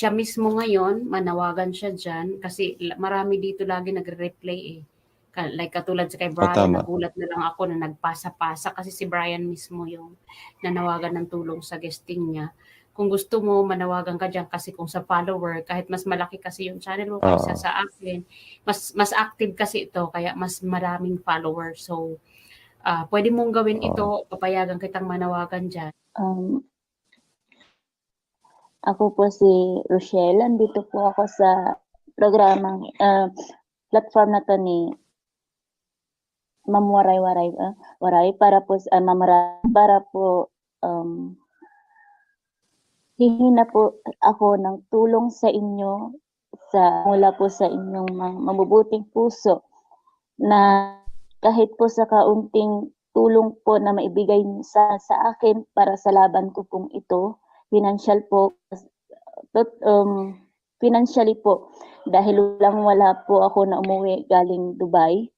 Siya mismo ngayon, manawagan siya dyan kasi marami dito lagi nagre-replay eh. Like katulad sa kay Brian, tama. nagulat na lang ako na nagpasa-pasa kasi si Brian mismo yung nanawagan ng tulong sa guesting niya. Kung gusto mo, manawagan ka dyan kasi kung sa follower, kahit mas malaki kasi yung channel mo kaysa sa akin, mas active kasi ito, kaya mas maraming followers. So, pwede mong gawin ito, papayagan kitang manawagan dyan. Ako po si Rochelle. Andito po ako sa programang platform na to ni Ma'am Waray para po para po hihingi na po ako ng tulong sa inyo mula po sa inyong mabubuting puso na kahit po sa kaunting tulong po na maibigay sa akin para sa laban ko pong ito, financially po, dahil wala po ako na umuwi galing Dubai.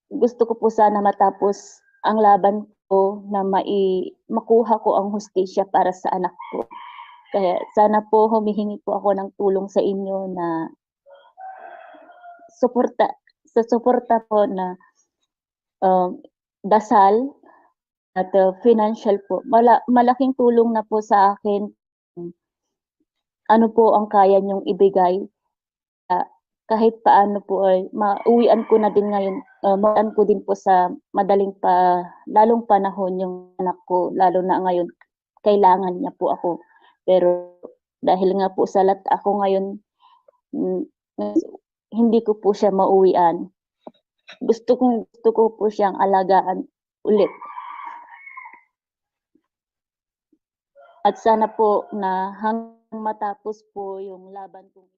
Gusto ko po sana matapos ang laban ko na makuha ko ang hustisya para sa anak ko. Kaya sana po humihingi po ako ng tulong sa inyo na suporta po na dasal at financial po. Malaking tulong na po sa akin. Ano po ang kaya niyong ibigay? Kahit paano po ay mauwian ko na din ngayon, mauwian ko din po sa lalong panahon yung anak ko, lalo na ngayon kailangan niya po ako. Pero dahil nga po sa ako ngayon, hindi ko po siya mauwian. Gusto ko po siyang alagaan ulit. At sana po na hanggang matapos po yung laban ko.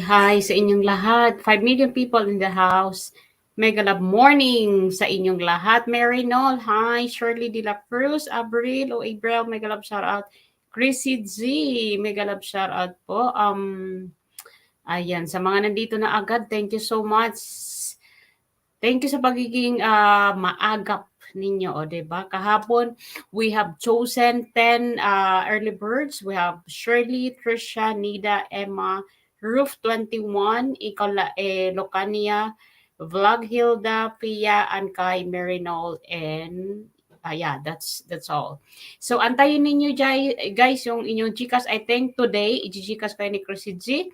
Hi sa inyong lahat. 5 million people in the house. Mega love morning sa inyong lahat. Mary Noel, hi. Shirley De La Cruz, Abril, Abril, mega love shout out. Chrissy Z, mega love shout out po. Ayan, sa mga nandito na agad, thank you so much. Thank you sa pagiging maagap ninyo, o diba? Kahapon, we have chosen 10 early birds. We have Shirley, Trisha, Nida, Emma, Roof 21, Locania, Vlog Hilda, Pia, and Kai, Marinol, and yeah, that's all. So antayin ninyo guys yung inyong Gcash. I think today i-Gcash kayo ni Chrissy G.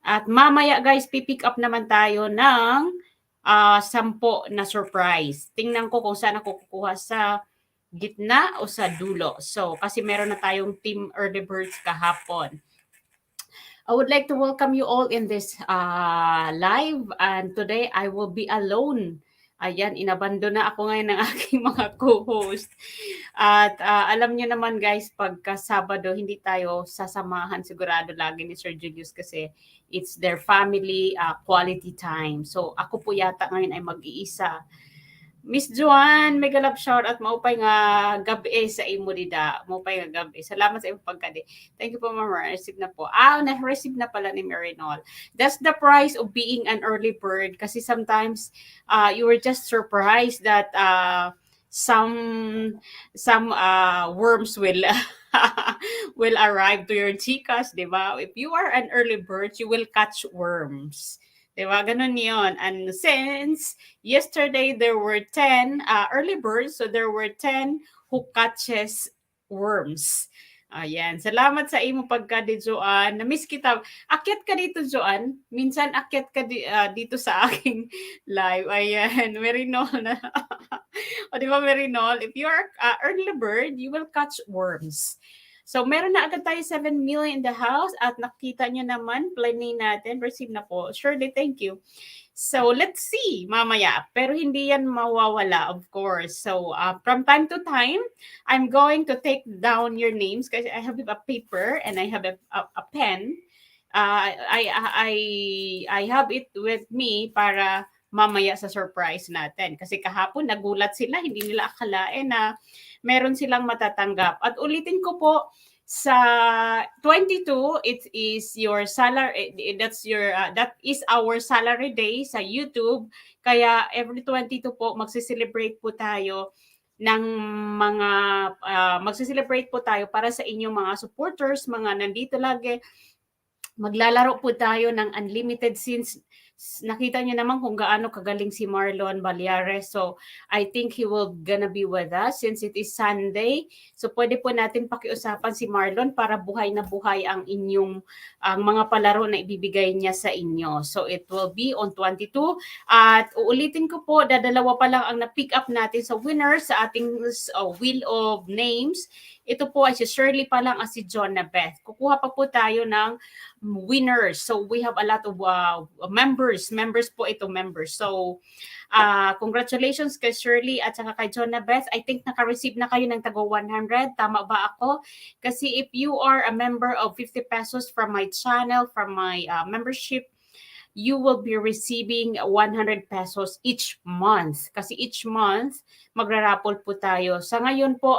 At mamaya guys, pipick up naman tayo ng 10 na surprise. Tingnan ko kung saan ako kukuha, sa gitna o sa dulo. So kasi meron na tayong team early birds kahapon. I would like to welcome you all in this live, and today I will be alone. Ayan, inabandon na ako ngayon ng aking mga co-host. At alam niyo naman guys, pagka Sabado, hindi tayo sasamahan sigurado lagi ni Sir Julius kasi it's their family quality time. So ako po yata ngayon ay mag-iisa. Miss Joanne, mega love shout out maupay nga gabi sa imo dida. Maupay nga gabi. Salamat sa imong pagkadi. Thank you po, Mama. Receive na po. Na-receive na pala ni Marinol. That's the price of being an early bird kasi sometimes you were just surprised that some worms will will arrive to your Gcash, di ba? If you are an early bird, you will catch worms. Di ba? Ganun yun. And since yesterday there were 10 early birds, so there were 10 who catches worms. Ayan. Salamat sa imo pagka di Joanne. Na-miss kita. Akyat ka dito, Joanne. Minsan akyat ka dito sa aking live. Ayan. Merinol na. O di ba, Merinol? If you are early bird, you will catch worms. So, meron na agad tayo 7 million in the house at nakita nyo naman, planning natin, receive na po. Surely, thank you. So, let's see mamaya. Pero hindi yan mawawala, of course. So, from time to time, I'm going to take down your names kasi I have a paper and I have a pen. I have it with me para mamaya sa surprise natin. Kasi kahapon nagulat sila, hindi nila akalain na meron silang matatanggap. At ulitin ko po, sa 22, it is your salary, that is our salary day sa YouTube. Kaya every 22 po, magsiselebrate po tayo ng mga, magsiselebrate po tayo para sa inyong mga supporters, mga nandito lagi. Maglalaro po tayo ng unlimited since nakita niyo naman kung gaano kagaling si Marlon Balyares. So, I think he will gonna be with us since it is Sunday. So, pwede po natin pakiusapan si Marlon para buhay na buhay ang mga palaro na ibibigay niya sa inyo. So, it will be on 22. At uulitin ko po, dadalawa pa lang ang na-pick up natin sa winner sa ating wheel of names. Ito po ay si Shirley pa lang at si John na Beth. Kukuha pa po tayo ng winners. So, we have a lot of members. Members po ito, members. So, congratulations kay Shirley at saka kay John na Beth. I think naka-receive na kayo ng tago 100. Tama ba ako? Kasi if you are a member of 50 pesos from my channel, from my membership, you will be receiving 100 pesos each month. Kasi each month, magrarapol po tayo. Sa ngayon po,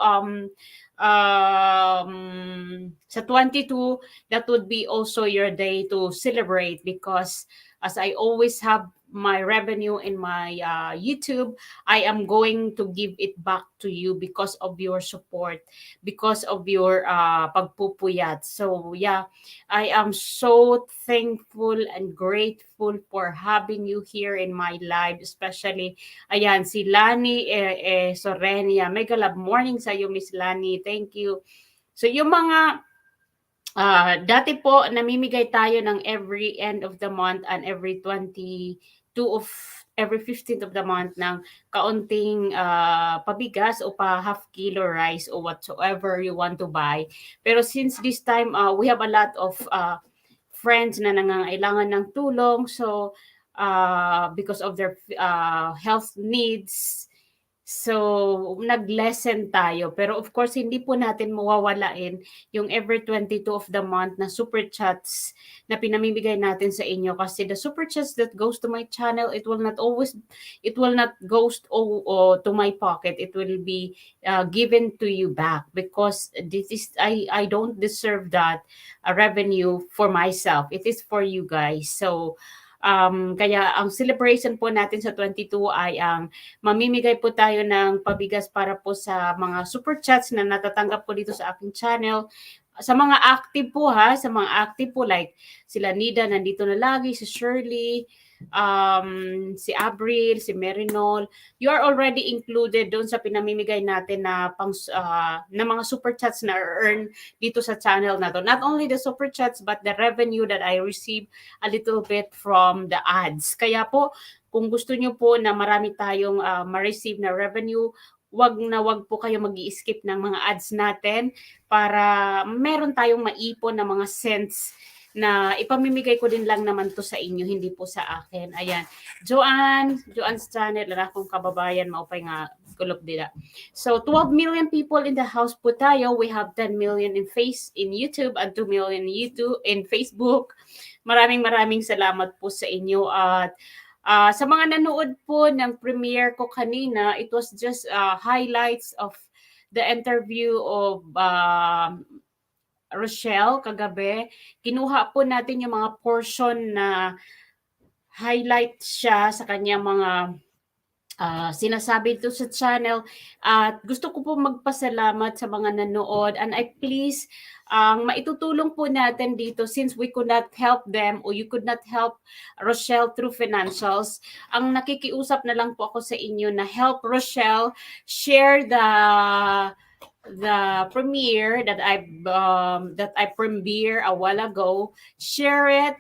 sa 22, that would be also your day to celebrate because as I always have my revenue in my YouTube, I am going to give it back to you because of your support, because of your pagpupuyat. So yeah, I am so thankful and grateful for having you here in my live, especially, ayan, si Lani Sorenia. Mega love morning sa iyo, Miss Lani. Thank you. So yung mga dati po, namimigay tayo ng every end of the month and every 22 of every 15th of the month ng kaunting pabigas o pa half kilo rice or whatsoever you want to buy. Pero since this time, we have a lot of friends na nangangailangan ng tulong. So, because of their health needs, so, nag-lesson tayo. Pero of course, hindi po natin mawawalain yung every 22 of the month na super chats na pinamimigay natin sa inyo. Kasi the super chats that goes to my channel, it will not goes to my pocket. It will be given to you back because this is, I don't deserve that revenue for myself. It is for you guys. So, kaya ang celebration po natin sa 22 ay ang mamimigay po tayo ng pabigas para po sa mga super chats na natatanggap po dito sa aking channel. Sa mga active po sa mga active po like sila Nida nandito na lagi, si Shirley, si Abril, si Merinol, you are already included doon sa pinamimigay natin na na mga super chats na earn dito sa channel na to. Not only the super chats but the revenue that I receive a little bit from the ads. Kaya po, kung gusto nyo po na marami tayong ma-receive na revenue, wag po kayo mag-i-skip ng mga ads natin para meron tayong maipon na mga cents na ipamimigay ko din lang naman to sa inyo, hindi po sa akin. Ayan. Joanne's channel, akong kababayan, maupay nga kulog dila. So, 12 million people in the house po tayo. We have 10 million in YouTube and 2 million in Facebook. Maraming salamat po sa inyo at Sa mga nanood po ng premiere ko kanina, it was just highlights of the interview of Rochelle kagabi. Kinuha po natin yung mga portion na highlight siya sa kanyang mga sinasabi ito sa channel. At gusto ko po magpasalamat sa mga nanood, and I please, ang maitutulong po natin dito, since we could not help them or you could not help Rochelle through financials, ang nakikiusap na lang po ako sa inyo na help Rochelle share the premiere that I premiere a while ago. Share it,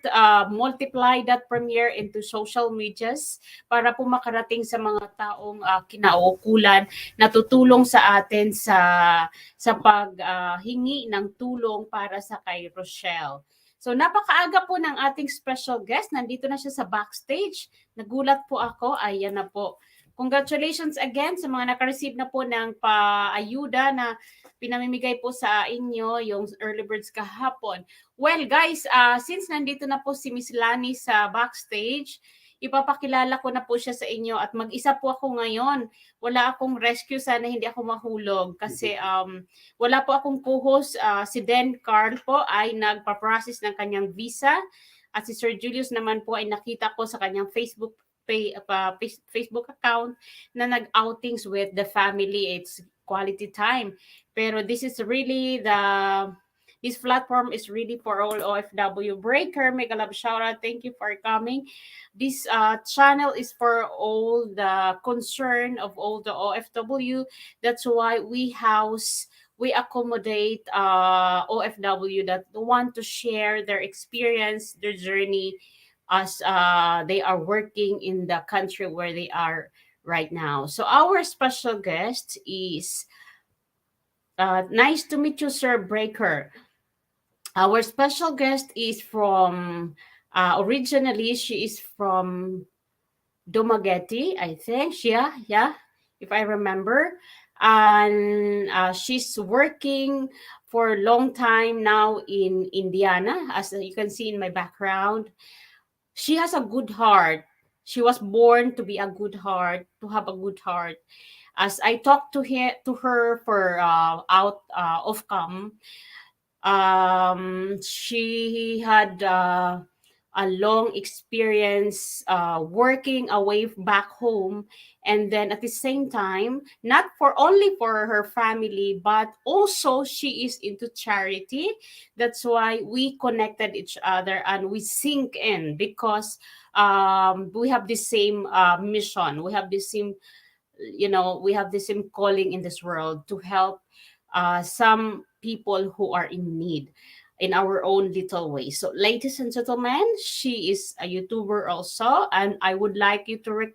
multiply that premiere into social medias para po makarating sa mga taong kinaukulan na tutulong sa atin sa paghingi ng tulong para sa kay Rochelle. So napakaaga po ng ating special guest. Nandito na siya sa backstage. Nagulat po ako. Ayan na po. Congratulations again sa mga naka-receive na po ng paayuda na pinamimigay po sa inyo yung early birds kahapon. Well guys, since nandito na po si Miss Lani sa backstage, ipapakilala ko na po siya sa inyo at mag-isa po ako ngayon. Wala akong rescue, sana hindi ako mahulog kasi wala po akong co-host. Si Den Carl po ay nagpa-process ng kanyang visa at si Sir Julius naman po ay nakita ko sa kanyang Facebook account na nag-outings with the family. It's quality time. Pero this platform is really for all OFW. Breaker, mega love shout out. Thank you for coming. This channel is for all the concern of all the OFW. That's why we accommodate OFW that want to share their experience, their journey as they are working in the country where they are right now. So our special guest is nice to meet you, Sir Breaker. Our special guest is from originally she is from Dumaguete, I think. Yeah, if I remember. And she's working for a long time now in Indiana, as you can see in my background. She has a good heart. She was born to be a good heart, to have a good heart. As I talked to her for out of cam, she had a long experience working away back home, and then at the same time, not for only for her family, but also she is into charity. That's why we connected each other and we sink in because we have the same mission. We have the same, we have the same calling in this world to help some people who are in need in our own little way. So, ladies and gentlemen, she is a YouTuber also, and I would like you to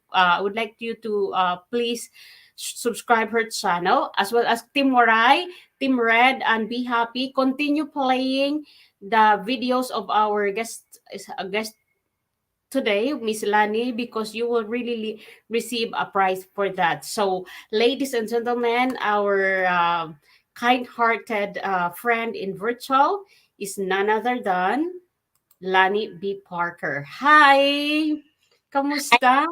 please subscribe her channel, as well as Team Waray, Team Red, and Be Happy. Continue playing the videos of our guest today, Miss Lani, because you will really receive a prize for that. So, ladies and gentlemen, our kind-hearted friend in virtual is none other than Lani B. Parker. Hi! Kamusta?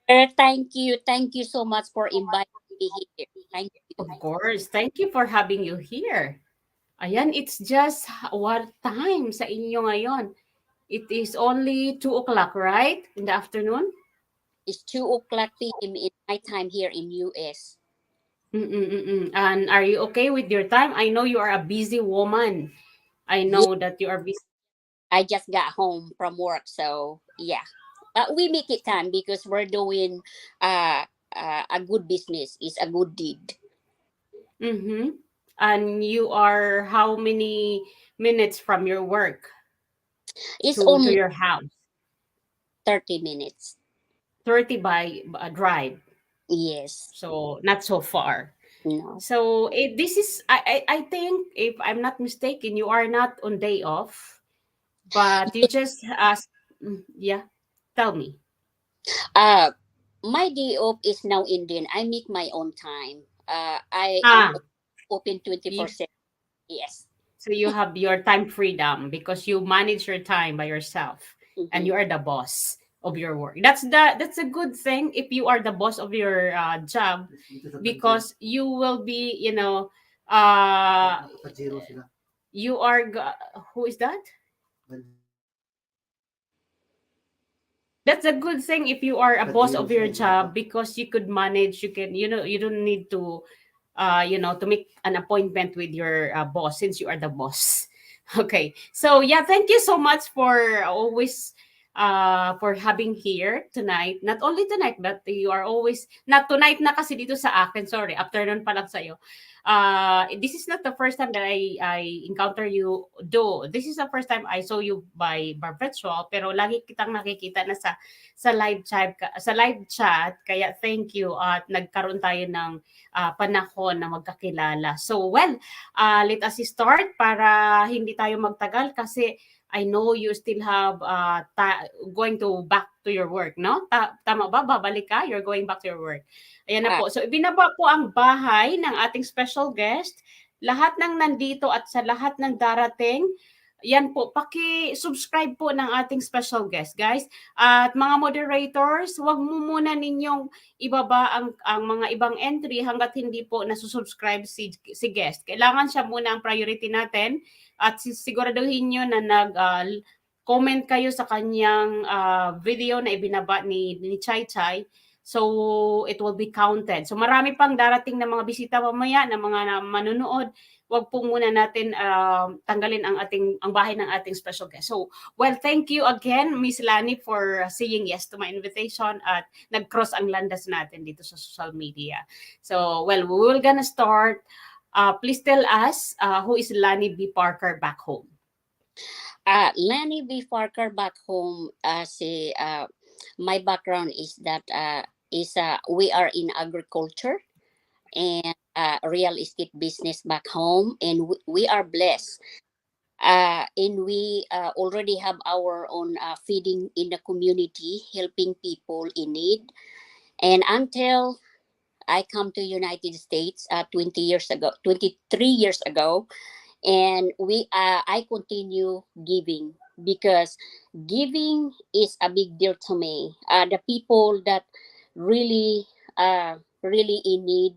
Thank you. Thank you so much for inviting me here. Thank you. Of course. Thank you for having you here. Ayan, it's just what time sa inyo ngayon? It is only 2 o'clock, right? In the afternoon? It's 2 o'clock p.m. in my time here in US. And are you okay with your time? I know you are a busy woman. I know that you are busy. I just got home from work, so yeah. But we make it time because we're doing a good business. It's a good deed. Mm-hmm. And you are how many minutes from your work It's to only your house? 30 minutes. 30 by drive. Yes. So not so far. No. So this is I think, if I'm not mistaken, you are not on day off, but you just ask. Yeah, tell me. My day off is now Indian. I make my own time. I am Ah, open you, 24/7. Yes. so you have your time freedom because you manage your time by yourself and Mm-hmm. you are the boss. of your work. That's a good thing if you are the boss of your job, because you will be, uh you are who is that? That's a good thing if you are a boss of your job, because you could manage, you can, you don't need to to make an appointment with your boss, since you are the boss. Okay. So yeah, thank you so much for always for having here tonight. Not only tonight, but you are always, not tonight na kasi dito sa akin, sorry, afternoon pa lang sa'yo. This is not the first time that I encounter you, do. This is the first time I saw you by virtual, pero lagi kitang nakikita na sa live chat, kaya thank you at nagkaroon tayo ng panahon na magkakilala. So, well, let us start para hindi tayo magtagal, kasi I know you still have going to back to your work, no? Tama ba? Babalik ka? You're going back to your work. Ayan na Ah, po. So, ibinaba po ang bahay ng ating special guest. Lahat ng nandito at sa lahat ng darating, yan po, paki-subscribe po ng ating special guest, guys. At mga moderators, wag mo muna ninyong ibaba ang mga ibang entry hanggat hindi po nasusubscribe si guest. Kailangan siya muna ang priority natin, at siguraduhin nyo na comment kayo sa kanyang video na ibinaba ni Chai Chai. So, it will be counted. So, marami pang darating na mga bisita mamaya, na mga manunood. Wag po muna natin tanggalin ang bahay ng ating special guest. So, well, thank you again, Miss Lani, for saying yes to my invitation at nag-cross ang landas natin dito sa social media. So, well, we will gonna start. Please tell us who is Lani B. Parker back home. Lenny B. Parker back home, my background is that we are in agriculture and real estate business back home, and we are blessed. And we already have our own feeding in the community, helping people in need. And until I come to United States 20 years ago, 23 years ago, and I continue giving, because giving is a big deal to me. The people that really really in need,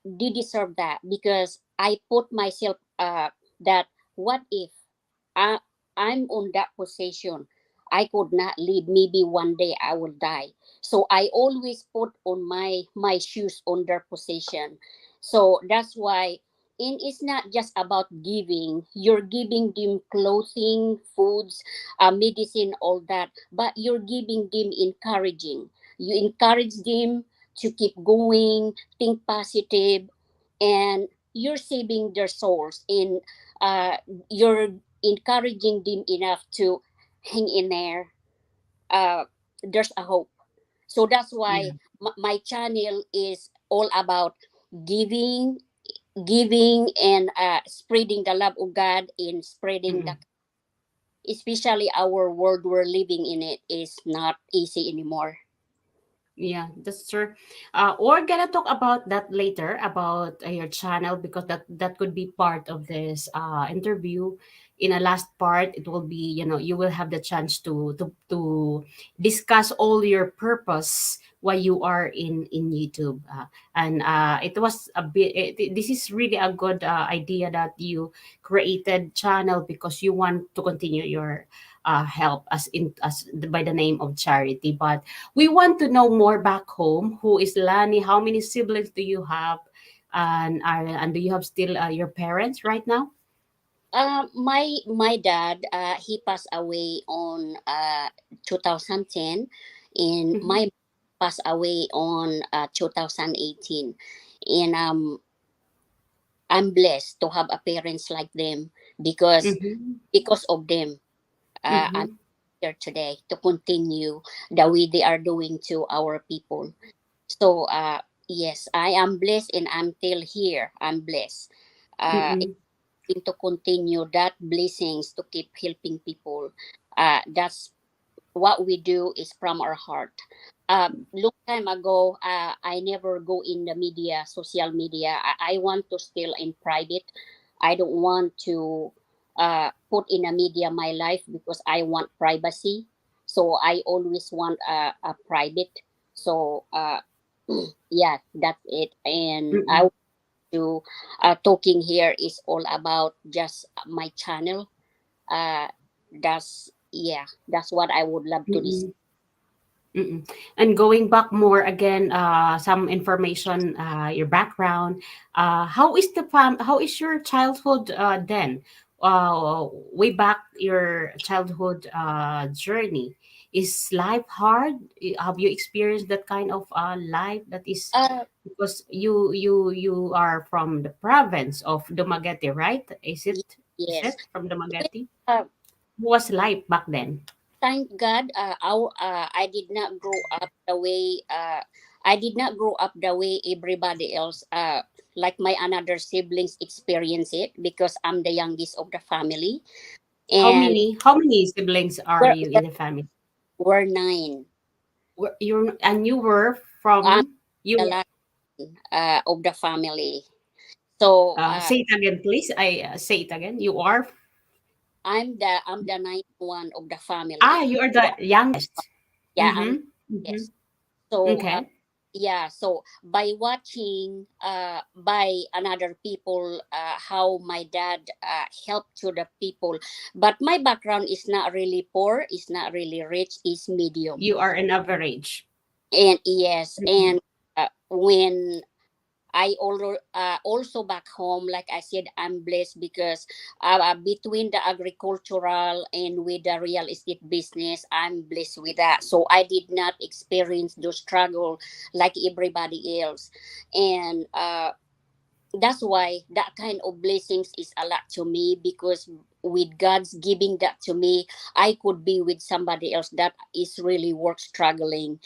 they deserve that, because I put myself that what if I, I'm on that position, I could not live, maybe one day I will die. So I always put on my shoes on their position. So that's why, and it's not just about giving, you're giving them clothing, foods, medicine, all that, but you're giving them encouraging, you encourage them to keep going, think positive, and you're saving their souls, and you're encouraging them enough to hang in there. There's a hope. So that's why Yeah. my channel is all about giving, and spreading the love of God, and spreading the, Mm-mm. especially our world we're living in, it is not easy anymore. Yeah, that's true. We're gonna talk about that later, about your channel, because that could be part of this interview. In a last part, it will be, you will have the chance to discuss all your purpose why you are in YouTube. And it was a bit. This is really a good idea that you created channel, because you want to continue your help as by the name of charity, but we want to know more back home. Who is Lani? How many siblings do you have? And do you have still your parents right now? My dad, he passed away on 2010, and Mm-hmm. my passed away on 2018, and I'm blessed to have a parents like them, because Mm-hmm. of them, I'm Mm-hmm. here today to continue the way they are doing to our people. So yes, I am blessed, and I'm still here. I'm blessed. Mm-hmm. To continue that blessings to keep helping people. That's what we do, is from our heart. Long time ago, I never go in the media, social media. I want to still in private. I don't want to put in a media my life, because I want privacy. So I always want a private. So yeah, that's it. And I Mm-mm. want to talking here is all about just my channel. Uh, that's yeah, that's what I would love to discuss. Mm-mm. Mm-mm. And going back more again, some information, your background. How is your childhood then? Way back your childhood journey. Is life hard? Have you experienced that kind of life that is Uh, because you are from the province of Dumaguete, right? Is yes. it from Dumaguete? Uh, What was life back then? Thank God, I did not grow up the way I did not grow up the way everybody else, like my another siblings experience it, because I'm the youngest of the family, and How many siblings are we're you in we're, the family? we're nine. You were I'm from the you. last of the family, so Say it again, please. I say it again. You are I'm the ninth one of the family. you are the youngest. Yeah, I'm Mm-hmm. Mm-hmm. yes. So Okay. yeah, so by watching by another people how my dad helped to the people, but my background is not really poor, is not really rich, is medium. You are an average. And yes, Mm-mm. and when also back home, like I said, I'm blessed because between the agricultural and with the real estate business, I'm blessed with that. So I did not experience the struggle like everybody else, and that's why that kind of blessings is a lot to me, because with God's giving that to me, I could be with somebody else that is really work struggling.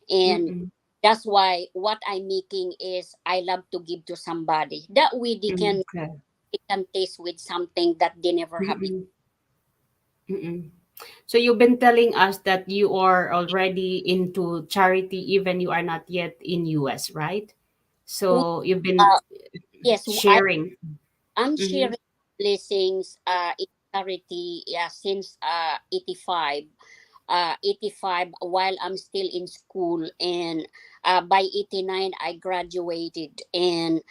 And Mm-mm. that's why what I'm making is I love to give to somebody, that way Okay. they can taste with something that they never have. Mm-mm. Mm-mm. So you've been telling us that you are already into charity, even you are not yet in US, right? We, So you've been uh, yes, sharing. I'm Mm-hmm. sharing blessings in charity, yeah, since 85. 85 while I'm still in school, and by 89 I graduated, and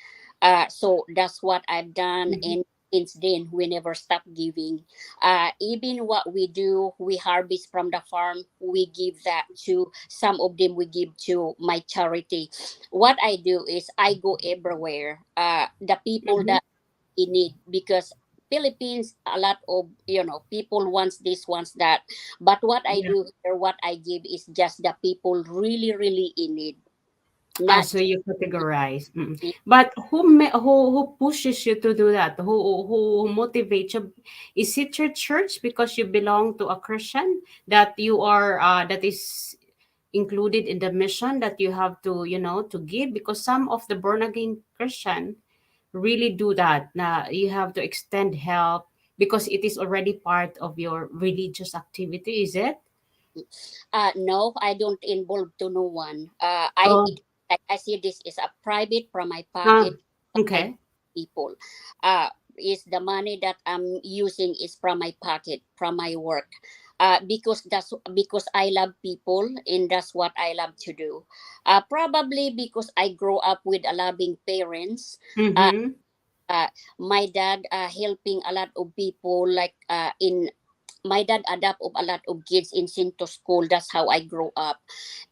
so that's what I've done. Mm-hmm. And since then we never stop giving. Even what we do, we harvest from the farm, we give that to some of them, we give to my charity. What I do is I go everywhere, the people Mm-hmm. that in need, because Philippines, a lot of people wants this, wants that. But what I Yeah. do here, what I give is just the people really, really in need. Ah, Not so you categorize. Mm. But who pushes you to do that? Who motivates you? Is it your church because you belong to a Christian that you are that is included in the mission that you have to to give? Because some of the born again Christian really do that. Now you have to extend help because it is already part of your religious activity. Is it? no, I don't involve to no one. Oh, Like I see, this is a private from my ah, pocket. What I okay. people, uh, is the money that I'm using is from my pocket, from my work. Because that's because I love people, and that's what I love to do. Probably because I grow up with a loving parents. Uh, Mm-hmm. uh, my dad helping a lot of people, like in my dad adapt of a lot of kids in Sinto school. That's how I grew up.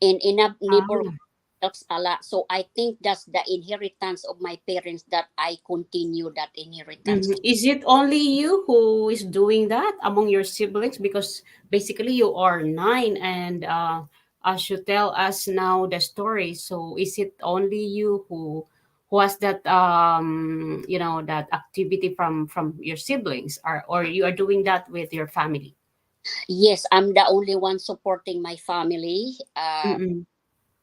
In a neighborhood Ah. helps a lot. So I think that's the inheritance of my parents, that I continue that inheritance. Mhm. Is it only you who is doing that among your siblings? Because basically you are nine, and as you tell us now the story, so is it only you who has that that activity from your siblings, or you are doing that with your family? Yes, I'm the only one supporting my family. Mm-mm.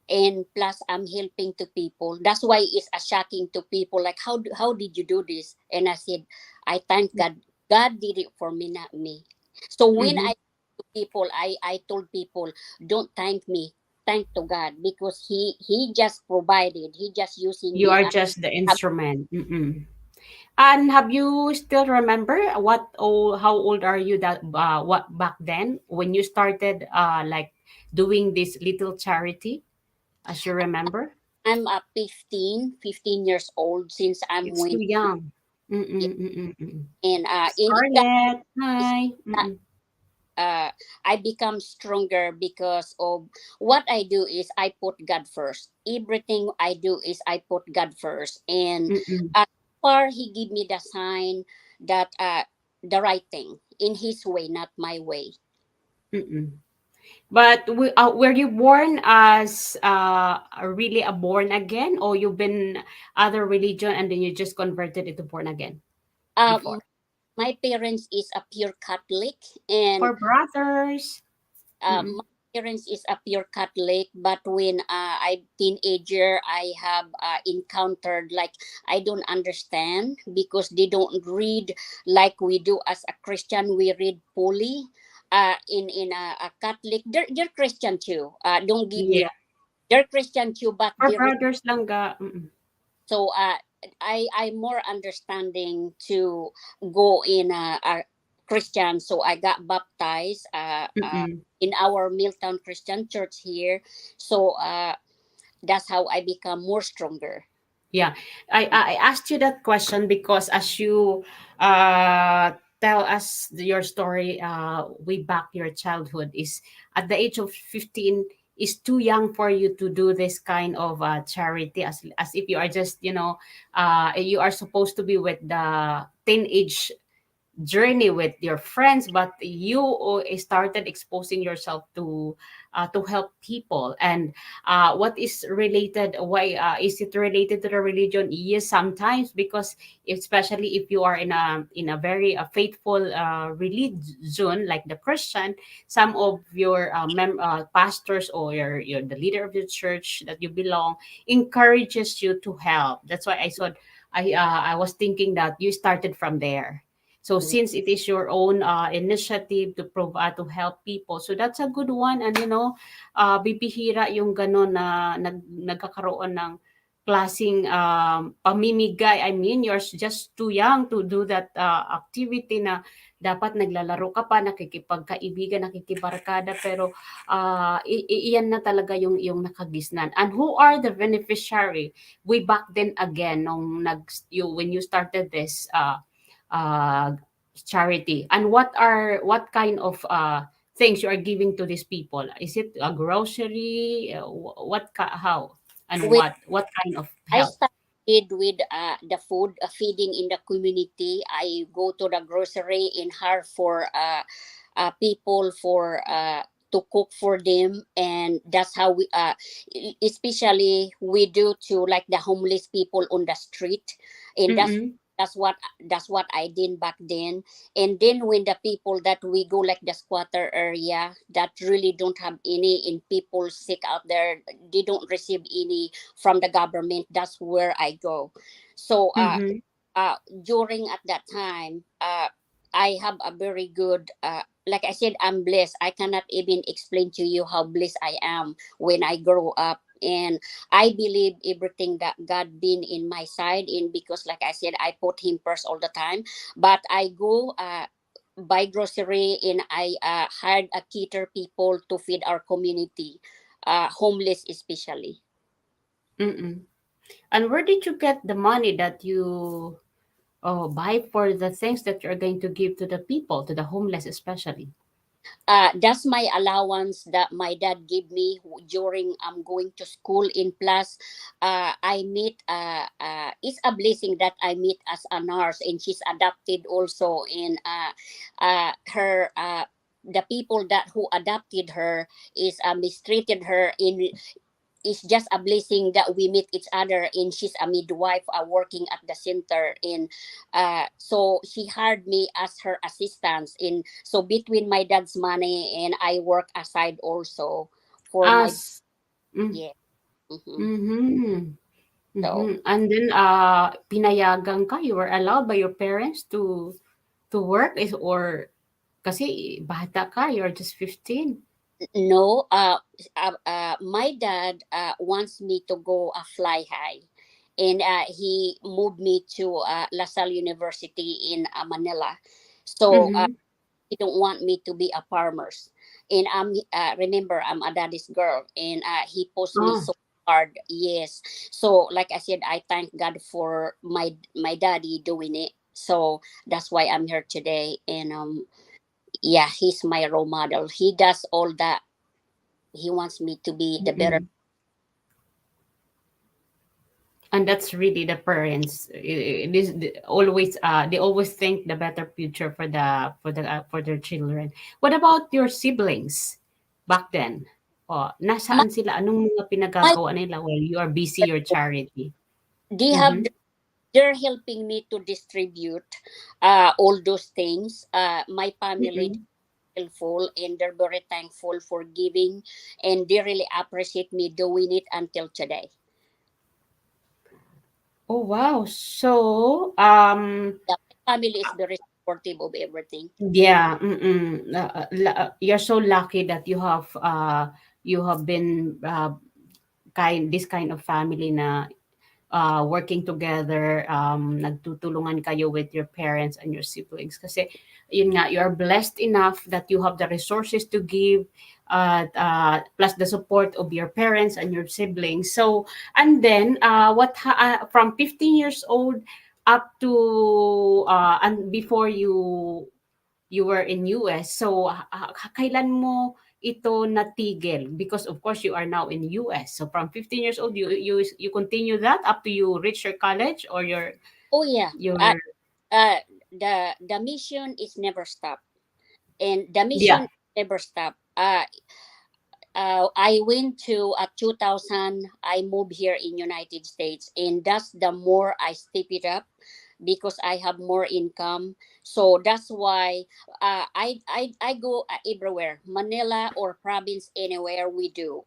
And plus I'm helping to people. That's why it's a shocking to people, like how did you do this? And I said, I thank God. God did it for me, not me. So when Mm-hmm. I to people, I told people, don't thank me, thank to God, because he just provided, he just using You me are as just the instrument. Mm-mm. And have you still remember how old are you that what back then when you started like doing this little charity, as you remember? I'm 15 years old since I'm It's when too young. Mm. and in that Scarlett, is hi. that I become stronger because of what I do is I put God first. Everything I do is I put God first, and Mm. far He give me the sign that the right thing in His way, not my way. Mm. But were you born as really a born again, or you've been other religion and then you just converted it to born again Um, before? my parents is a pure Catholic, and For brothers. Mm. my parents is a pure Catholic. But when I teenager, I have encountered like I don't understand because they don't read like we do as a Christian. We read fully. In a Catholic, they're Christian too. Don't give me Yeah. wrong. They're Christian too, but For they brothers lang ga. Mm. so I'm more understanding to go in a Christian. So I got baptized Mm. in our Milltown Christian Church here. So that's how I become more stronger. Yeah, I asked you that question because as you uh, tell us your story way back your childhood is at the age of 15 is too young for you to do this kind of charity as if you are just you are supposed to be with the teenage journey with your friends, but you started exposing yourself to help people. And what is related, why is it related to the religion? Yes, sometimes, because especially if you are in a very faithful religion like the Christian, some of your pastors or your the leader of the church that you belong encourages you to help. That's why I was thinking that you started from there. So since it is your own initiative to provide to help people, so that's a good one. And bibihira yung gano'n na nagkakaroon ng klasing pamimigay. I mean, you're just too young to do that activity na dapat naglalaro ka pa, nakikipagkaibigan, nakikibarkada, pero iyan na talaga yung nakagisnan. And who are the beneficiary? Way back then again, when you started this uh, charity, and what kind of things you are giving to these people? Is it a grocery? How and When what kind of I help? started with the food feeding in the community, I go to the grocery in her for people for to cook for them, and that's how we especially we do to like the homeless people on the street, and Mm-mm. that's what I did back then. And then when the people that we go like the squatter area that really don't have any, and people sick out there, they don't receive any from the government, that's where I go. So Mm-hmm. during at that time, I have a very good, like I said, I'm blessed. I cannot even explain to you how blessed I am when I grow up. And I believe everything that God been in my side in, because like I said, I put Him first all the time. But I go buy grocery, and I hired a cater people to feed our community, homeless especially. Mm-mm. And where did you get the money that you buy for the things that you're going to give to the people, to the homeless especially? That's my allowance that my dad gave me during I'm going to school. In plus, I meet. It's a blessing that I meet as a nurse, and she's adopted also. In her. The people that who adopted her is mistreated her in, it's just a blessing that we meet each other, and she's a midwife working at the center. In so she hired me as her assistant, in so between my dad's money and I work aside also for my, As mm, yeah. Hmm. mm-hmm. So Mm-hmm. And then pinayagan ka, you were allowed by your parents to work is or kasi bata ka, you're just 15. no, my dad wants me to go a fly high, and he moved me to La Salle University in Manila. So Mm-hmm. he don't want me to be a farmer. And remember, I'm a daddy's girl, and he pushed me Oh, so hard. Yes. So like I said, I thank God for my daddy doing it. So that's why I'm here today. And yeah, he's my role model. He does all that. He wants me to be the better. mm-mm. And that's really the parents. It is always they always think the better future for their children. What about your siblings back then? Oh, My, nasaan sila? Anong mga my pinagagawa nila while you are busy your charity? they have Mm-hmm. they're helping me to distribute all those things. My family Mm-mm. helpful, and they're very thankful for giving, and they really appreciate me doing it until today. Oh wow. So Yeah, my family is very supportive of everything. yeah, you're so lucky that you have been this kind of family na working together, nagtutulungan kayo with your parents and your siblings. Kasi, yun nga, you are blessed enough that you have the resources to give, plus the support of your parents and your siblings. So, and then, from 15 years old up to, and before you were in US. So, kailan mo ito natigil? Because of course you are now in US. So from 15 years old, you continue that up to you reach your college or Oh yeah, your uh, the mission is never stop, and the yeah. mission never stop. I went to 2000. I moved here in United States, and that's the more I step it up because I have more income. So that's why I go everywhere, Manila or province, anywhere we do.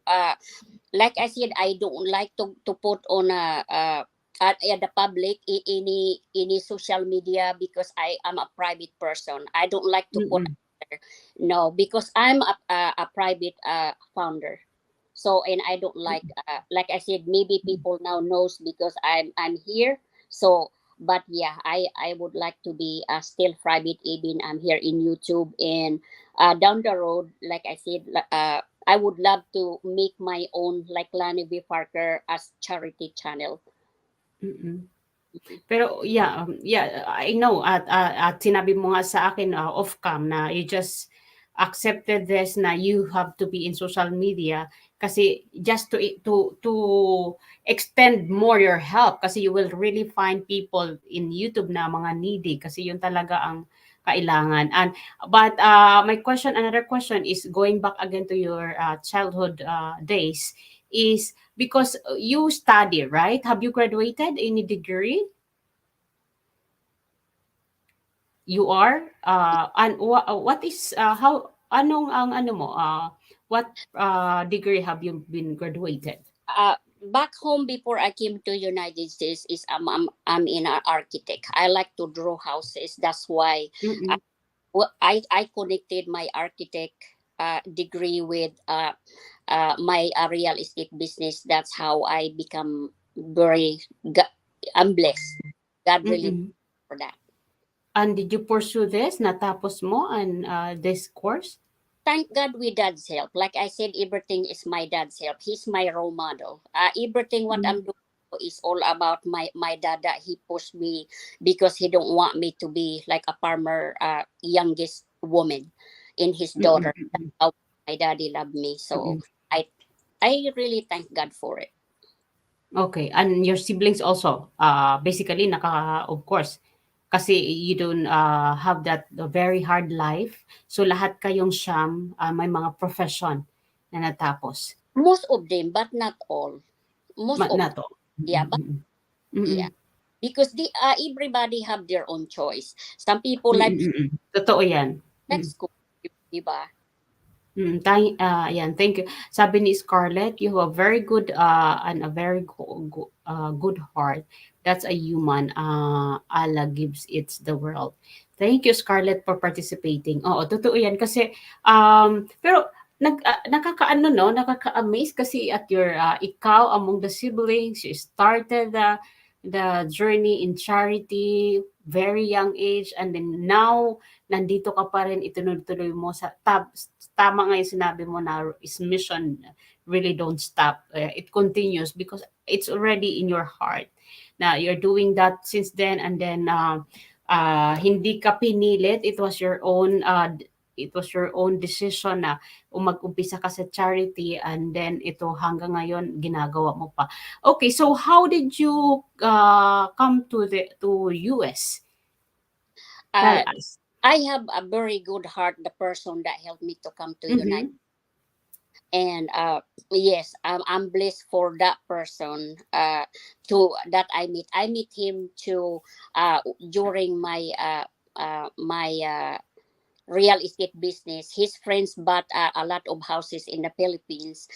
Like I said, I don't like to put on the public any social media because I am a private person. I don't like to put Mm-mm, out there. No, because I'm a private founder. So, and I don't like I said, maybe people now knows because I'm here. So but yeah, I would like to be still private, even I'm here in YouTube, and down the road, like I said, I would love to make my own, like Lani B. Parker, as charity channel. mm-mm. Pero yeah, I know at sinabi mo nga sa akin off cam na you just accepted this na you have to be in social media kasi just to extend more your help kasi you will really find people in YouTube na mga needy kasi yun talaga ang kailangan. And but my question, another question is going back again to your childhood days is because you study, right? Have you graduated any degree? You are? And what is, how, anong ang ano mo, what degree have you been graduated? Back home before I came to United States is I'm in an architect. I like to draw houses. That's why I, Mm-mm, I connected my architect degree with my real estate business. That's how I become very. I'm blessed. God really mm-mm. for that. And did you pursue this? Natapos mo and this course? Thank God with Dad's help. Like I said, everything is my dad's help. He's my role model. Everything what Mm, I'm doing is all about my dad. That he pushed me because he don't want me to be like a farmer, youngest woman in his mm-mm, daughter. That's mm-mm, how my daddy loved me. So mm-mm. I I really thank God for it. Okay, and your siblings also, basically, of course, kasi you don't have that very hard life. So lahat kayong siyam, may mga profession na natapos. Most of them, but not all. Most of Na them, to. yeah, Mm, but mm, mm. yeah, because everybody have their own choice. Some people Mm, like mm. Totoo 'yan. like Mm. school, diba? Ayan, thank you. Sabi ni Scarlett, you have a very good and a very good heart. That's a human. Allah gives it the world. Thank you, Scarlett, for participating. Oo, totoo 'yan kasi pero nakakaano no, nakaka-amaze kasi at your ikaw among the siblings, you started the journey in charity, very young age, and then now, nandito ka pa rin, ituloy-tuloy mo sa tama nga yung sinabi mo na is mission really don't stop. It continues because it's already in your heart. Na you're doing that since then, and then hindi ka pinilit, it was your own decision na mag-umpisa ka sa charity, and then ito hanggang ngayon ginagawa mo pa. Okay, so how did you come to US? Tell Uh, us. I have a very good heart, the person that helped me to come to United. Mm-hmm. And yes, I'm blessed for that person to that I meet him to during my real estate business. His friends bought a lot of houses in the Philippines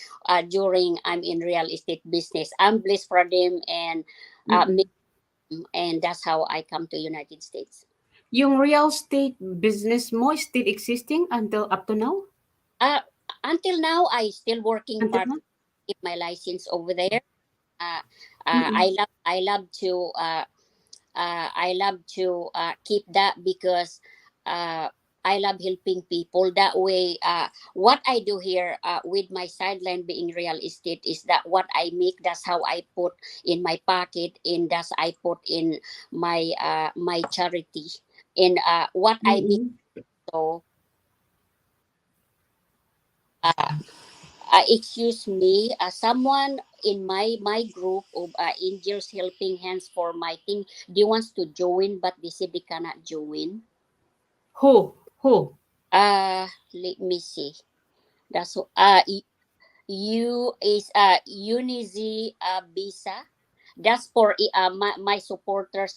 during I'm in real estate business. I'm blessed for them and Mm-mm. meet him, and that's how I come to United States. Yung real estate business mo is still existing until up to now? Uh, until now, I still working Until part now? of my license over there. Uh, Mm-mm. I love to I love to keep that because uh, I love helping people. That way, what I do here with my sideline being real estate is that what I make, that's how I put in my pocket, and that's I put in my charity. And what I make, Mm-mm. so uh, excuse me, someone in my group of angels helping hands for my thing, they wants to join, but they said they cannot join. Who? Let me see. That's you is Unizi Bisa. That's for my supporters.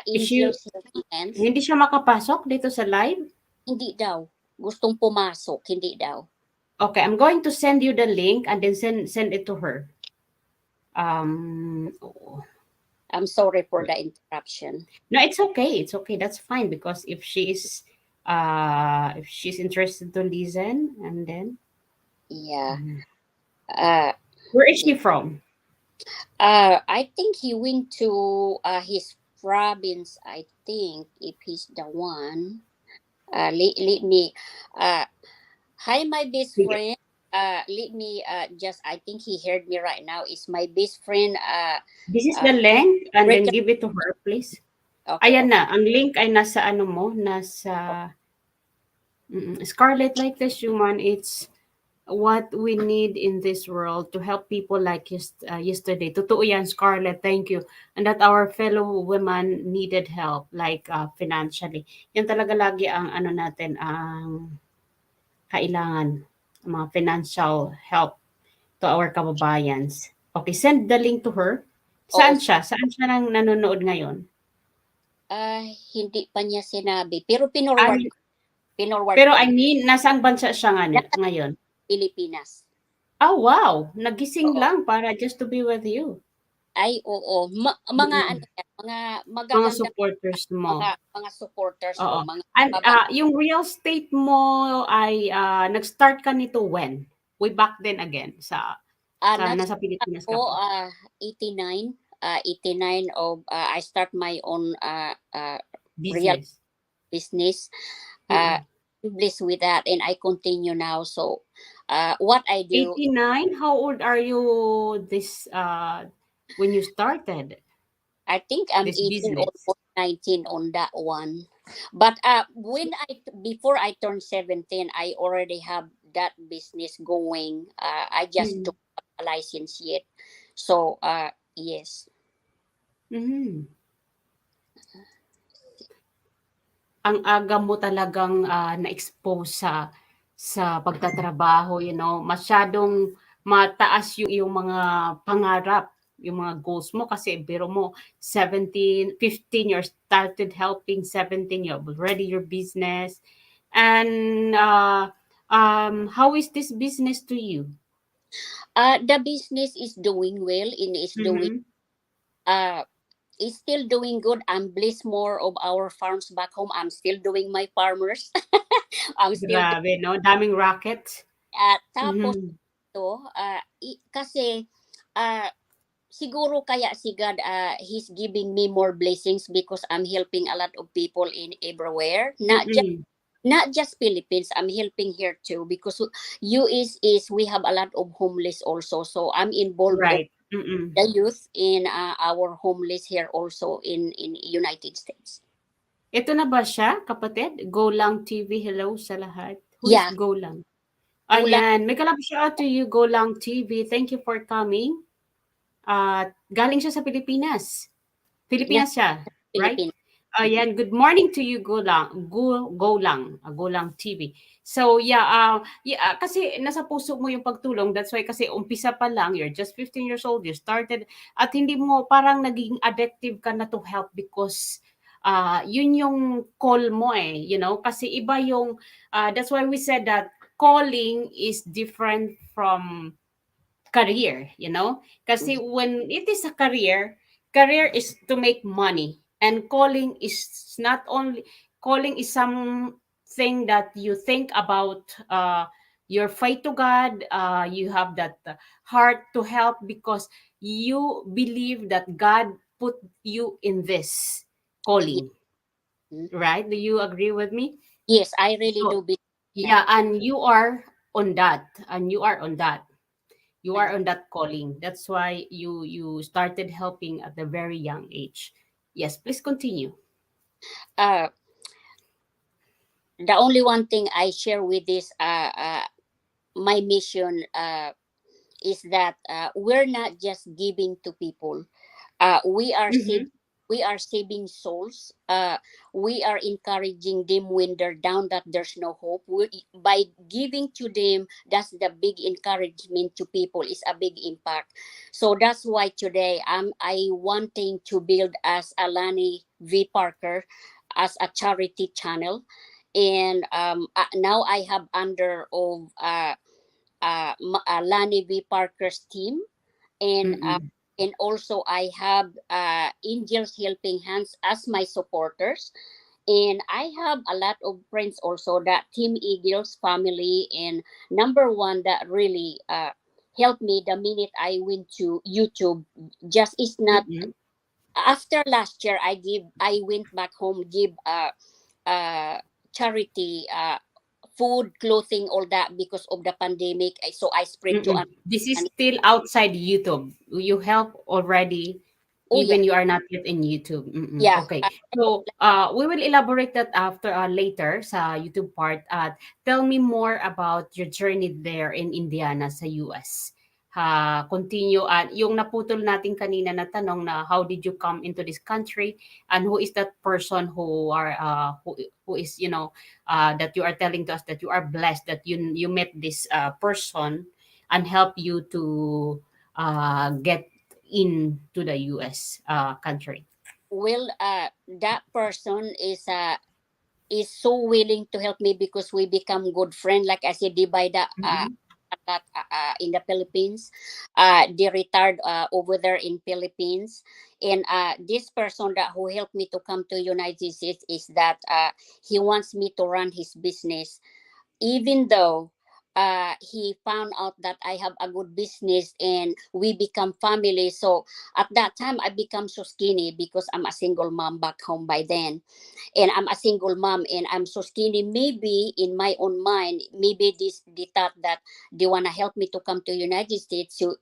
Is she, Angels helping hands. hindi siya makapasok dito sa live? Hindi daw. Gustong pumasok, hindi daw. Okay, I'm going to send you the link and then send it to her. Oo. I'm sorry for the interruption. No, it's okay. It's okay. That's fine because if she's interested to listen, and then Yeah. Mhm. Uh, Where is she from? I think he went to his province. I think if he's the one. Let me. Uh, Hi, my best Sige. friend. Let me just. I think he heard me right now. Is my best friend. This is Uh, the link and then Rick- give it to her, please. okay, Ayan okay. na, ang link ay nasa ano mo, nasa Scarlet Like This Human. It's what we need in this world to help people like yesterday. Totoo yan, Scarlett. Thank you. And that our fellow women needed help, like financially. Yan talaga lagi ang ano natin, ang kailangan, mga financial help to our kababayans. Okay, send the link to her. Oo, Saan siya? Saan siya nang nanonood ngayon? hindi pa niya sinabi. Pero Ah, pinorward pero ko I na. mean, nasang bansa siya Nasa ngayon? Pilipinas. Oh, wow! Nagising Oo. lang para just to be with you. Ay, oo. Mga Mm. ano yan, mga Mga magaganda supporters mo. mga supporters ko, Oo. mga And babae. yung real estate mo ay nag-start ka nito when? Way back then again nasa Nag-start Pilipinas ako ka pa? 89, 89 of I start my own real Business. business. Uh, Mm. blessed with that, and I continue now. So, what I do, 89? How old are you when you started I think I'm this 18 or business? 19 on that one. But when I before I turned 17, I already have that business going. I just Mm. don't have a license yet. So, yes. Mhm. Ang aga mo talagang na-expose sa pagtatrabaho, masyadong mataas yung iyong mga pangarap, yung mga goals mo kasi biro mo 17, 15 you started helping, 17 you have already your business. And how is this business to you? The business is doing well and Mhm. uh is still doing good. I'm blessed more of our farms back home. I'm still doing my farmers. I'm still doing, Grabe 'no, daming racket. tapos Mhm. to kasi uh siguro kaya si God, He's giving me more blessings because I'm helping a lot of people in everywhere. Mm-mm. Not just Philippines. I'm helping here too because US is we have a lot of homeless also. So I'm involved of Right. Mm-mm. the youth in our homeless here also in United States. Ito na ba siya, kapatid? Go Lang TV, hello sa lahat. Who is Yeah, Go Lang? Gula. Ayan, may kalab shout out to you, Go Lang TV. Thank you for coming. Galing siya sa Pilipinas. Yeah, Pilipinas siya, right? Philippines. Mhm. Ayan, good morning to you, Go Lang TV. So, yeah, kasi nasa puso mo yung pagtulong. That's why kasi umpisa pa lang, you're just 15 years old, you started, at hindi mo parang naging addictive ka na to help because yun yung call mo kasi iba yung, that's why we said that calling is different from career, kasi Mhm. when it is a career is to make money, and calling is not only, calling is something that you think about, your faith to God, you have that heart to help because you believe that God put you in this Ye- calling, mhm. right? Do you agree with me? Yes, I really So do believe that. yeah, and you are on that, and you are Mhm. on that calling. That's why you started helping at a very young age. Yes, please continue. Uh, the only one thing I share with this my mission is that we're not just giving to people. We are Mm-hmm. saving souls. We are encouraging them when they're down that there's no hope. By giving to them, that's the big encouragement to people. It's a big impact. So that's why today I wanting to build as Alani V Parker as a charity channel, and now I have under of Lani V Parker's team, and Mm-mm. also I have Angels Helping Hands as my supporters, and I have a lot of friends also that Team Eagles family, and number one that really helped me the minute I went to YouTube. Just is not Mm-mm. after last year. I went back home give charity food, clothing, all that because of the pandemic. So I spread to Mm-mm. This is and still outside YouTube. You help already, oh yeah, even you are not yet in YouTube. Mm-mm. yeah. Okay. So, we will elaborate that after, later sa YouTube part. Tell me more about your journey there in Indiana sa US. Continue at yung naputol natin kanina na tanong na how did you come into this country, and who is that person who is, that you are telling to us that you are blessed that you met this person and help you to get into the US country. Well, that person is so willing to help me because we become good friend. Like I said, di by the Mm-mm. that in the Philippines, they retired over there in Philippines, and this person that who helped me to come to United States is that he wants me to run his business, even though he found out that I have a good business and we become family. So at that time, I become so skinny because I'm a single mom back home by then, and I'm a single mom and I'm so skinny. Maybe in my own mind, maybe this they thought that they wanna help me to come to United States to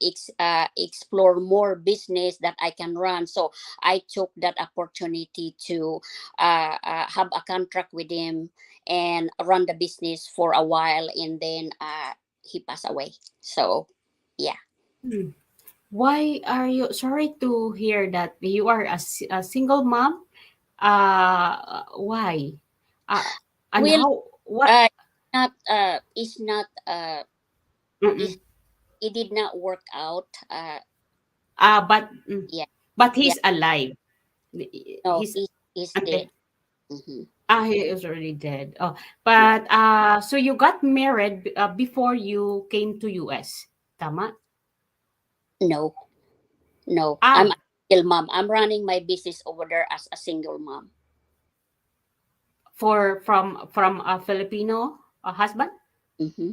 explore more business that I can run. So I took that opportunity to have a contract with him and run the business for a while, and then he passed away. So yeah. Hmm. Why are you sorry to hear that you are a single mom? Why? Uh, and Well, how? What? uh, not it's not Mm-mm. it's, it did not work out. But Yeah, but yeah. he's alive. No, He's he's dead. okay. Hmm. He is already dead. Oh, Yeah. but so you got married before you came to US, tama? No, no. I'm Ah, a single mom. I'm running my business over there as a single mom. from a Filipino husband. Hmm.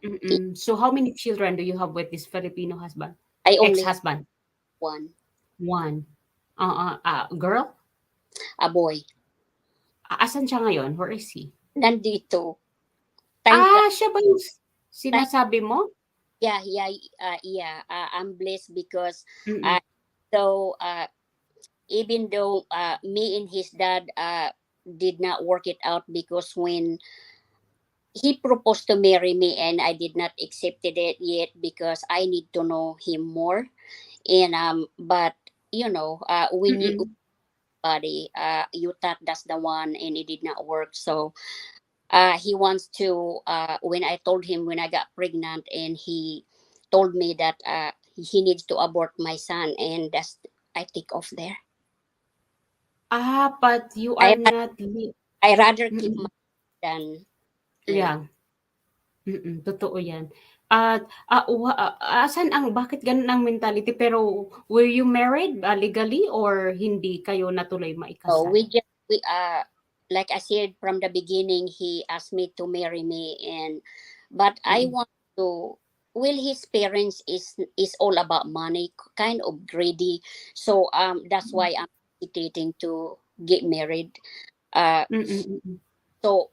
Mm-mm. So how many children do you have with this Filipino husband, I only have ex-husband? One, One. Girl? a boy. Asan siya ngayon? Where is he? Nandito. Thank God. Siya ba yung Thank, sinasabi mo? yeah. I'm blessed because Mm. uh, so even though me and his dad did not work it out, because when he proposed to marry me and I did not accepted it yet because I need to know him more. And but when you Mm. body, you thought that's the one and it did not work. So he wants to, when I told him when I got pregnant, and he told me that he needs to abort my son, and that's, I take off there. But you I are not I rather keep mm. my than Yeah. Totoo 'yan. At, asan ang bakit gano'n ang mentality pero were you married, legally or hindi kayo natuloy so maikasal? we like I said from the beginning, he asked me to marry me, and but I Mm. want to. Well, his parents is all about money, kind of greedy. So that's why I'm hesitating to get married. Uh, Mm. so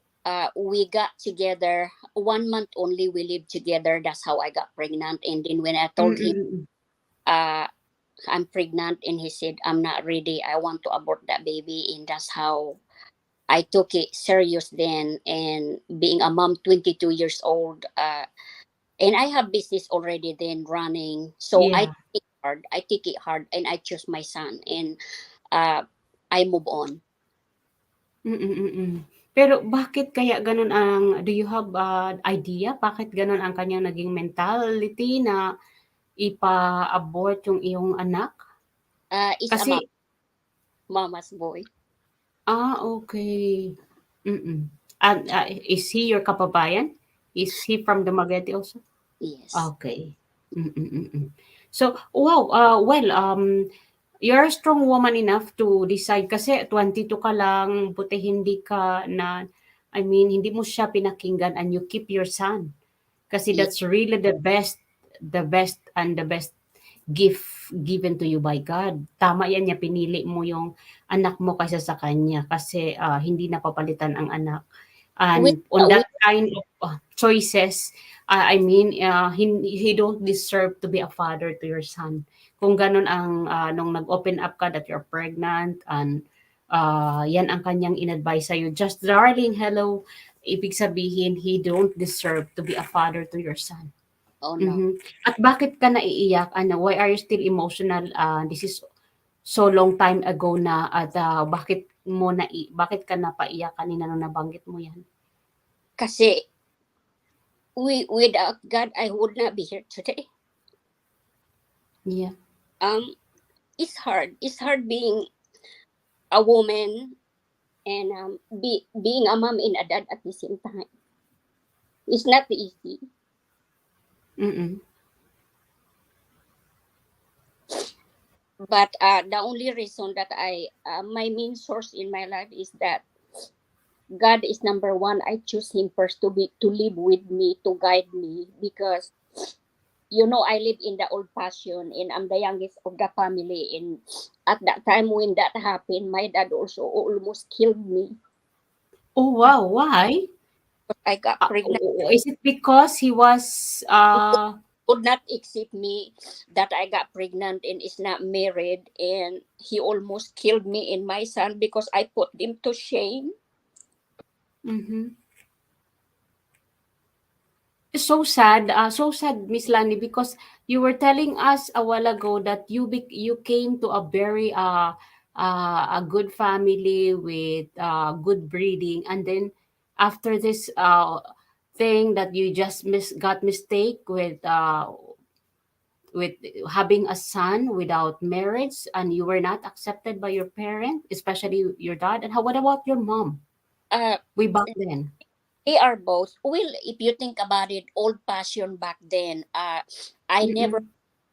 we got together 1 month only. We lived together. That's how I got pregnant. And then when I told him Mm. uh I'm pregnant, and he said I'm not ready, I want to abort that baby, and that's how I took it serious then. And being a mom, 22 years old, and I have business already then running. So Yeah. I take it hard, and I choose my son, and uh, I move on. Mm. Pero bakit kaya gano'n ang do you have, idea bakit gano'n ang kanyang naging mentality na ipa-abort yung iyong anak? Is a Kasi mama's boy. okay. Mm. Is he your kababayan? Is he from Dumaguete also? Yes. Okay. Mm. So, wow, well, you're a strong woman enough to decide kasi 22 ka lang, buti hindi ka na I mean, hindi mo siya pinakinggan and you keep your son. Kasi Yes. that's really the best gift given to you by God. Tama yan niya, pinili mo yung anak mo kaysa sa kanya kasi hindi napapalitan ang anak. We, And on we that kind of choices, I mean, he don't deserve to be a father to your son. Kung ganun ang nung nag-open up ka that you're pregnant and yan ang kanyang in-advise sa'yo. Just darling, hello, ibig sabihin, he don't deserve to be a father to your son. oh no. At bakit ka naiiyak? Ano, why are you still emotional? This is so long time ago na at bakit ka napaiyak kanina nung nabanggit mo 'yan? Kasi without God, I would not be here today. Yeah. Um, it's hard. It's hard being a woman, and being a mom and a dad at the same time. It's not easy. Mm. But the only reason that my main source in my life is that God is number one. I choose Him first to live with me, to guide me, because I live in the old passion, and I'm the youngest of the family. And at that time when that happened, my dad also almost killed me. Oh, wow, why? I got pregnant. Is it because he was He could not accept me that I got pregnant and is not married, and he almost killed me and my son because I put them to shame. mhm. So sad, Miss Lani, because you were telling us a while ago that you came to a very a good family with good breeding, and then after this thing that you just got mistake with having a son without marriage, and you were not accepted by your parent, especially your dad. And how what about your mom? Uh, Way back then. they are both. Well, if you think about it, old passion back then. I never Mm-mm.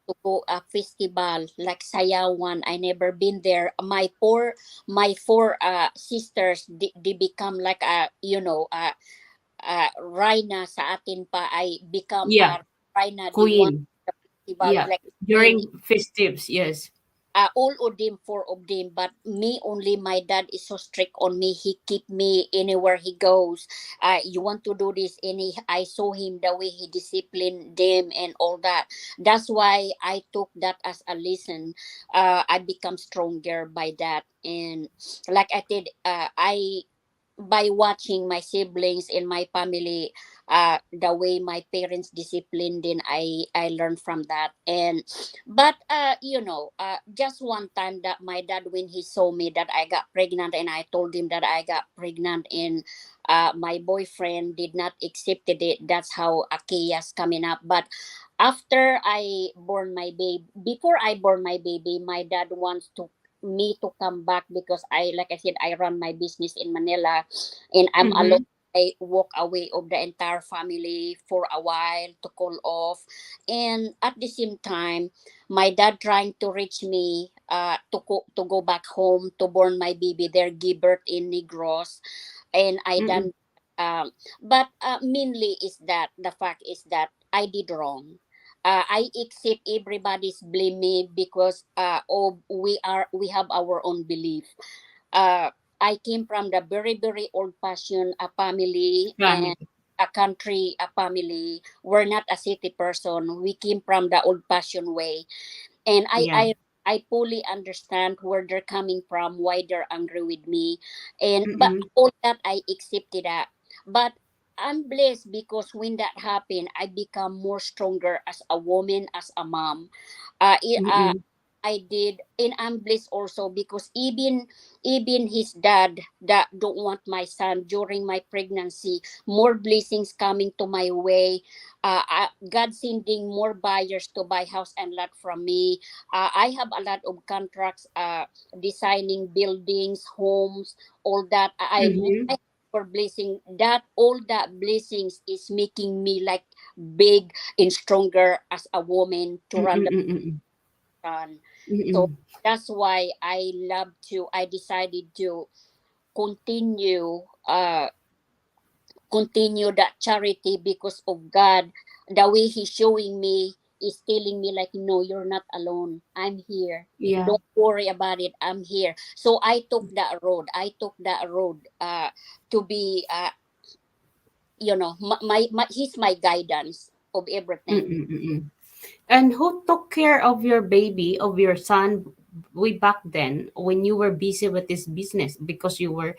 to go a festival like Sayawan. I never been there. My four sisters, they become like Rhina sa atin pa. I become Yeah, a Rhina. They want queen. Yeah, like in during festives, yes. all of them, four of them, but me only. My dad is so strict on me. He keep me anywhere he goes. You want to do this, and I saw him the way he disciplined them and all that. That's why I took that as a lesson. I become stronger by that, and like I did, I by watching my siblings and my family, the way my parents disciplined, then I learned from that. And but just one time that my dad, when he saw me that I got pregnant, and I told him that I got pregnant, and my boyfriend did not accepted it. That's how a chaos coming up. But after I born my baby, before I born my baby, my dad wants to me to come back, because I, like I said, I run my business in Manila, and I'm alone. Mm-hmm. I walk away of the entire family for a while to call off. And at the same time, my dad trying to reach me, to go back home to born my baby there, give birth in Negros. And I Mm-mm. done, but mainly is that the fact is that I did wrong. I accept everybody's blame me, because we have our own belief. uh, I came from the very, very old fashioned family, and Family. a country a family. We're not a city person. We came from the old fashioned way, and Yeah. I fully understand where they're coming from, why they're angry with me, and but Mm-mm. all that I accepted that. But I'm blessed, because when that happened, I become more stronger as a woman, as a mom. Uh, it, uh, Mm-mm. I did, and I'm blessed also, because even his dad that don't want my son during my pregnancy, more blessings coming to my way. God sending more buyers to buy house and lot from me. I have a lot of contracts, designing buildings, homes, all that. Mm-hmm. I for blessing that, all that blessings is making me like big and stronger as a woman to run the Mm-mm. son. So Mm-mm. that's why I decided to continue continue that charity, because of God. The way He's showing me is telling me like, no, you're not alone. I'm here. Yeah. Don't worry about it. I'm here. So I took that road. I took that road, to be, He's my guidance of everything. Mm-mm. Mm-mm. And who took care of your baby, of your son, way back then when you were busy with this business? Because you were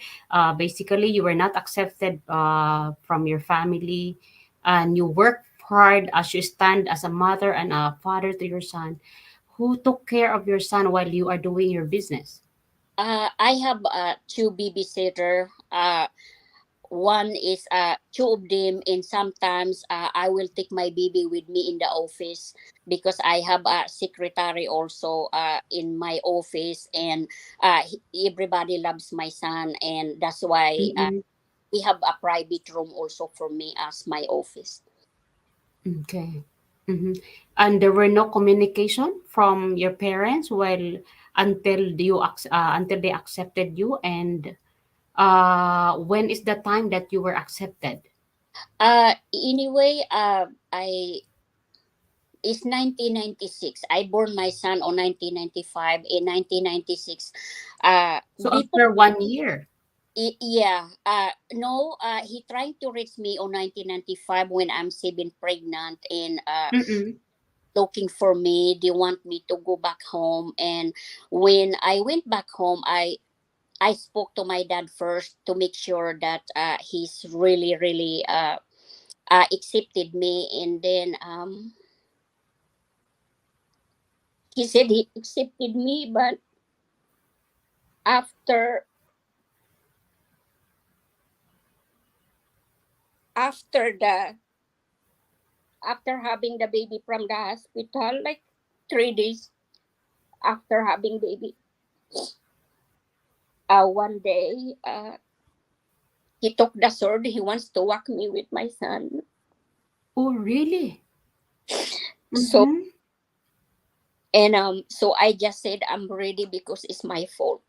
basically you were not accepted from your family, and you worked hard as you stand as a mother and a father to your son. Who took care of your son while you are doing your business? I have two babysitter. One is two of them, and sometimes I will take my baby with me in the office, because I have a secretary also in my office, and everybody loves my son, and that's why Mm-mm. we have a private room also for me as my office. Okay. Mm-hmm. And there were no communication from your parents while until they accepted you, and when is the time that you were accepted? Anyway, I it's 1996. I born my son on 1995. In 1996, So before. after 1 year. Yeah. No. He trying to reach me on 1995 when I'm 7 pregnant, and Mm-mm. looking for me. They want me to go back home, and when I went back home, I spoke to my dad first to make sure that he's really, really accepted me, and then he said he accepted me, but after after the after having the baby from the hospital, like 3 days after having baby, one day, he took the sword. He wants to whack me with my son. Oh, really? So Mm-hmm. so I just said I'm ready, because it's my fault.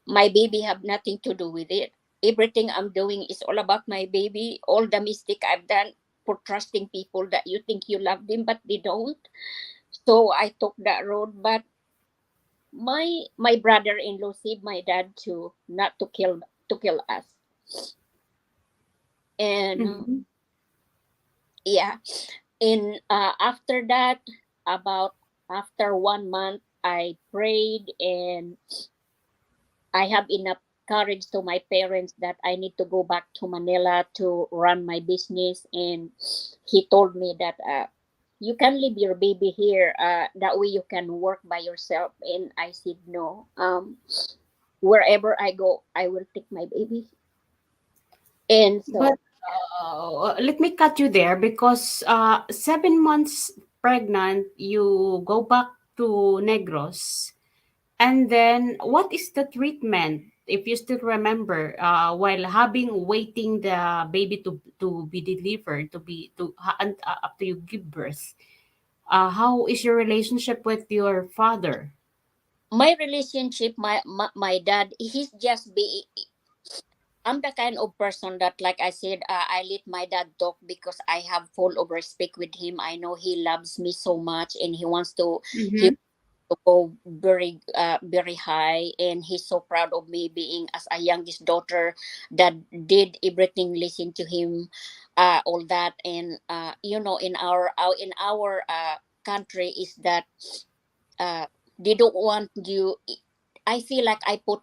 My baby have nothing to do with it. Everything I'm doing is all about my baby. All the mistake I've done, for trusting people that you think you love them but they don't. So I took that road, but my brother-in-law saved my dad to not to kill us. And Mhm. yeah, in after that, about after 1 month, I prayed and I have enough courage to my parents that I need to go back to Manila to run my business. And he told me that you can leave your baby here. That way you can work by yourself. And I said no. Wherever I go, I will take my baby. And But so let me cut you there because 7 months pregnant, you go back to Negros. And then, what is the treatment, if you still remember, while having waiting the baby to be delivered, to be to up to you give birth? How is your relationship with your father? my relationship, my dad, he's just be. I'm the kind of person that, like I said, I let my dad talk because I have full of respect with him. I know he loves me so much, and he wants he Mm-hmm. to go very high, and he's so proud of me being as a youngest daughter that did everything, listen to him, all that. And in our country is that uh, they don't want you. I feel like I put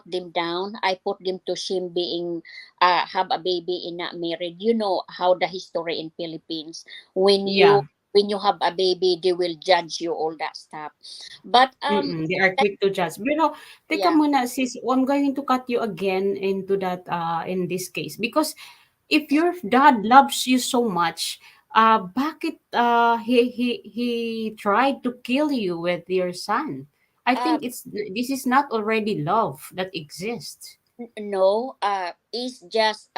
them down. I put them to shame being have a baby and not married. You know how the history in Philippines, when you Yeah. when you have a baby, they will judge you, all that stuff. But Mm, they are like, quick to judge. Pero teka yeah, muna sis, I'm going to cut you again into that in this case because if your dad loves you so much, bakit he tried to kill you with your son? I uh, think this is not already love that exists. no, it's just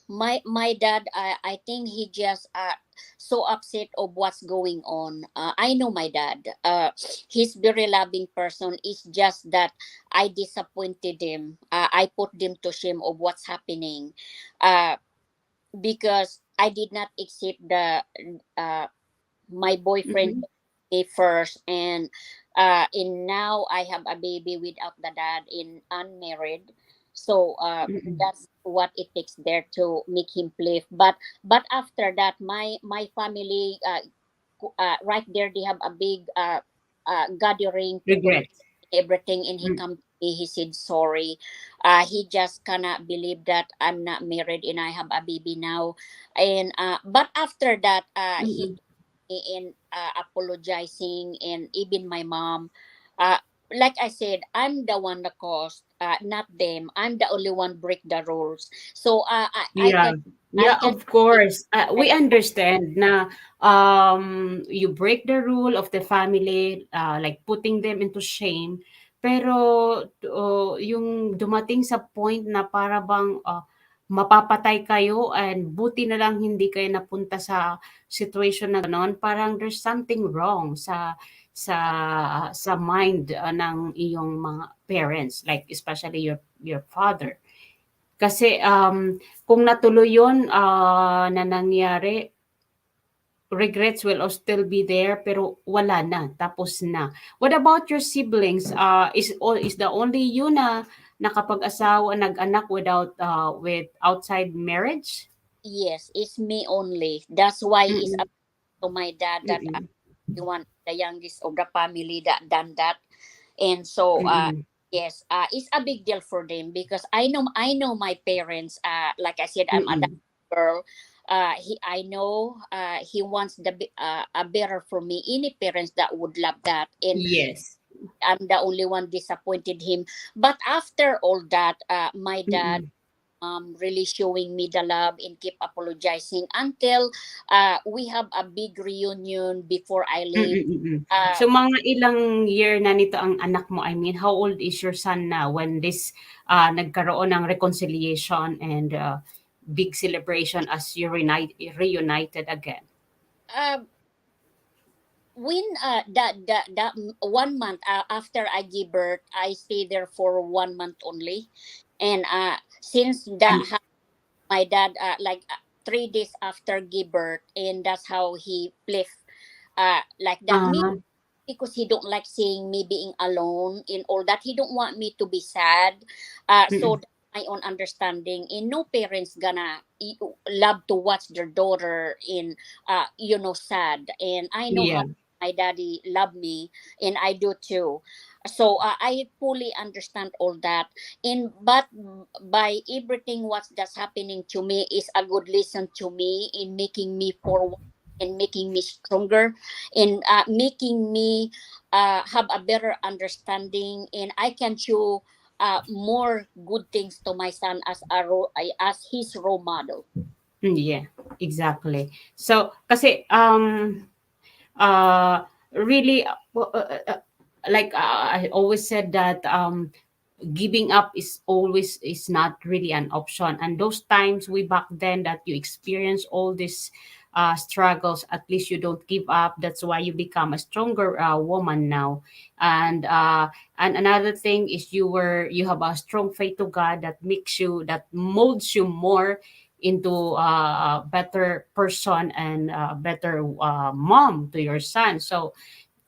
my dad, I think he just so upset of what's going on. I know my dad, he's very loving person. It's just that I disappointed him. I put them to shame of what's happening, uh because I did not accept the uh my boyfriend Mm-mm, me first. And now I have a baby without the dad in unmarried. So mm-mm. that's what it takes there to make him play. But after that, my family, right there, they have a big gathering to do Regret. everything. And he Mm, come to me, he said sorry. He just cannot believe that I'm not married and I have a baby now. And but after that, he mm-mm. in apologizing. And even my mom, uh, like I said, I'm the one that caused, not them. I'm the only one break the rules. So I Yeah. can I Yeah, can of course. We understand na you break the rule of the family, like putting them into shame. Pero yung dumating sa point na para bang mapapatay kayo and buti na lang hindi kayo napunta sa situation na gano'n, parang there's something wrong sa mind ng iyong mga parents, like especially your father. Kasi, kung natuloy yun, na nangyari, regrets will still be there pero wala na, tapos na. What about your siblings? Is the only you na nakapag-asawa, nag-anak with outside marriage? yes, it's me only. That's why it's Mm, up to my dad that I'm mm, the one, the youngest of the family that done that. And so mm. yes, it's a big deal for them because I know my parents, like I said, I'm a Mm. girl. I know he wants a better for me. Any parents that would love that. And Yes. I'm the only one disappointed him. But after all that, my dad Mm. really showing me the love and keep apologizing until we have a big reunion before I leave. Mm. Uh, So mga ilang year na nito ang anak mo? I mean, how old is your son now when this, nagkaroon ng reconciliation and, big celebration as you reunited again? uh, when that 1 month after I give birth, I stay there for 1 month only. And since that And my dad, like 3 days after give birth, and that's how he left like that. Me, Uh, because he don't like seeing me being alone in all that. He don't want me to be sad. So mm, that's my own understanding. And no parents gonna love to watch their daughter in sad. And I know yeah. how my daddy loved me, and I do too. So I fully understand all that. And but by everything what's that's happening to me is a good lesson to me in making me forward and making me stronger and making me have a better understanding, and I can show more good things to my son as as his role model. Yeah, exactly. So, kasi, uh, really, like I always said that giving up is always is not really an option, and those times way back then that you experience all these struggles, at least you don't give up. That's why you become a stronger woman now. And another thing is you have a strong faith to God that makes you, that molds you more into a better person and a better mom to your son. So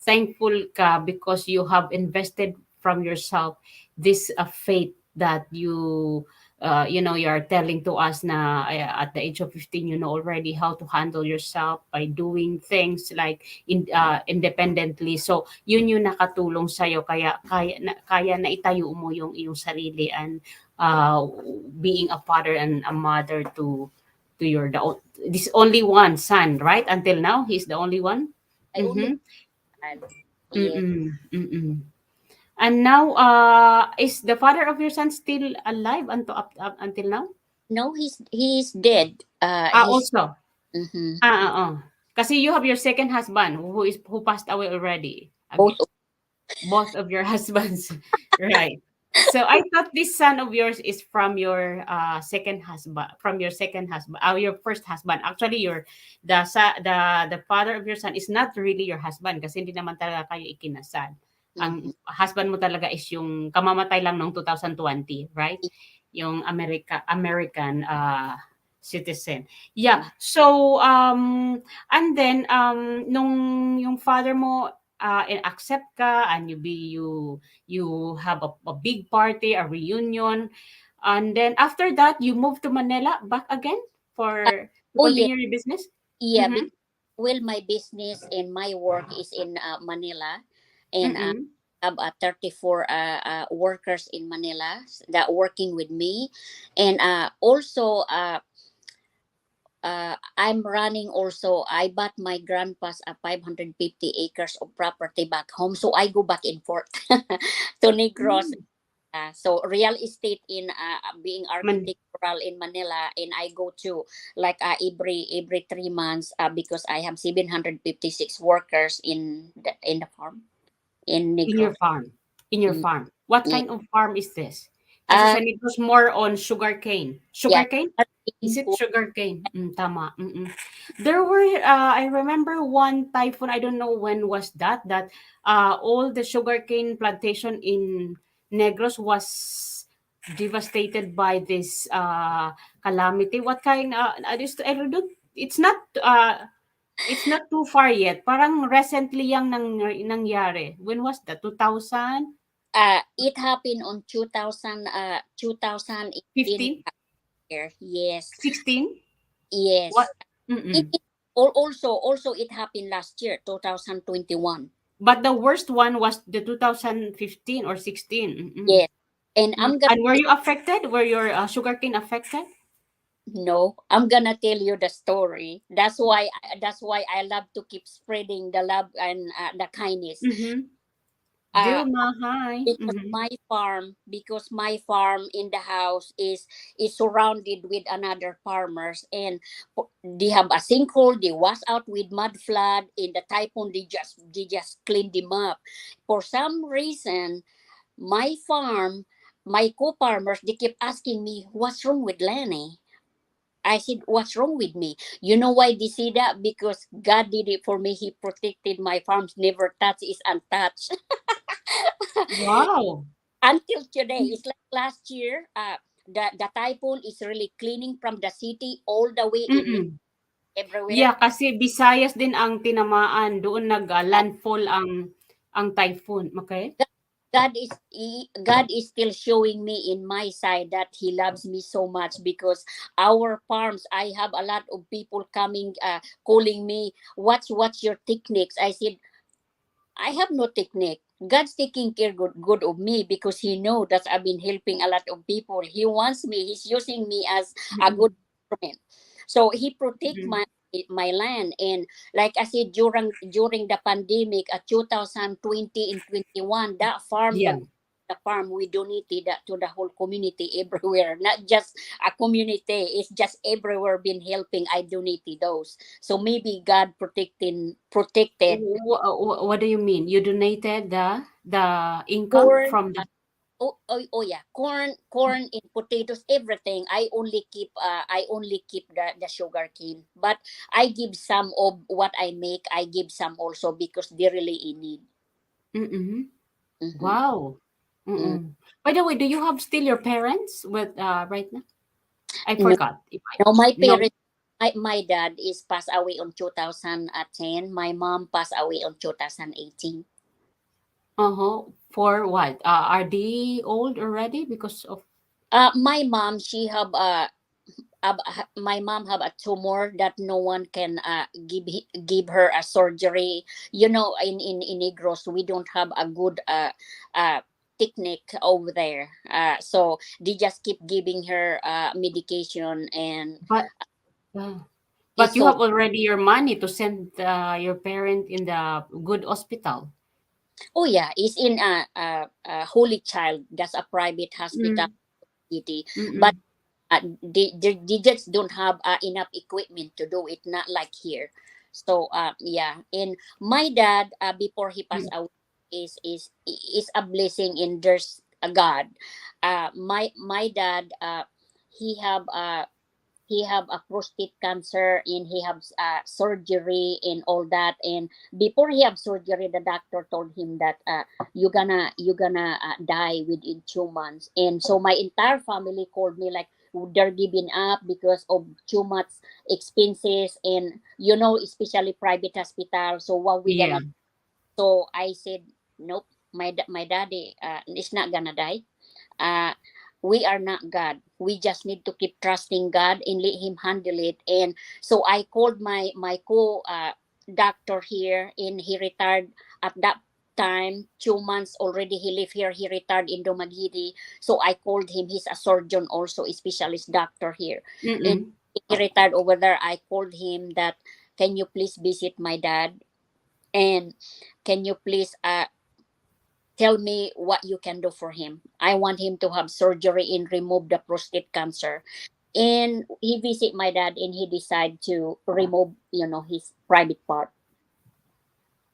thankful ka because you have invested from yourself this faith that you are telling to us na at the age of 15 you know already how to handle yourself by doing things like independently. So yun yung nakatulong sa kaya kaya na itayo mo yung iyong sarili and uh, being a father and a mother to your this only one son, right? Until now he's the only one. I only Mm-hmm. had, yes. Mm-mm, mm. And now, is the father of your son still alive up until now? No, he's dead. He's Also. mhm. Oo. Kasi you have your second husband who passed away already. Both of Both of your husbands. Right. So I thought this son of yours is from your second husband, from your second husband, your first husband. Actually, the father of your son is not really your husband kasi hindi naman talaga kayo ikinasal. Ang mhm. husband mo talaga is yung kamamatay lang noong 2020, right? Yung American citizen. Yeah. So and then nung yung father mo accept ka and you have a big party, a reunion, and then after that you move to Manila back again Uh, for to oh yeah, continue your business. yeah. Mm-hmm. Because well, my business and my work is in Manila, and Mm-mm. have 34 workers in Manila that working with me, and also I'm running also. I bought my grandpa's 550 acres of property back home, so I go back and forth to Negros. Mm. So real estate in being Man, architectural in Manila, and I go to like every 3 months because I have 756 workers in the farm in in your Negros. farm. In your Mm, farm. What yeah. kind of farm is this? Kasi Uh, sa Negros more on sugarcane. yeah. Sugarcane? Is it sugarcane? Tama. Mm-mm. There were, I remember one typhoon, I don't know when was that, all the sugarcane plantation in Negros was devastated by this calamity. What kind, I don't, it's not too far yet. Parang recently yang nangyari. When was that? 2015? It happened on 2018 year. Yes. 16? What? Yes. It, Mm-mm. it also it happened last year, 2021. But the worst one was the 2015 or 16. Mm-mm. Yes. And I'm gonna And were you affected? Were your sugarcane affected? no, I'm gonna tell you the story. That's why I love to keep spreading the love and the kindness. Mm-hmm. Uh Vilma, hi. because Mm-hmm. my farm in the house is surrounded with another farmers, and they have a sinkhole, they wash out with mud flood in the typhoon, they just clean them up. For some reason my farm, my co-farmers, they keep asking me what's wrong with Lenny. I said, what's wrong with me? You know why they say that? Because God did it for me. He protected my farms. Never touch is untouched. Wow. Until today, it's like last year, the typhoon is really cleaning from the city all the way in Mm. everywhere. Yeah, kasi Visayas din ang tinamaan. Doon nag-landfall ang typhoon, okay? God is still showing me in my side that He loves me so much, because our farms, I have a lot of people coming, calling me, what's your techniques? I said, I have no technique. God's taking care good of me, because He know that I've been helping a lot of people. He wants me. He's using me as a good Mm. instrument. So He protect Mm. my land. And like I said, during the pandemic at 2020 and 21, that farm, Yeah. the farm, we donated that to the whole community everywhere, not just a community. It's just everywhere been helping. I donated those. So maybe God protected What do you mean? You donated the income corn. from the Oh yeah, corn and potatoes, everything. I only keep the sugar cane, but I give some of what I make. I give some also, because they really in need. mm. Mm-hmm. Wow. Mm. Mm. By the way, do you have still your parents with right now? I No, forgot if I no, my no. parents. My dad is passed away on 2010. My mom passed away on 2018. Uh-huh. For what? Are they old already because of My mom, she have my mom have a tumor that no one can give her a surgery. You know, in Negros, we don't have a good technique over there. So they just keep giving her medication, and but uh, but it's you so. have already your money to send your parent in the good hospital. Oh yeah, it's in a Holy Child. That's a private hospital Mm. city, but Mm. they just don't have enough equipment to do it, not like here. So yeah, and my dad, before he passed Mm. away, is a blessing, in there's a God. My dad, he have a prostate cancer, and he have surgery and all that. And before he have surgery, the doctor told him that you gonna die within 2 months. And so my entire family called me like they're giving up because of too much expenses, and especially private hospital. So what we Yeah. gonna? So I said, nope. My daddy is not gonna die. uh, we are not God. We just need to keep trusting God and let Him handle it. And so I called my co doctor here, and he retired at that time. 2 months already he lived here. He retired in Dumaguete. So I called him. He's a surgeon also, a specialist doctor here. And Mm. he retired over there. I called him that, can you please visit my dad, and can you please tell me what you can do for him. I want him to have surgery and remove the prostate cancer. And he visit my dad, and he decide to remove, his private part.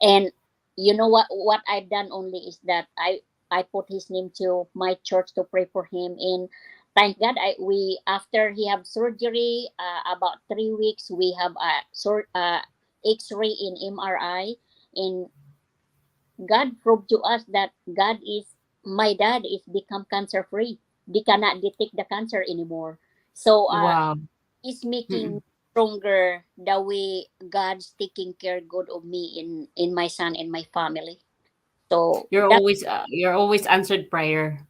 And you know what I've done only is that I put his name to my church to pray for him. And thank God, we after he have surgery, about 3 weeks, we have a X-ray in MRI, and God proved to us that my dad is become cancer free. They cannot detect the cancer anymore. So Wow. it's making Mm. stronger the way God's taking care good of me in my son and my family. So that You're always answered prayer.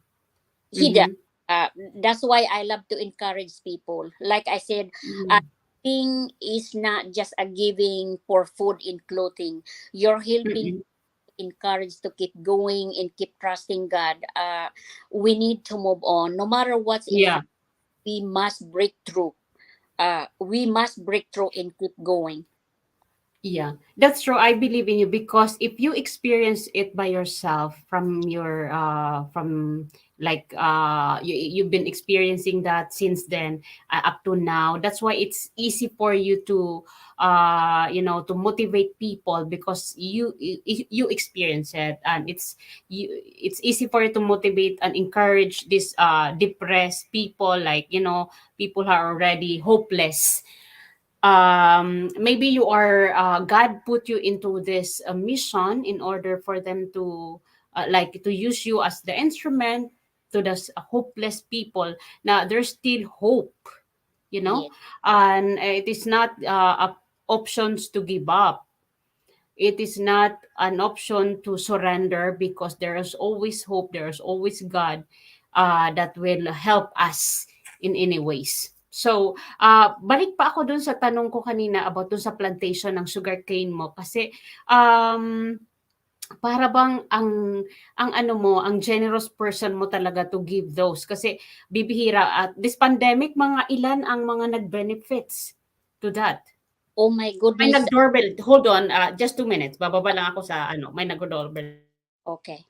he does. Mm-hmm. Uh, that's why I love to encourage people. Like I said, uh, Mm. thing is not just a giving for food and clothing. You're helping, Mm. encouraged to keep going and keep trusting God. We need to move on. No matter what's in Yeah. front, we must break through. We must break through and keep going. Yeah, that's true. I believe in you because if you experience it by yourself from your you've been experiencing that since then up to now. That's why it's easy for you to to motivate people because you experience it, and it's easy for you to motivate and encourage these depressed people, like people who are already hopeless. Maybe you are God put you into this mission in order for them to like to use you as the instrument, to the hopeless people na there's still hope, you know, Yes. and it is not options to give up. It is not an option to surrender because there is always hope, there is always God that will help us in any ways. So, balik pa ako dun sa tanong ko kanina about dun sa plantation ng sugarcane mo kasi um, para bang ang ano mo, ang generous person mo talaga to give those kasi bibihira at this pandemic mga ilan ang mga nag-benefits to that. Oh my May goodness. nag-doorbell. Hold on, just 2 minutes. Bababa lang ako sa ano, may nag-doorbell. Okay.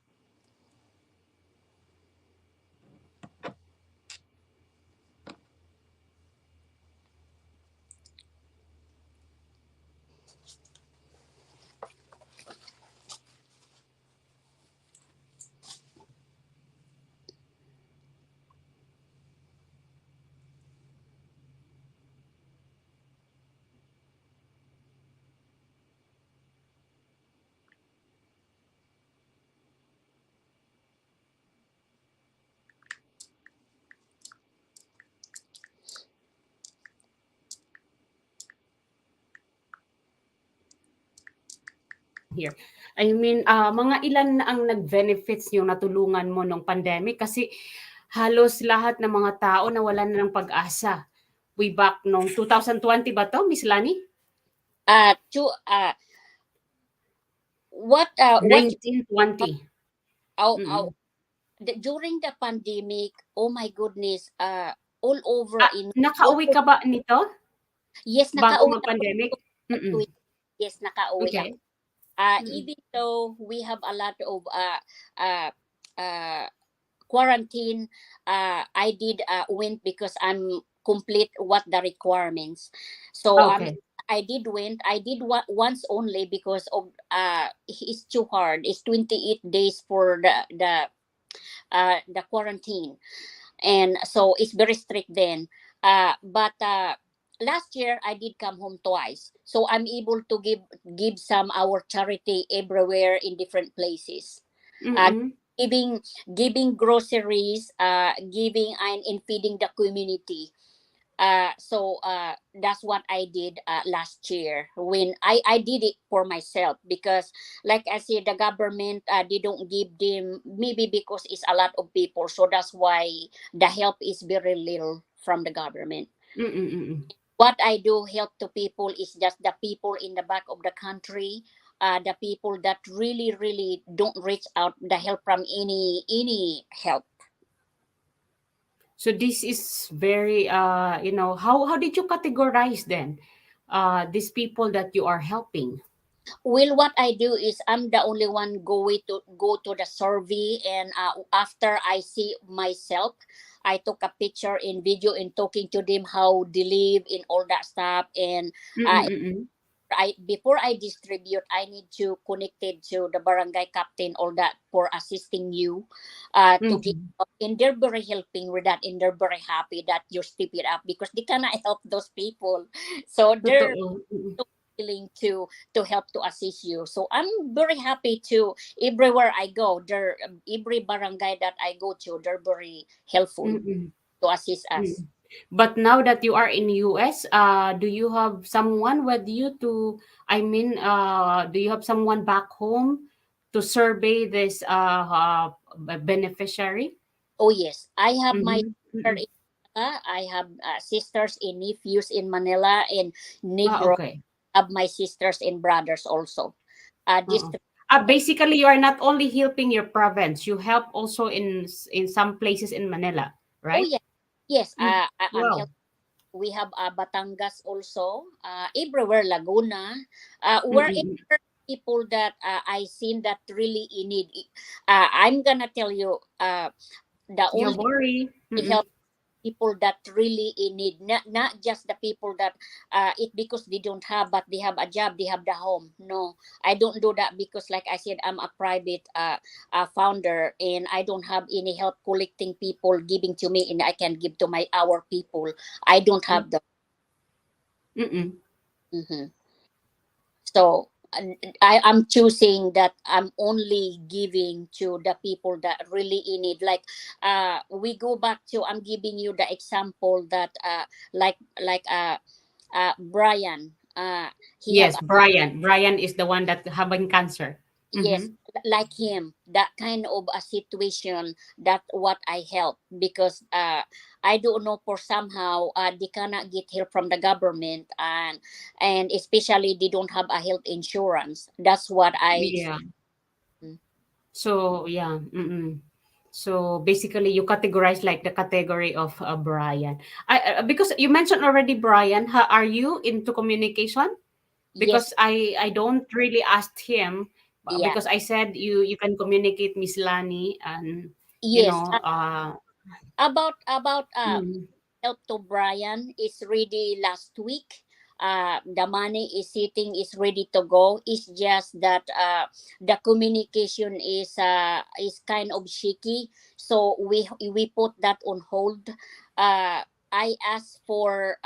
Here. I mean, mga ilan na ang nag-benefits yung natulungan mo nung pandemic kasi halos lahat ng mga tao nawalan na ng pag-asa. Way back nung 2020 ba to, Miss Lani? To what 1920. oh, during the pandemic, oh my goodness, all over in Nakauwi ka ba nito yes, bago nakauwi mag-pandemic? ako. Yes, nakauwi Okay. ako. Even though we have a lot of quarantine, I did went because I'm complete what the requirements. So Okay. I did went. I did once only because of it's too hard. It's 28 days for the quarantine, and so it's very strict then. But last year I did come home twice, so I'm able to give some our charity everywhere in different places. Mm-mm. Giving groceries, giving and feeding the community. So that's what I did last year when I did it for myself because like I said the government they don't give them maybe because it's a lot of people, so that's why the help is very little from the government. Mm-mm. What I do help to people is just the people in the back of the country, the people that really don't reach out the help from any help. So this is very you know, how did you categorize then these people that you are helping? Well, what I do is I'm the only one go to the survey, and after I see myself, I took a picture in video and talking to them how they live in all that stuff, and Mm-mm. I before I distribute, I need to connect it to the barangay captain, all that for assisting you, to give. Mm-mm. And they're very helping with that, and they're very happy that you step it up because they cannot help those people, so they're Totoo. Mm. so willing to help to assist you. So I'm very happy to everywhere I go. There every barangay that I go to, they're very helpful Mm-mm. to assist us. Mm. But now that you are in US, do you have someone with you to, I mean, do you have someone back home to survey this beneficiary? Oh yes, I have my Mm-hmm. sister Mm-mm. in Manila. I have sisters and nephews in Manila and Negro. Okay. I have my sisters and brothers also. This Oo. Basically, you are not only helping your province, you help also in some places in Manila, oh right? yeah, yes. Mm. I'm Wow. helping. We have Batangas also. Everywhere Laguna. Mm-mm. Wherever people that I seen that really in need. I'm gonna tell you. The Don't only worry. Mm-mm. help people that really in need, not just the people that it because they don't have but they have a job, they have the home. No, I don't do that because like I said, I'm a private founder, and I don't have any help collecting people giving to me and I can give to my our people. I don't have the Mm-mm. mhm. So I'm choosing that I'm only giving to the people that really in it. Like we go back to, I'm giving you the example that Brian, he have, Yes, Brian. Brian is the one that having cancer. yes, Mm-hmm. like him, that kind of a situation, that what I help, because I don't know, for somehow they cannot get help from the government, and especially they don't have a health insurance. That's what I. Yeah. So yeah. Mm-mm. So basically, you categorize like the category of Brian. Because you mentioned already Brian. Are you into communication? Yes, Because I don't really ask him, yeah, because I said you can communicate Miss Lani, and you yes. know About mm, help to Brian is ready last week. The money is sitting, is ready to go. It's just that the communication is kind of shaky. So we put that on hold. I asked for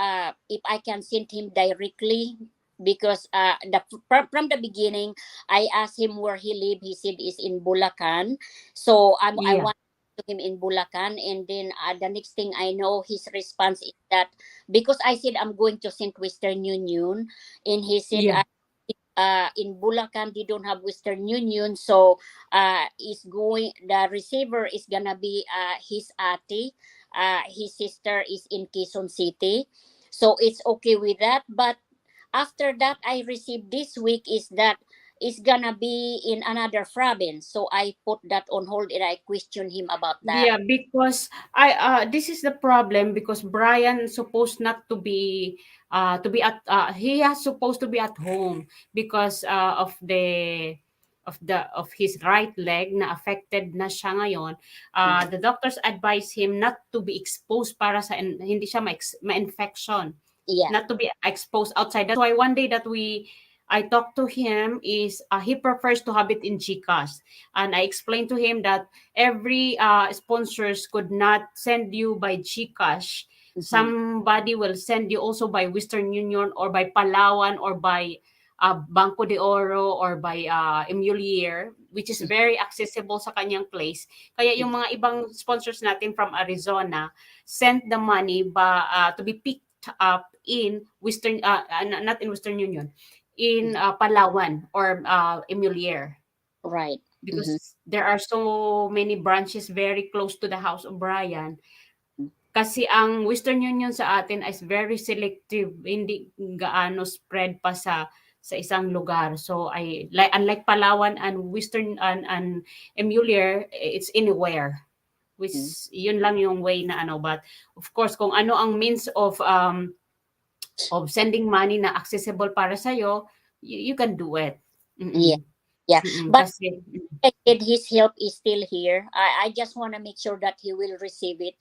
if I can send him directly, because from the beginning I asked him where he live. He said is in Bulacan. So I yeah, want to him in Bulacan, and then the next thing I know, his response is that, because I said I'm going to send Western Union, and he said yeah, in Bulacan they don't have Western Union, so is going, the receiver is gonna be his ate, his sister is in Quezon City, so it's okay with that. But after that I received this week is that it's gonna be in another province, so I put that on hold and I question him about that. yeah. Because I this is the problem, because Brian supposed not to be at he has supposed to be at home because of his right leg na affected na siya ngayon. Mhm. The doctors advise him not to be exposed para sa hindi siya ma-infection, Yeah. not to be exposed outside. That's why one day that I talked to him is he prefers to have it in GCash, and I explained to him that every sponsors could not send you by GCash. Mm-hmm. Somebody will send you also by Western Union or by Palawan or by Banco de Oro or by Emulier, which is very accessible sa kanyang place. Kaya yung mga ibang sponsors natin from Arizona sent the money to be picked up in Western, not in Western Union, in Palawan or Emulier, Right. Mm-hmm. because there are so many branches very close to the house of Brian. Kasi ang Western Union sa atin is very selective, hindi gaano spread pa sa isang lugar. So I like, unlike Palawan and Western and Emulier, it's anywhere. Which yun lang yung way na ano, but of course kung ano ang means of sending money na accessible para sa you can do it. Yeah. Mm. Yeah. Mm, But kasi I said his help is still here. I just want to make sure that he will receive it.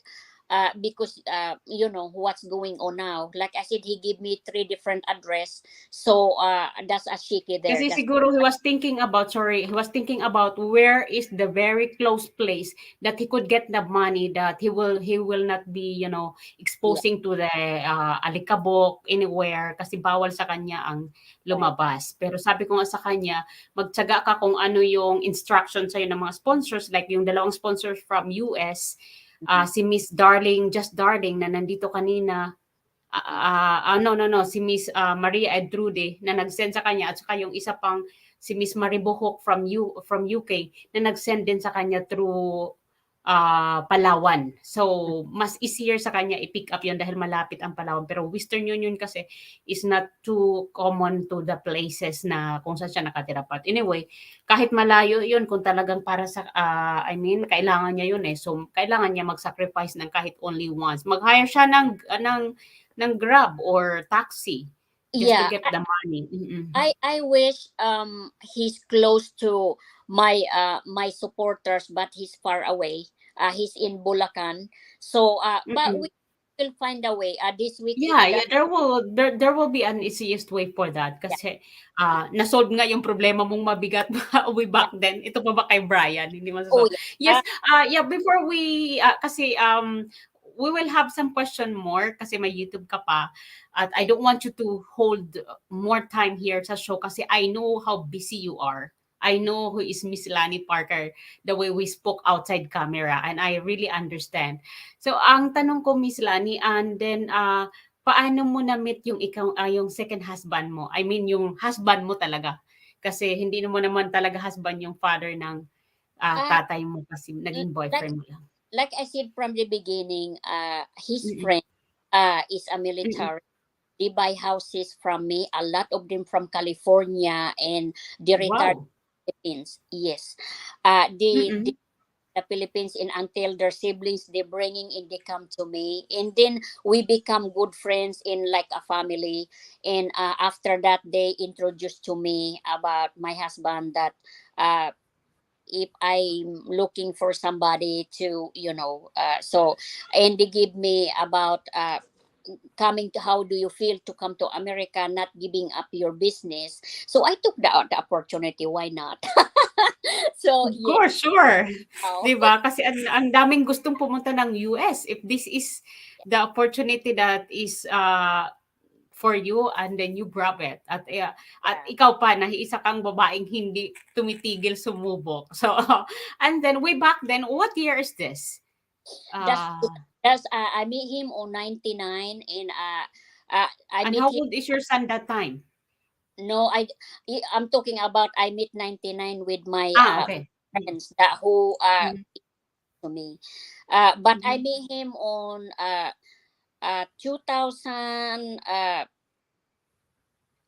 Because you know what's going on now. Like I said, he gave me three different address. So that's a shaky there. Kasi That's siguro he was thinking about where is the very close place that he could get the money, that he will not be, yeah. exposing to the alikabok anywhere, kasi bawal sa kanya ang Right. lumabas. Pero sabi ko nga sa kanya, magtiyaga ka kung ano yung instruction sa'yo ng mga sponsors, like yung dalawang sponsors from US, Mhm. si Miss Darling, Just Darling na nandito kanina. No, si Miss Maria Edrude na nag-send sa kanya, at saka yung isa pang si Miss Maribohok from UK na nag-send din sa kanya through Palawan. So mas easier sa kanya i-pick up 'yon dahil malapit ang Palawan. Pero Western Union kasi is not too common to the places na kung saan siya nakatira. But anyway, kahit malayo 'yun, kung talagang para sa I mean kailangan niya 'yun eh. So kailangan niya mag-sacrifice ng kahit only once. Mag-hire siya ng Grab or taxi just to Yeah. get the money. Mm-mm. I wish he's close to my supporters, but he's far away. He's in Bulacan. So but Mm-mm. we will find a way. This week if Yeah, that, yeah, there will be an easiest way for that yeah. kasi na-solve nga yung problema mong mabigat way Yeah. back then. Ito pa ba kay Brian? Hindi Oh maso. yeah. Yes, yeah, before we kasi we will have some question more kasi may YouTube ka pa. At I don't want you to hold more time here sa show kasi I know how busy you are. I know who is Miss Lani Parker, the way we spoke outside camera, and I really understand. So, ang tanong ko, Miss Lani, and then, paano mo na-meet yung yung second husband mo? I mean, yung husband mo talaga. Kasi hindi mo naman talaga husband yung father ng Uh, tatay mo kasi naging like boyfriend mo lang. like I said from the beginning, his Mm, friend is a mm. military. They buy houses from me, a lot of them from California and the retired Wow. Philippines. Yes. The Mm. the Philippines, and until their siblings they bringing in, they come to me, and then we become good friends in like a family. And after that they introduced to me about my husband that uh if I'm looking for somebody to, so, and they give me about coming to, how do you feel to come to America, not giving up your business. So I took the opportunity, why not? So Of yeah. course, sure. Oh, 'Di ba? Kasi ang daming gustong pumunta ng US. If this is the opportunity that is for you and then you grab it. At yeah. ikaw pa na isa kang babaeng hindi tumitigil sumubok. So and then way back then, what year is this? That's Uh that's I met him on 99, and I and met how him. old is your son that time? No, I'm talking about I met 99 with my Okay. Mm, friends that who mm, to me. But I mhm. met him on 2000.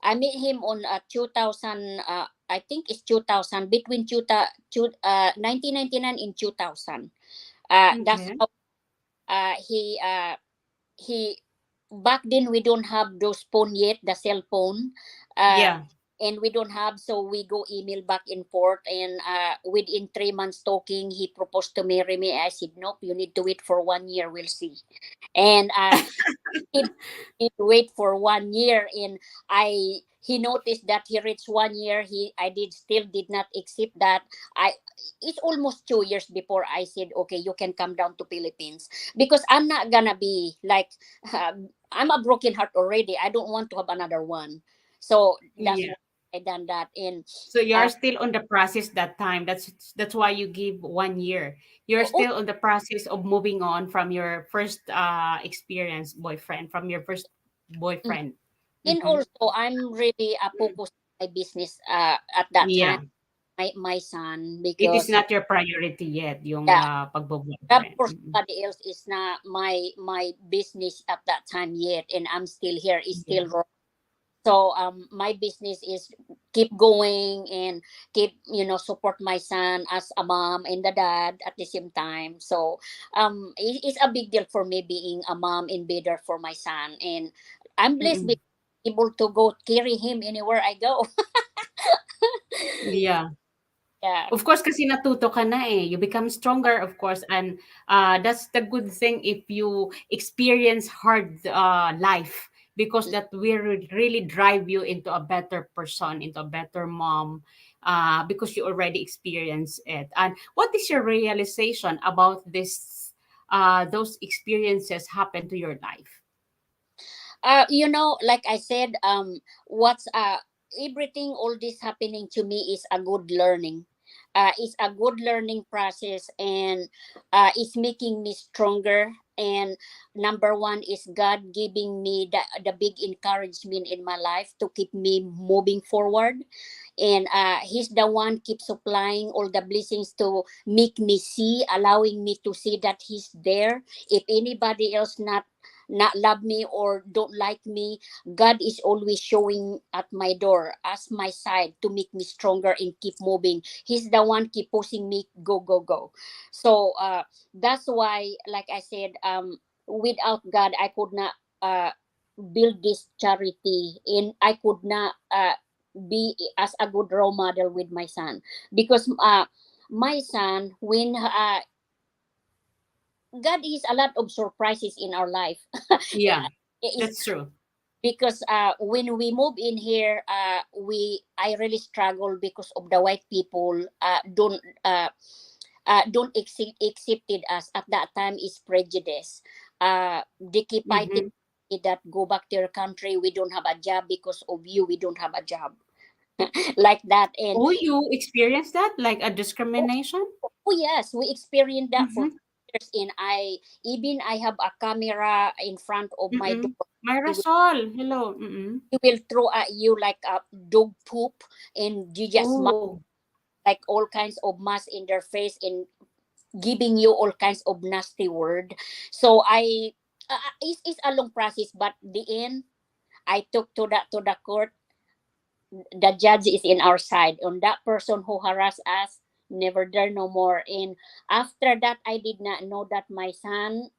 I met him on 2000. I think it's 2000, between 1999 and 2000. That's Okay. how he back then we don't have those phone yet, the cell phone. uh Yeah. and we don't have, so we go email back and forth, and within 3 months talking he proposed to marry me. I said nope, you need to wait for 1 year, we'll see. And he wait for 1 year, and he noticed that he reached 1 year, I did not accept that. I It's almost 2 years before I said okay, you can come down to Philippines, because I'm not gonna be like I'm a broken heart already, I don't want to have another one. So that's Yeah. why I done that. And So you're uh, still on the process that time. That's why you give 1 year. You're oh, still on the process of moving on from your first experience boyfriend, from your first mm. boyfriend. And Mhm. also I'm really focused on my business at that time, Yeah. my son, It is because not your priority yet, yung yeah, job pagbo-boyfriend. for Mm-mm. somebody else is not my business at that time yet, and I'm still here, is Yeah. still wrong. So my business is keep going and keep, support my son as a mom and the dad at the same time. So it's a big deal for me being a mom and better for my son, and I'm blessed Mm-mm. being able to go carry him anywhere I go. Yeah. Yeah. Of course, kasi natuto ka na eh. You become stronger, of course, and that's the good thing if you experience hard life because that will really drive you into a better person, into a better mom, because you already experienced it. And what is your realization about this? Those experiences happen to your life. Like I said, what's everything, all this happening to me is a good learning. It's a good learning process, and it's making me stronger. And number one is God giving me the big encouragement in my life to keep me moving forward. And he's the one keep supplying all the blessings to make me see, allowing me to see that he's there. If anybody else not love me or don't like me, God is always showing at my door as my side to make me stronger and keep moving. He's the one keep pushing me, go go go. So that's why, like I said, without God I could not build this charity, and I could not be as a good role model with my son, because my son, when God is a lot of surprises in our life. Yeah, It's that's true. because when we move in here, I really struggle because of the white people don't accepted us at that time, is prejudice. they keep fighting Mm-hmm. that go back to your country. We don't have a job because of you. We don't have a job like that. And Oh, you experienced that, like a oh, discrimination? oh yes, we experienced that for Mm-hmm. years. And I have a camera in front of my Mm-mm. door. He will, Marisol, hello. Mm-mm. he will throw at you like a dog poop, and you just Oh, like all kinds of mass in their face and giving you all kinds of nasty word. So it's a long process, but the end I took to the court. The judge is in our side. On that person who harassed us, never there no more. And after that, I did not know that my son,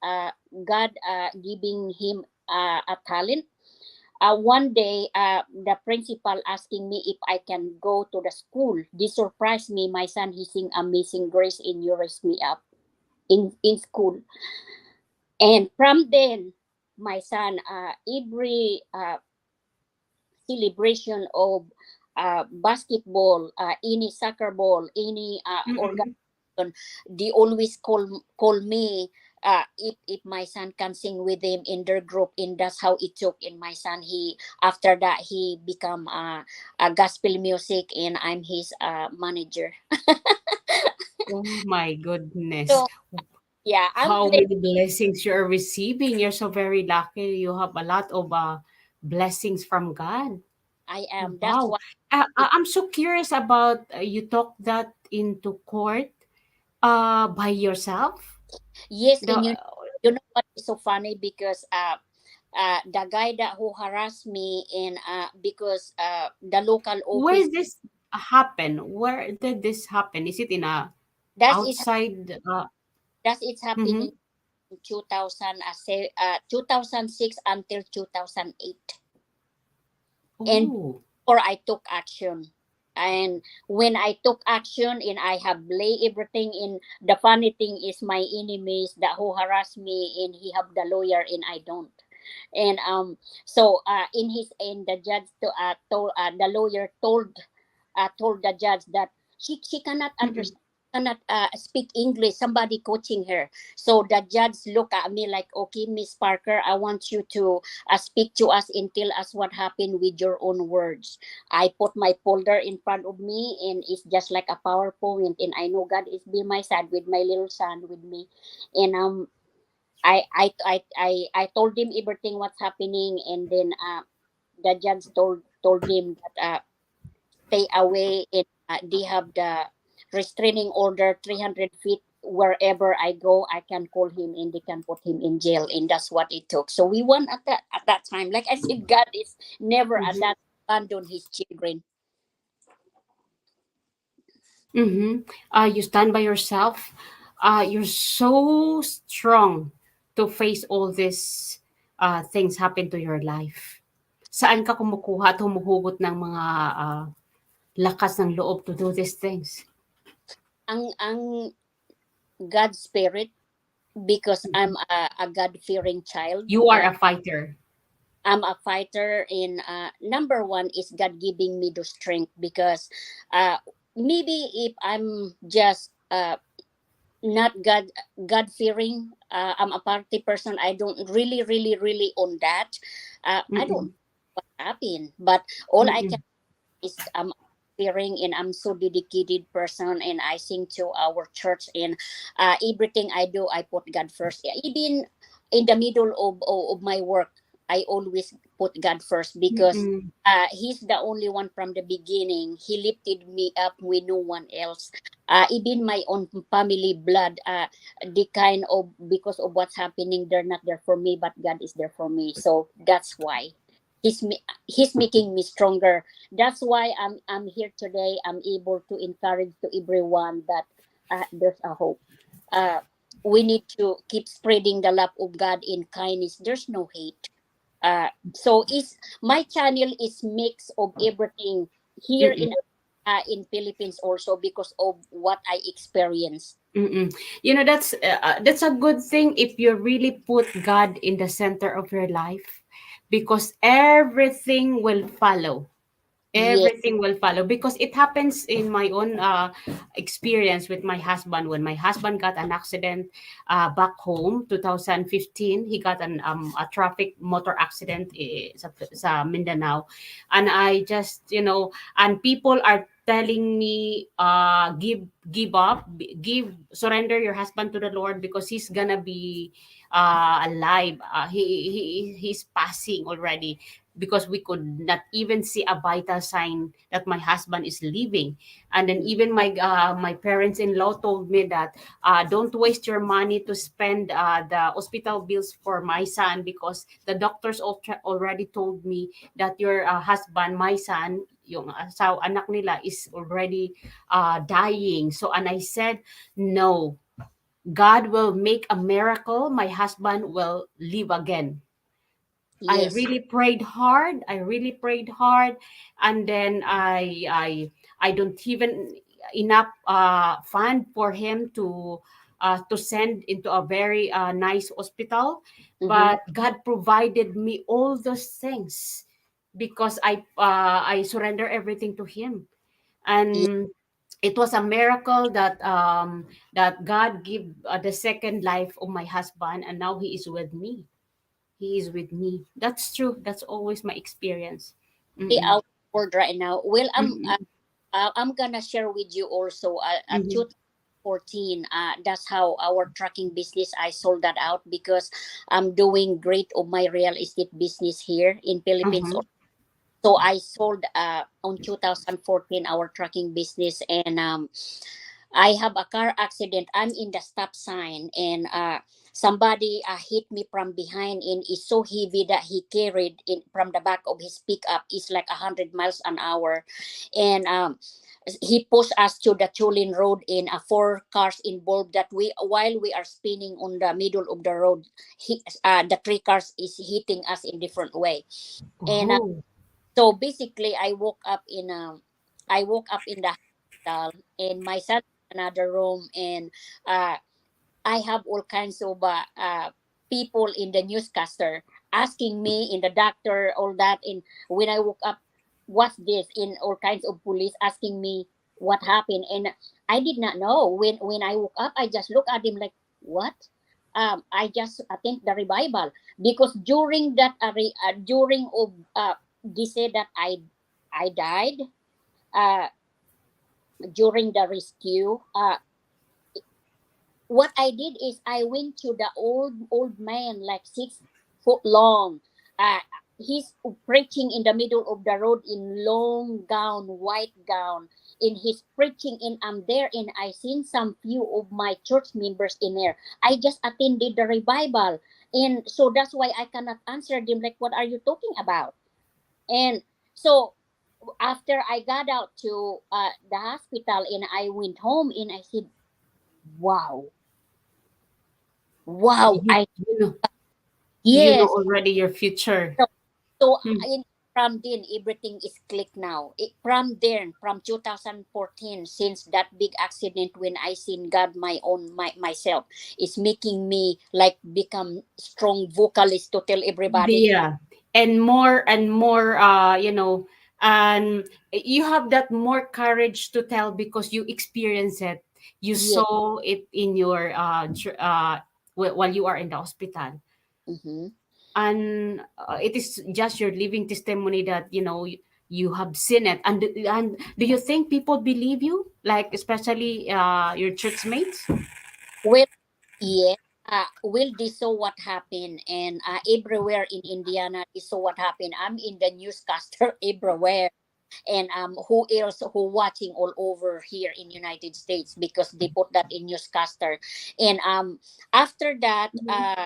God giving him a talent. One day, the principal asking me if I can go to the school. This surprised me. My son, he sing Amazing Grace and You Raise Me Up in school. And from then, my son, every celebration of basketball, any soccer ball, any mm-mm. organization, they always call me if my son can sing with them in their group. And that's how it took in my son. He after that he become a gospel music, and I'm his manager. Oh my goodness. So yeah, I'm How blessed. many blessings you're receiving. You're so very lucky. You have a lot of blessings from God. I am. That's Wow. why. It, I'm so curious about you talk that into court by yourself. yes, The and you know what is so funny, because the guy that who harassed me, and because the local Where office, did this happen? Where did this happen? Is it in a that is outside? that is Mhm. happening in 2000, 2006 until 2008. And Oh. before I took action, and when I took action and I have lay everything in, the funny thing is my enemies that who harass me, and he have the lawyer and I don't. And so in his end, the judge told the lawyer told the judge that she cannot Mm-mm. understand, cannot speak English, somebody coaching her. So the judge look at me like, okay, Miss Parker, I want you to speak to us and tell us what happened with your own words. I put my folder in front of me, and it's just like a PowerPoint, and I know God is by my side with my little son with me. And I told him everything what's happening. And then the judge told him that stay away, and they have the restraining order 300 feet. Wherever I go, I can call him and they can put him in jail. And that's what it took. So we won at that time. Like I said, God is never at Mhm. that abandon his children. Mhm. You stand by yourself. You're so strong to face all these things happen to your life. Saan ka kumukuha at humuhugot ng mga lakas ng loob to do these things? Ang God spirit, because Mhm. I'm a God fearing child. You are a fighter. I'm a fighter, and number one is God giving me the strength, because uh, maybe if I'm just not God fearing, I'm a party person. I don't really on that. I don't Mm-mm. know what happened, but all I can Mm-mm. is I'm fearing, and I'm so dedicated person, and I sing to our church, and everything I do I put God first. Even in the middle of my work, I always put God first, because Mm-mm. he's the only one from the beginning. He lifted me up with no one else. Even my own family blood, the kind of, because of what's happening, they're not there for me, but God is there for me. So that's why he's making me stronger. That's why I'm here today. I'm able to encourage to everyone that there's a hope. Uh, we need to keep spreading the love of God in kindness. There's no hate. So is my channel is mix of everything here Mm-mm. in Philippines also, because of what I experienced. Mm-mm. That's a good thing if you really put God in the center of your life because everything will follow. Yes. Everything will follow because it happens in my own experience with my husband. When my husband got an accident back home 2015, he got a traffic motor accident sa Mindanao, and I just, and people are telling me give up, give surrender your husband to the Lord because he's gonna be alive. He's passing already, because we could not even see a vital sign that my husband is leaving. And then even my parents-in-law told me that don't waste your money to spend the hospital bills for my son, because the doctors already told me that your husband, my son, yung anak nila is already dying. So, and I said, no, God will make a miracle. My husband will live again. I Yes. really prayed hard. I really prayed hard, and then I don't even enough fund for him to send into a very nice hospital. Mm-hmm. But God provided me all those things because I surrender everything to Him, Yes. and it was a miracle that God give the second life of my husband, and now he is with me. He is with me. That's true. That's always my experience. Mm-mm. Our word right now. Well, Mm-mm. I'm gonna share with you also at Mm-hmm. 2014. That's how our trucking business I sold that out because I'm doing great of my real estate business here in Philippines. Uh-huh. So I sold on 2014 our trucking business, and I have a car accident. I'm in the stop sign, and somebody hit me from behind, and it's so heavy that he carried in from the back of his pickup. It's like 100 miles an hour, and he pushed us to the Chulin Road, in four cars involved. That we, while we are spinning on the middle of the road, the three cars is hitting us in different way, and Oh. so basically, I woke up in the hospital, and my son in another room, and uh, I have all kinds of people in the newscaster asking me, in the doctor, all that. And when I woke up, what's this? In all kinds of police asking me what happened, and I did not know. When I woke up, I just looked at him like, what? I just attend the revival because during that during of they said that I died uh during the rescue. What I did is I went to the old man, like 6 foot long. Uh, he's preaching in the middle of the road in long gown, white gown. In his preaching, and I'm there, and I seen some few of my church members in there. I just attended the revival, and so that's why I cannot answer them. Like, what are you talking about? And so after I got out to the hospital, and I went home, and I said, wow, wow, You, I you know you know yes. already your future. So, so Hmm. from then everything is clicked now. From then, from 2014, since that big accident, when I seen God, myself is making me like become strong vocalist to tell everybody. Yeah. And more and you have that more courage to tell because you experience it. You Yes. saw it in your while you are in the hospital. Mm-hmm. And it is just your living testimony that you have seen it. And do you think people believe you, like especially your church mates? Well, yes. Will this saw what happened, and everywhere in Indiana, this saw what happened. I'm in the newscaster everywhere, and who else who watching all over here in United States because they put that in newscaster, and after that Mhm.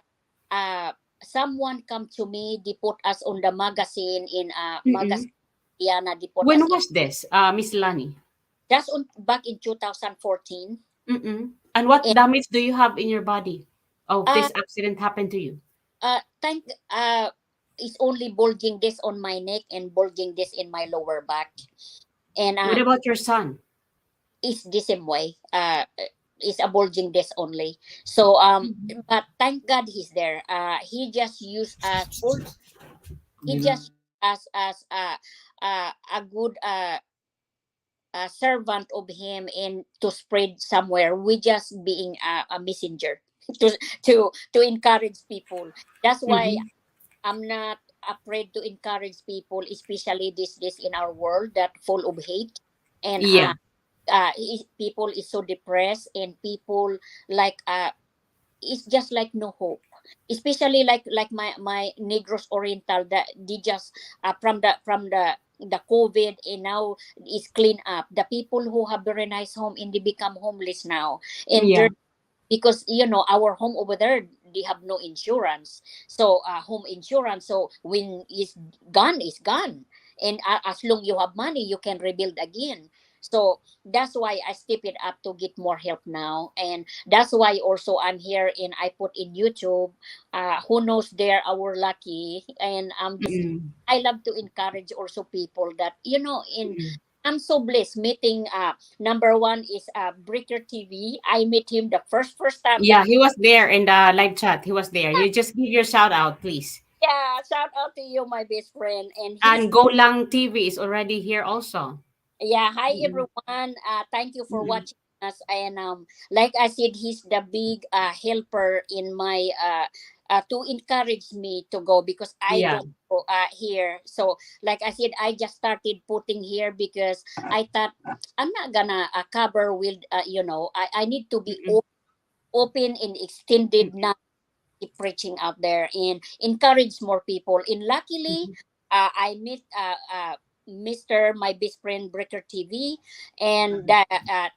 uh someone come to me. They put us on the magazine in Mm-mm. magazine Indiana. They put When us in was this, Miss Lani? just on back in 2014, Mm-mm. And what and damage do you have in your body of uh this accident happened to you? thank it's only bulging this on my neck and bulging this in my lower back, and What about your son? it's the same way. It's a bulging this only. So Mhm. but thank God he's there. He just used all he You know. just as a good servant of him and to spread somewhere. We just being a messenger to to encourage people. That's why Mhm. I'm not afraid to encourage people, especially this in our world that full of hate, and Yeah. people is so depressed, and people like it's just like no hope, especially like my Negros Oriental that they just from the COVID, and now is clean up. The people who have very nice home and they become homeless now, and Yeah. they're because our home over there, they have no insurance, so home insurance, so when it's gone, it's gone, and as long you have money, you can rebuild again. So that's why I step it up to get more help now, and that's why also I'm here and I put in YouTube. Who knows, they're our lucky, and Mm. I love to encourage also people that in Mm. I'm so blessed meeting number one is Breaker TV. I met him the first time that Yeah, he was there in the live chat. He was there. You just give your shout out, please. yeah, shout out to you, my best friend. And he's And Go Lang TV is already here also. yeah, hi Mm. everyone. Thank you for Mm. watching us. And like I said, he's the big helper in my to encourage me to go because I Yeah. don't go here. So like I said, I just started putting here because I thought I'm not gonna cover with I need to be Mm. open and extended, Mm. not keep preaching out there and encourage more people. And luckily, Mm. I meet Mr. My best friend Breaker TV and the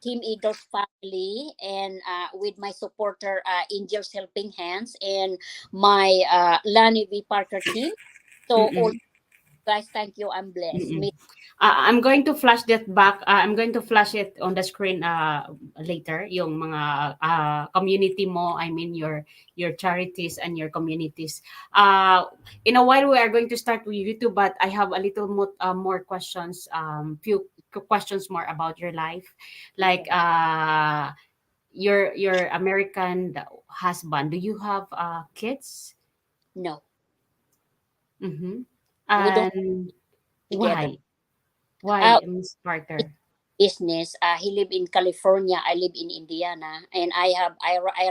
Team Eagles family, and with my supporter Angels Helping Hands and my Lani V Parker team. So all Mm. guys, thank you. I'm blessed. Mm. I'm going to flash that back. I'm going to flash it on the screen later. Yung mga community mo, I mean your charities and your communities. In a while we are going to start with YouTube, but I have a little more questions. Few questions more about your life, like Okay. your American husband. Do you have kids? No, Mm-hmm. we don't And together. why? Why, Uh, Miss Carter? business. He live in California. I live in Indiana, and I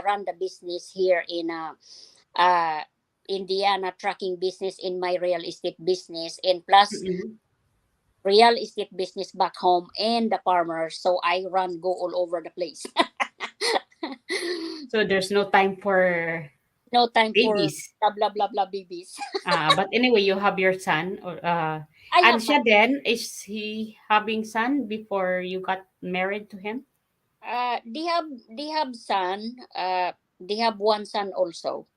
run the business here in uh Indiana, trucking business in my real estate business, and plus Mm-mm. real estate business back home and the farmers. So I run go all over the place. So there's no time for No time for babies. blah blah blah blah babies. But anyway, you have your son, or I and have my siya then, is he having son before you got married to him? they have son. They have one son also.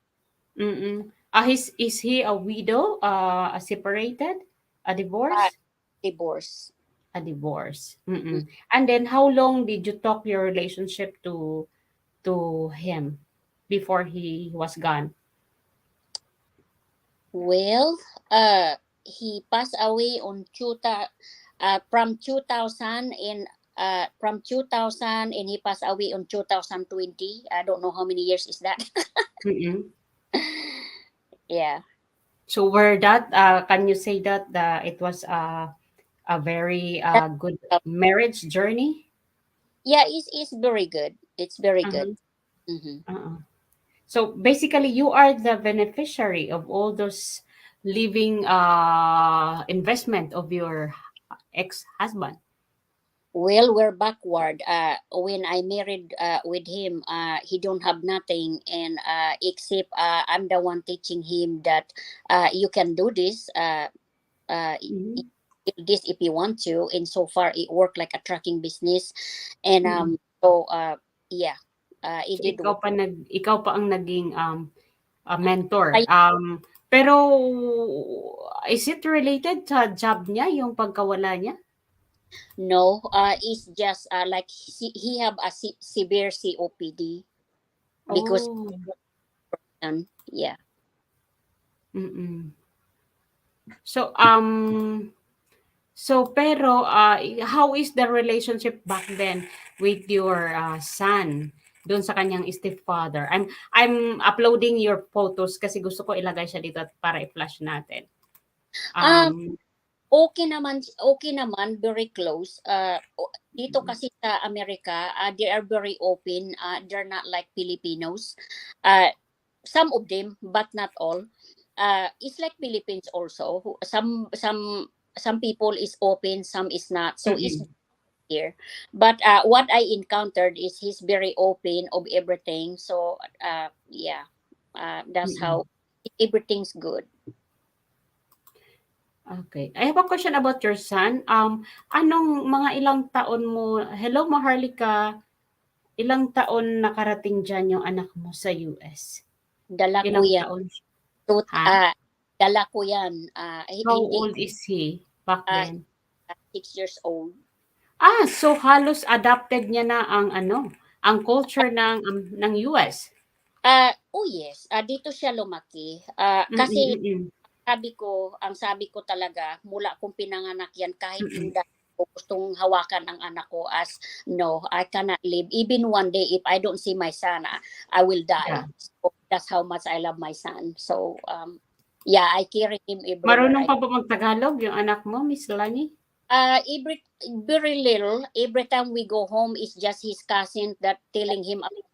Mm-mm. Is he a widow? A separated? A Uh, divorce? divorce. A divorce. Mm-mm. And then how long did you talk your relationship to him before he was gone? Well, he passed away on from 2000 and from 2000, and he passed away on 2020. I don't know how many years is that. Mm-mm. Yeah. So were that can you say that it was a very That, good uh, marriage journey? yeah, it's very good. It's very good. Uh-huh. Mm-hmm. Uh-uh. So basically, you are the beneficiary of all those living investment of your ex-husband. Well, we're backward. When I married with him, he don't have nothing, and except I'm the one teaching him that you can do this. Uh, Mhm. this if you want to, and so far it worked like a trucking business, and Mm. so yeah, it So did work. ikaw pa ang naging mentor. I Pero is it related sa job niya yung pagkawala niya? know it's just like he have a severe COPD because Oh. yeah. Mm. So pero how is the relationship back then with your son doon sa kanyang stepfather? I'm uploading your photos kasi gusto ko ilagay siya dito para i-flash natin. Um, Um, okay naman, very close. Dito kasi sa Amerika, they are very open. They're not like Filipinos. Uh, some of them, but not all. It's like Philippines also. Some people is open, some is not. So it's mm-mm, here. But what I encountered is he's very open of everything. So yeah, that's mm-mm. how everything's good. Okay. I have a question about your son. Anong mga ilang taon mo, hello Maharlika, ilang taon nakarating diyan yung anak mo sa US? Dala ko Ilang yan. taon? Tut, Ha? dala ko yan. How Hindi, old is he back uh, then? 6 years old. So halos adapted niya na ang ano, ang culture ng US. Oh yes, dito siya lumaki. Mm, Kasi mm. ang sabi ko talaga, mula kong pinanganak yan, kahit yung Mm. dati ko gustong hawakan ang anak ko as, no, I cannot live. Even one day, if I don't see my son, I will Yeah. die. So that's how much I love my son. So, yeah, I carry him everywhere. Marunong pa ba mag-Tagalog yung anak mo, Miss Lani? Every very little. Every time we go home, it's just his cousin that telling him about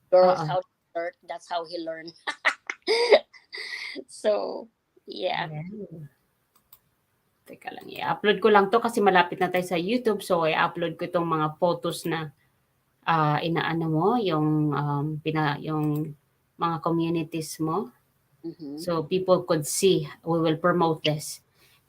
girls Oo. how to flirt. That's how he learned. So, yeah. Ayan. Teka lang, i-upload ko lang 'to kasi malapit na tayo sa YouTube. So, i-upload ko itong mga photos na inaano mo, yung mga communities mo. Mm-hmm. So, people could see. We will promote this.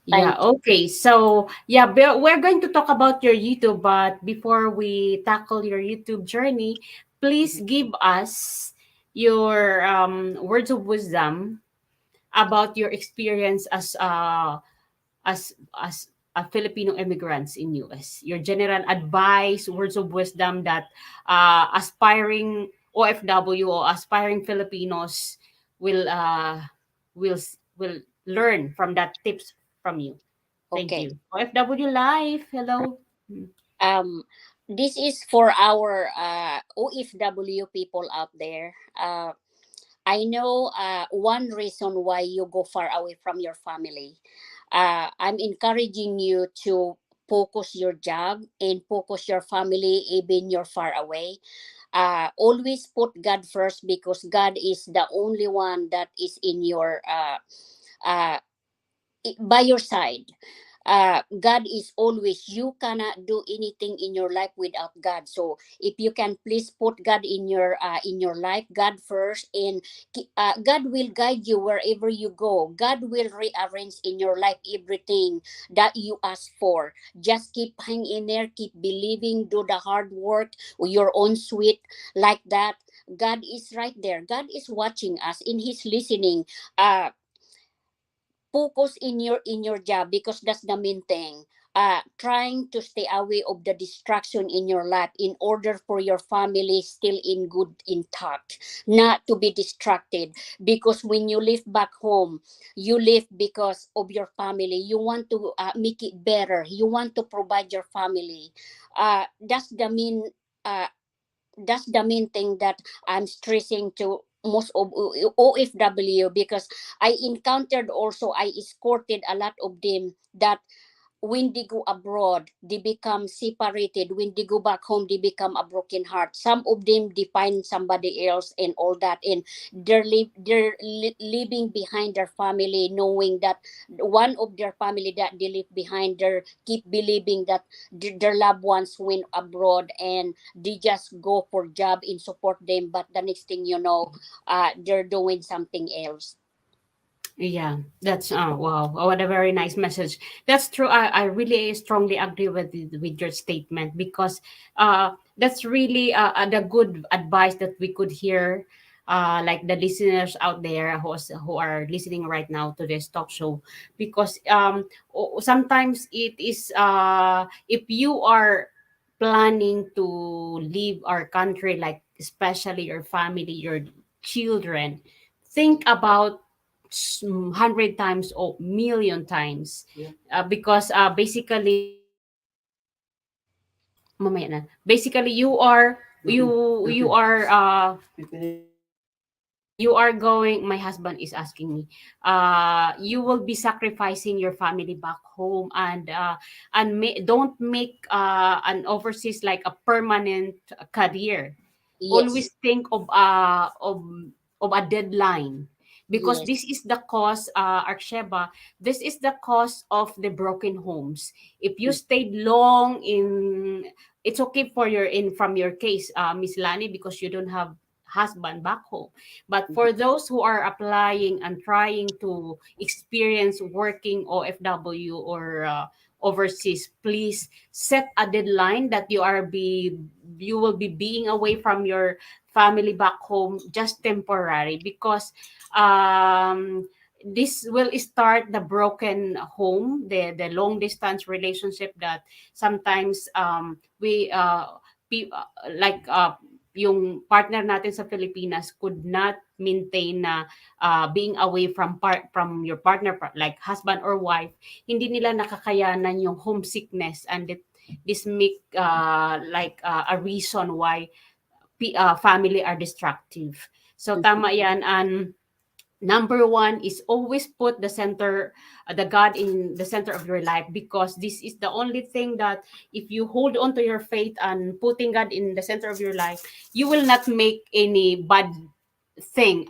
Yeah, Thank you. okay. So, yeah, we're going to talk about your YouTube, but before we tackle your YouTube journey, please Mhm. give us your words of wisdom about your experience as a Filipino immigrants in US. Your general advice, words of wisdom that aspiring OFW or aspiring Filipinos will uh, will learn from that tips from you. Thank Okay. you. OFW Life. Hello. Mm. Um, this is for our OFW people out there. I know one reason why you go far away from your family. I'm encouraging you to focus your job and focus your family even you're far away. Always put God first because God is the only one that is in your uh, by your side. God is always, you cannot do anything in your life without God. So if you can please put God in your life, God first, and God will guide you wherever you go. God will rearrange in your life everything that you ask for. Just keep hang in there, keep believing, do the hard work, your own sweet, like that. God is right there. God is watching us, and He's listening. Focus in your job because that's the main thing. Trying to stay away of the distraction in your life in order for your family still in good intact, not to be distracted, because when you live back home, you live because of your family. You want to make it better, you want to provide your family. That's the main uh, that's the main thing that I'm stressing to most of OFW, because I encountered also, I escorted a lot of them that when they go abroad, they become separated. When they go back home, they become a broken heart. Some of them define somebody else and all that, and leaving behind their family, knowing that one of their family that they leave behind, they keep believing that their loved ones went abroad, and they just go for job and support them. But the next thing you know, they're doing something else. Yeah, that's wow. Oh, what a very nice message. That's true. I really strongly agree with your statement because that's really the good advice that we could hear, like the listeners out there who are listening right now to this talk show, because sometimes it is if you are planning to leave our country, like especially your family, your children, think about 100 times or million times. Yeah. Because basically mamaya na, basically you are you are going, my husband is asking me, you will be sacrificing your family back home, and don't make an overseas like a permanent career. Always Yes, think of a deadline, because yes, this is the cause, Arsheba, this is the cause of the broken homes. If you mm, stayed long in, it's okay for your, in from your case, Miss Lani, because you don't have husband back home. But mhm, for those who are applying and trying to experience working OFW or overseas, please set a deadline that you will be being away from your family back home just temporary, because this will start the broken home, the long distance relationship that sometimes we like yung partner natin sa Pilipinas could not maintain na being away from your partner, like husband or wife. Hindi nila nakakayanan yung homesickness, and this make like a reason why family are destructive. So mhm. tama yan. And number one is always put the God in the center of your life, because this is the only thing that if you hold on to your faith and putting God in the center of your life, you will not make any bad thing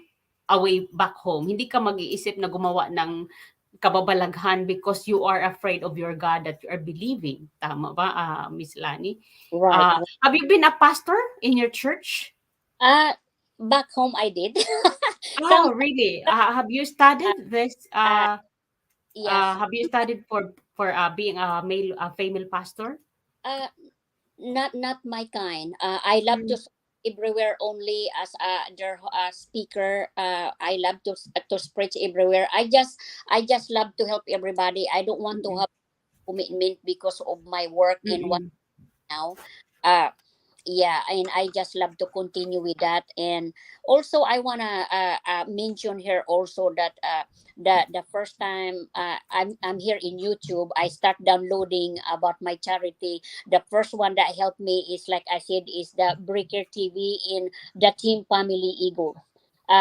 away back home. Hindi ka mag-iisip na gumawa ng kababalaghan, because you are afraid of your God that you are believing. Tama ba, Miss Lani? Right, right. Have you been a pastor in your church? Uh, Back home I did. Oh, Some, really? Have you studied this? uh, yes. Have you studied for being a male, a female pastor? Uh, not my kind. I love to Mm, serve everywhere only as their speaker. I love to spread everywhere. I just love to help everybody. I don't want to mm-mm, have commitment because of my work and what mm-mm, now. Uh, yeah, and I just love to continue with that. And also I wanna mention here also that the first time I'm here in YouTube, I start downloading about my charity. The first one that helped me is, like I said, is the Breaker TV in the Team Family Eagle.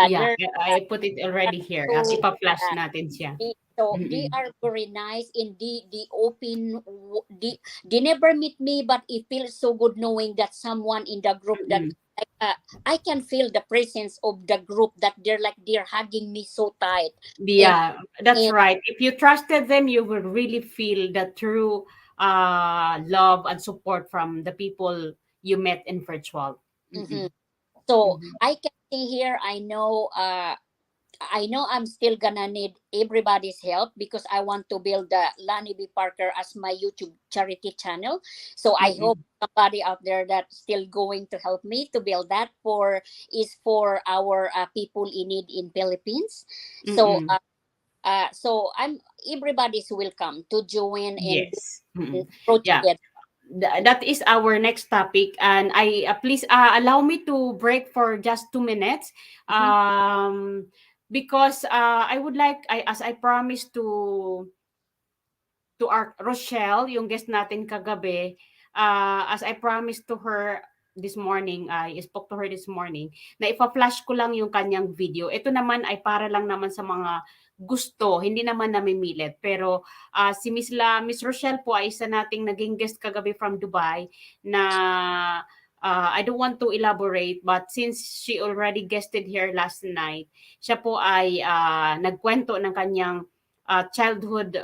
yeah, They're I put it already here. so Ipa-flash natin siya. they Mm-mm, are very nice, and the open, they never meet me, but it feels so good knowing that someone in the group that mm-mm. like, I can feel the presence of the group, that they're hugging me so tight. and Yeah, that's and right. If you trusted them, you will really feel the true love and support from the people you met in virtual. mhm. Mm-mm, So mm-hmm, I can see here, I know I'm still gonna need everybody's help, because I want to build the Lani B. Parker as my YouTube charity channel. So I hope mm-mm, somebody out there that's still going to help me to build that, for our people in need in Philippines. So mm-mm. so I'm everybody's welcome to join and Yes. Mm-mm. grow Yeah. together. That is our next topic, and I please allow me to break for just 2 minutes, Mhm. because I would like, as I promised to our Rochelle, yung guest natin kagabi, as I promised to her this morning, I spoke to her this morning, na ipa-flash ko lang yung kanyang video. Ito naman ay para lang naman sa mga gusto, hindi naman namimilit. Pero si Miss Rochelle po ay isa nating naging guest kagabi from Dubai, na I don't want to elaborate, but since she already guested here last night, siya po ay nagkwento ng kanyang childhood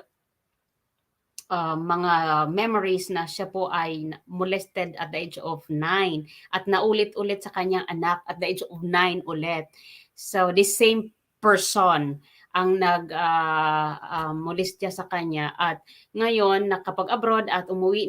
mga memories, na siya po ay molested at the age of 9 at naulit-ulit sa kanyang anak at the age of 9 ulit. So this same person ang molest niya sa kanya, at ngayon nakapag-abroad at umuwi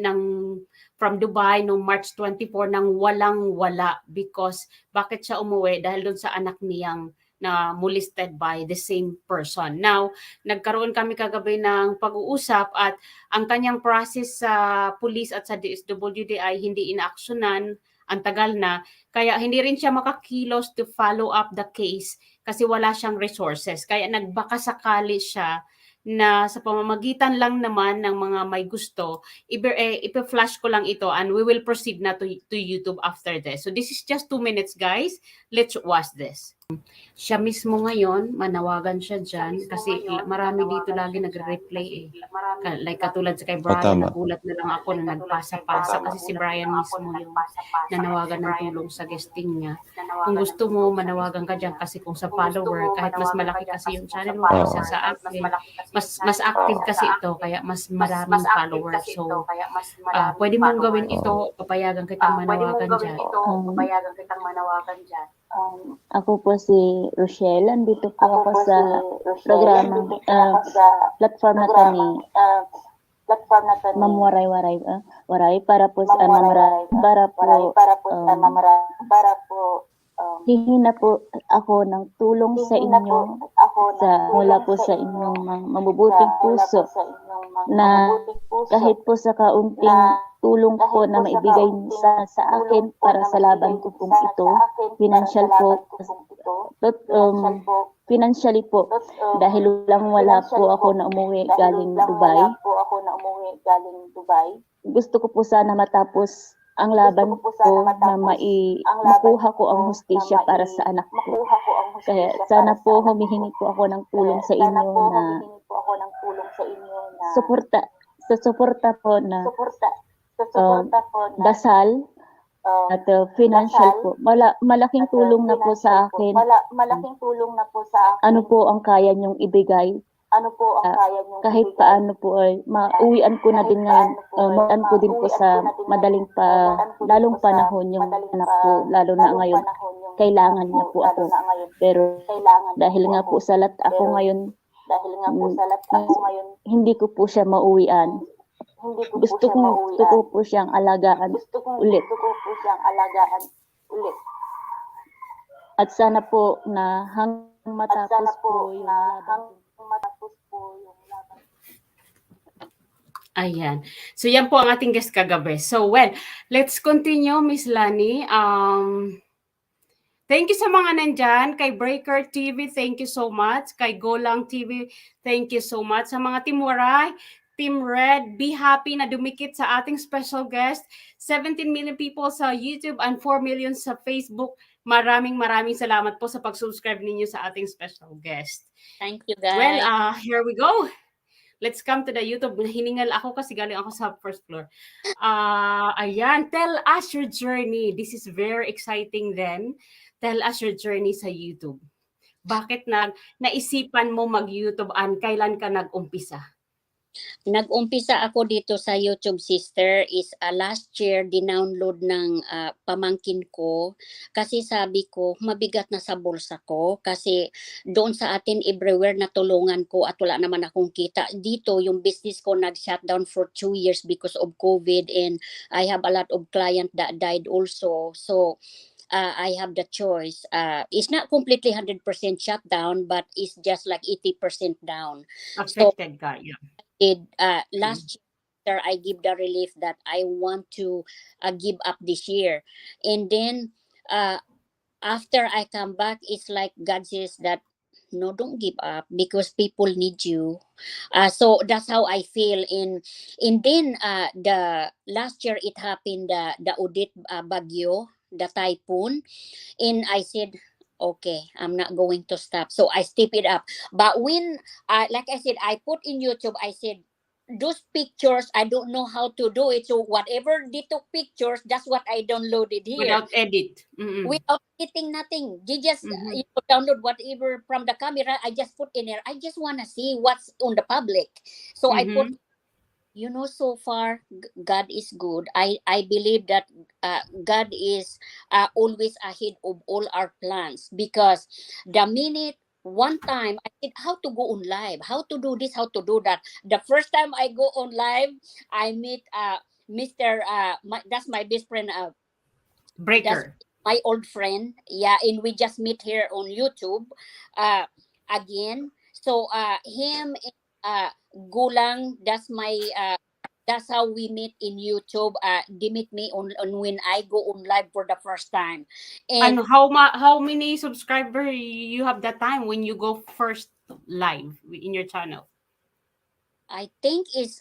from Dubai noong March 24 nang walang-wala, because bakit siya umuwi? Dahil doon sa anak niyang na molested by the same person. Now, nagkaroon kami kagabi ng pag-uusap, at ang kanyang process sa police at sa DSWD ay hindi inaaksyonan, ang tagal na, kaya hindi rin siya makakilos to follow up the case kasi wala siyang resources. Kaya nagbakasakali siya na sa pamamagitan lang naman ng mga may gusto, ipa-flash ko lang ito, and we will proceed na to YouTube after this. So this is just 2 minutes, guys. Let's watch this. siya mismo ngayon, manawagan siya dyan kasi marami dito lagi nagre-replay eh. Like katulad sa kay Brian, tama. nagulat na lang ako na nagpasa-pasa kasi si Brian mismo yung nanawagan ng tulong sa guesting niya. Kung gusto mo, manawagan ka dyan kasi kung sa follower, kahit mas malaki kasi yung channel mo kaysa sa akin, mas active kasi ito, kaya mas maraming followers. So, pwede mong gawin ito, papayagan kitang manawagan dyan. Ako po si Rochelle. Andito po ako sa programa, platform na to ni Ma'am Waray-Waray, Waray para po sa hihingi na po ako ng tulong sa inyo mula po sa inyong mga mabubuting puso na kahit po sa kaunting tulong po na maibigay sa akin para sa laban ko pong ito, financially po, dahil wala po ako na umuwi galing Dubai. Gusto ko po sana matapos ang laban ko na makuha ko ang hustisya para sa anak ko. Kaya sana po humihingi po ako ng tulong sa inyo na suporta po na dasal at financial po. Malaking tulong na po sa akin. Ano po ang kaya niyong ibigay? Kahit paano po ay mauwian ko na din ngayon. Mauwian ko din po sa lalong panahon yung anak ko, lalo na ngayon. Kailangan niya po ako. Pero dahil nga po salat ako ngayon, hindi ko po siya mauwian. Gusto ko po siyang alagaan ulit. At sana po na hanggang matapos po yung laban. Ayan. So, yan po ang ating guest kagabi. So, well, let's continue, Miss Lani. Thank you sa mga nandyan. Kay Breaker TV, thank you so much. Kay Golang TV, thank you so much. Sa mga Team Waray, Team Red, be happy na dumikit sa ating special guest. 17 million people sa YouTube and 4 million sa Facebook. Maraming salamat po sa pag-subscribe ninyo sa ating special guest. Thank you, guys. Well, here we go. Let's come to the YouTube. Hiningal ako kasi galing ako sa first floor. Ayan, tell us your journey. This is very exciting then. Tell us your journey sa YouTube. Bakit naisipan mo mag-YouTube and kailan ka nag-umpisa? Nag-umpisa ako dito sa YouTube, sister, is last year dinownload ng pamangkin ko kasi sabi ko mabigat na sa bulsa ko kasi doon sa atin everywhere natulungan ko at wala naman akong kita. Dito yung business ko nag-shutdown for 2 years because of COVID and I have a lot of client that died also. So I have the choice. It's not completely 100% shut down, but it's just like 80% down. Affected ka, yeah. Last year I give the relief that I want to give up this year, and then after I come back, it's like God says that no, don't give up because people need you. So that's how I feel. And then the last year it happened, the Odette bagyo, the typhoon, and I said, okay, I'm not going to stop. So I step it up. But when, like I said, I put in YouTube, I said, those pictures, I don't know how to do it. So whatever they took pictures, that's what I downloaded here. Without edit. Without editing, nothing. They just download whatever from the camera. I just put in there. I just want to see what's on the public. So I put, so far God is good. I believe that God is always ahead of all our plans, because the minute one time I said how to go on live, how to do this, how to do that. The first time I go on live, I meet Mr. That's my best friend, Breaker, my old friend. Yeah, and we just meet here on YouTube again. So him and Gulang, that's my that's how we meet in YouTube. They meet me on when I go on live for the first time. And how many subscribers you have that time when you go first live in your channel? I think it's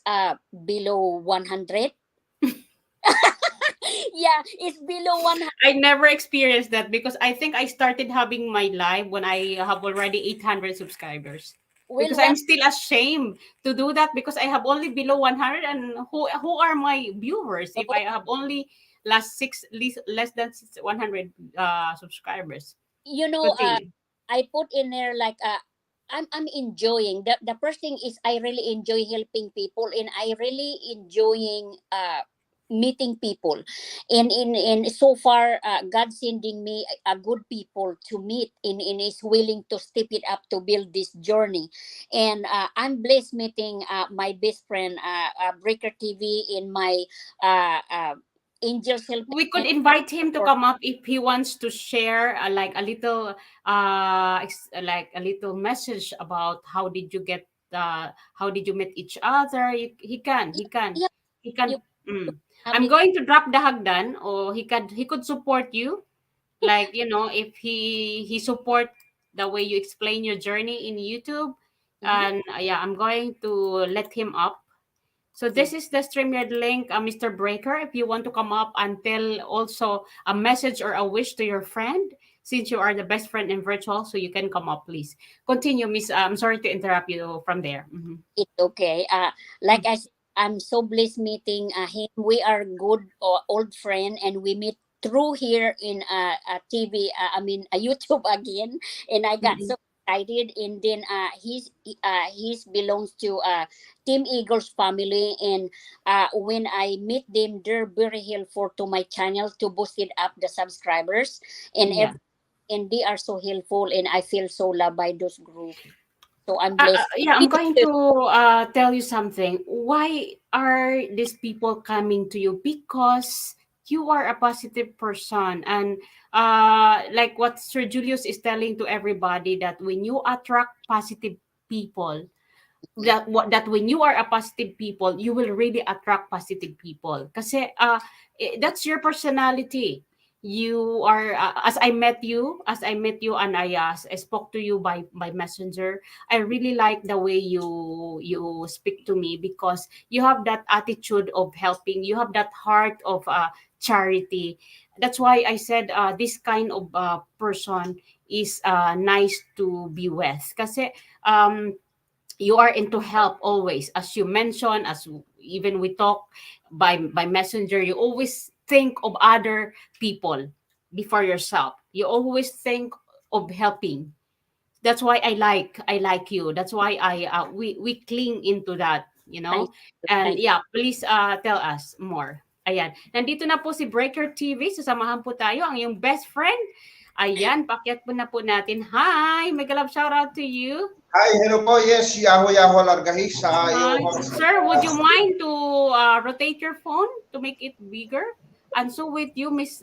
below 100. Yeah, it's below 100. I never experienced that because I think I started having my live when I have already 800 subscribers. Well, Because I'm still ashamed to do that because I have only below 100, and who are my viewers if I have only less than 100 subscribers. you know, Continue. I put in there like I'm enjoying the first thing is I really enjoy helping people, and I really enjoying meeting people, and in so far God sending me a good people to meet, and is willing to step it up to build this journey. And I'm blessed meeting my best friend, Breaker TV, in my Angels Help. We could invite him to come up if he wants to share like a little like a little message about how did you meet each other. He can he can Yeah, he can you mm. have I'm it. going to drop the hagdan, or he could support you, like, if he support the way you explain your journey in YouTube. Mhm. And yeah, I'm going to let him up. So Mm. this is the StreamYard link, Mr. Breaker. If you want to come up and tell also a message or a wish to your friend, since you are the best friend in virtual, so you can come up, please. Continue, Miss. I'm sorry to interrupt you from there. Mhm. It's okay. Like I said, I'm so blessed meeting him. We are good old friend, and we meet through here in TV. I mean, YouTube again, and I got Mhm. so excited. And then he's belongs to Team Eagles family, and when I meet them, they're very helpful to my channel to boost it up the subscribers and Yeah. and they are so helpful, and I feel so loved by those group. So I'm blessed. Yeah, I'm going to tell you something. Why are these people coming to you? Because you are a positive person. And like what Sir Julius is telling to everybody, that when you attract positive people, that when you are a positive people, you will really attract positive people. Kasi that's your personality. You are as I met you and I spoke to you by messenger. I really like the way you speak to me, because you have that attitude of helping. You have that heart of charity. That's why I said this kind of person is nice to be with. Kasi you are into help always, as you mentioned, even we talk by messenger. You always think of other people before yourself. You always think of helping. That's why I like you. That's why we cling into that, Thank you. and Thank yeah, please tell us more. Ayan, nandito na po si Breaker TV. Sasamahan po tayo, ang iyong best friend. Ayan, pakyat po na po natin. Hi, mega love shout out to you. Hi, hello po. Yes, Yahoo Yahoo Largahis sa Hi. iyo host. Sir, would you mind to rotate your phone to make it bigger? And so with you, Miss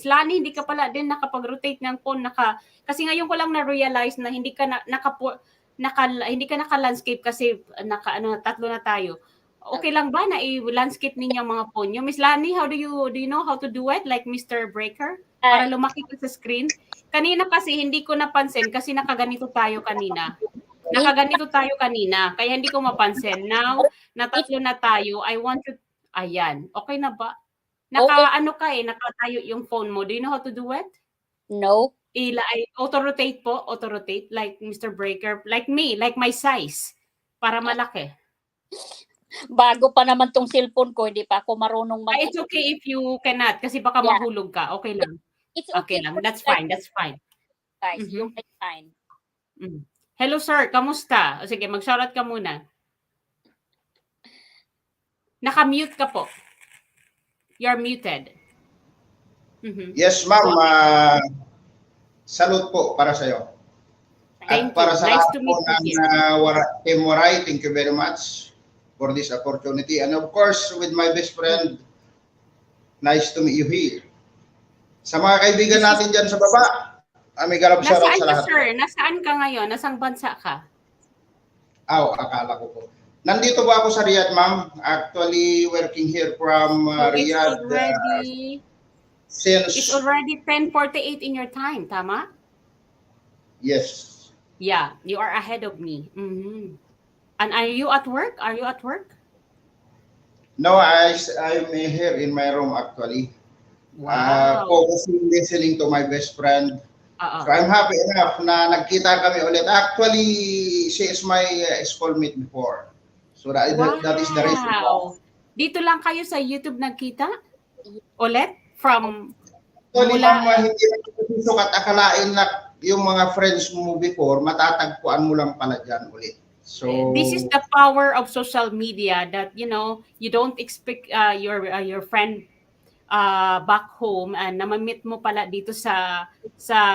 Lani, hindi ka pala din nakapag-rotate ng phone. Kasi ngayon ko lang na-realize na hindi ka hindi ka naka-landscape kasi tatlo na tayo. Okay lang ba na i-landscape ninyo ang mga phone nyo? Miss Lani, do you know how to do it like Mr. Breaker? Para lumaki ka sa screen. Kanina kasi hindi ko napansin kasi nakaganito tayo kanina. Kaya hindi ko mapansin. Now, It's natatlo na tayo, I want to, ayan, okay na ba? okay. Nakatayo yung phone mo. Do you know how to do it? No. Auto-rotate po, auto-rotate, like Mr. Breaker, like me, like my size, para malaki. Bago pa naman tong cellphone ko, hindi pa ako marunong mag It's okay if you cannot, kasi baka Yeah. mahulog ka. Okay lang. It's Okay okay lang. for That's you fine. guys. Mhm. You're fine. Mm. Hello, sir. Kamusta? Sige, mag-shoutout ka muna. Naka-mute ka po. You're muted. Mhm. Yes, ma'am. Go ahead. Salute po para sa iyo. Thank At para you. sa Nice lahat to po meet you ng here. Team Waray, thank you very much for this opportunity. And of course, with my best friend, nice to meet you here. Sa mga kaibigan This is, natin dyan sa baba, may galap shoutout nasaan sa ka, lahat po. sir? Nasaan ka ngayon? Nasang bansa ka? Akala ko po. Nandito po ako sa Riyadh, ma'am. Actually, working here from So Riyadh it's since, already 10:48 in your time, tama? yes. Yeah, you are ahead of me. Mhm. And are you at work? Are you at work? No, I'm here in my room actually. Wow. focusing, listening to my best friend. Oo. So I'm happy enough na nagkita kami ulit. Actually, she is my schoolmate before. So that is the reason why. Wow. Dito lang kayo sa YouTube nagkita? Ulit? From Actually, mula ma'am, hindi naman sukat akalain na yung mga friends mo before, matatagpuan mo lang pala dyan ulit. So, this is the power of social media that you don't expect your friend back home and namamit mo pala dito sa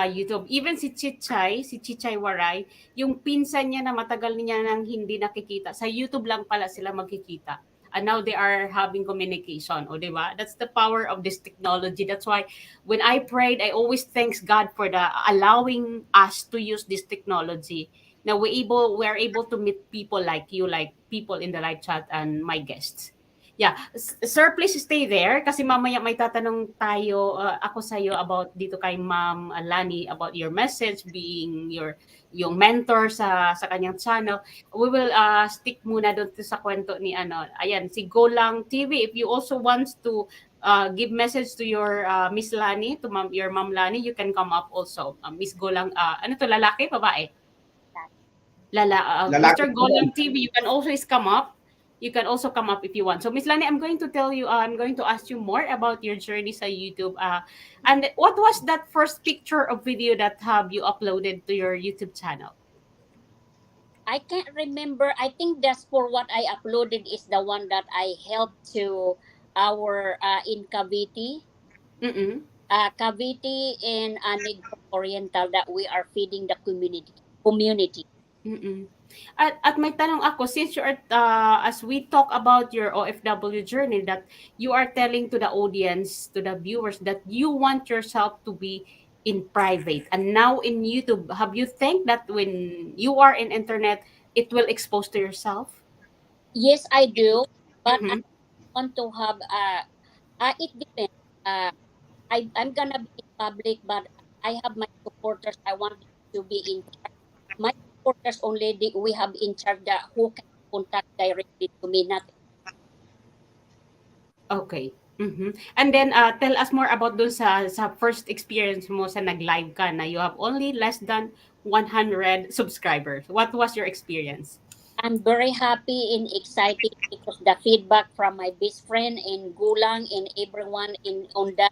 YouTube. Even si Chichay Waray, yung pinsan niya na matagal niya nang hindi nakikita, sa YouTube lang pala sila magkikita. And now they are having communication, o diba? That's the power of this technology. That's why when I prayed, I always thanks God for the allowing us to use this technology. Now we're able to meet people like you, like people in the live chat and my guests. Yeah, sir, please stay there kasi mamaya may tatanong tayo ako sa iyo about dito kay Ma'am Lani about your message being yung mentor sa kanyang channel. We will stick muna doon sa kwento ni ayan si Golang TV. If you also wants to give message to your Miss Lani, to your Ma'am Lani, you can come up also. Miss Golang, ano to, lalaki, babae? Mr. Golang TV, you can always come up. You can also come up if you want. So, Miss Lani, I'm going to tell you, I'm going to ask you more about your journey sa YouTube. And what was that first picture or video that have you uploaded to your YouTube channel? I can't remember. I think that's for what I uploaded is the one that I helped to our in Cavite. Cavite and Negros Oriental that we are feeding the community. At may tanong ako, since you are, as we talk about your OFW journey, that you are telling to the audience, to the viewers, that you want yourself to be in private. And now in YouTube, have you think that when you are in internet, it will expose to yourself? Yes, I do. But I Mhm. want to have, it depends. I'm gonna be in public, but I have my supporters. I want them to be in charge. My supporters only we have in charge that who can contact directly to me, not Okay. And then tell us more about dun sa first experience mo sa nag-live ka na you have only less than 100 subscribers. What was your experience? I'm very happy and excited because the feedback from my best friend and Gulang and everyone in on that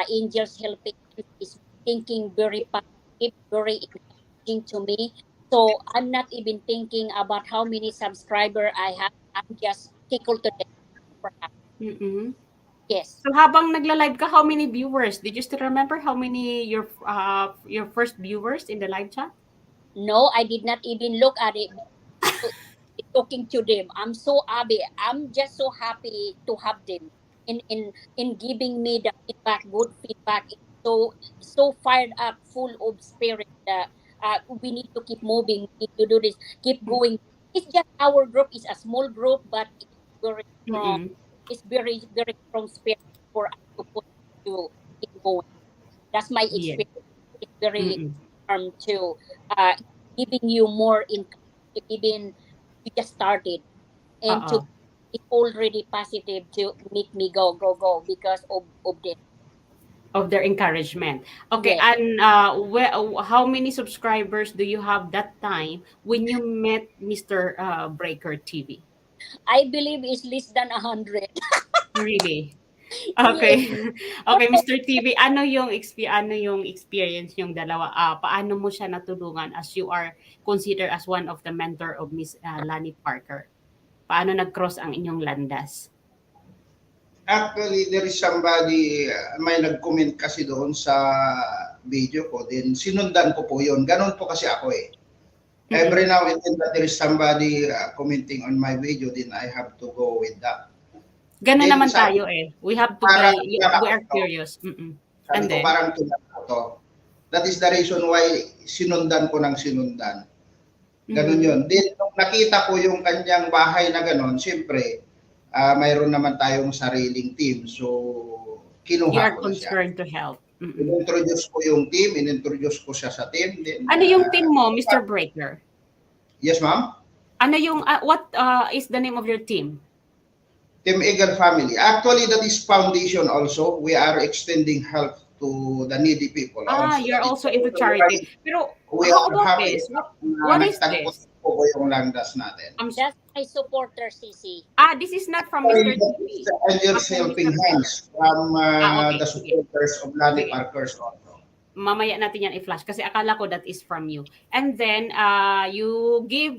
Angels Helping Hands is thinking very positive, very encouraging to me. So I'm not even thinking about how many subscriber I have. I'm just tickled to death. For happy. Mm-mm. Yes. So habang nagla-live ka, how many viewers? Did you still remember how many your first viewers in the live chat? No, I did not even look at it. Talking to them, I'm so happy. I'm just so happy to have them in giving me the feedback, good feedback. So fired up, full of spirit. We need to keep moving. We need to do this. Keep going. It's just our group is a small group, but it's very strong. Mm-mm. It's very very strong spirit for us to put to keep going. That's my Yeah. experience. It's very Mm-mm. to giving you more income, even you just started, and to Oo. it's already positive to make me go because of them. Of their encouragement. Okay, Yes, and how many subscribers do you have that time when you met Mr. Breaker TV? I believe it's less than 100. Really? Yes, Okay. Okay, Mr. TV, ano yung experience yung dalawa? Paano mo siya natulungan as you are considered as one of the mentor of Miss Lani Parker? Paano nag-cross ang inyong landas? Actually, there is somebody, may nag-comment kasi doon sa video ko, then sinundan ko po yun. Ganon po kasi ako eh. Every now and then that there is somebody commenting on my video, then I have to go with that. Ganun Then naman sabi- tayo eh. We have to Parang be, tulak we are ako. curious. Sabi And ko, then? parang tulad ko to. That is the reason why sinundan ko ng sinundan. Ganon yun. Then, nung nakita ko yung kanyang bahay na ganon, siyempre, mayroon naman tayong sariling team. So, You kinuha are ko na siya. concerned to help. In-introduce ko yung team, in-introduce ko siya sa team. Then, Ano yung team mo, Mr. Breaker? Yes, ma'am? Ano yung, what is the name of your team? Team Eagle family. Actually, that is foundation also. We are extending help to the needy people also. You're That is also into charity. Pero we how are about happy this? na What is nagtagpo this? po yung landas natin. That's my supporter, CC. This is not from Sorry, Mr. that TV. is the Angels From Helping Mr. Hands from Okay, the sige. supporters of Lani Sige. Parkers also. Mamaya natin yan i-flash kasi akala ko that is from you. And then, you give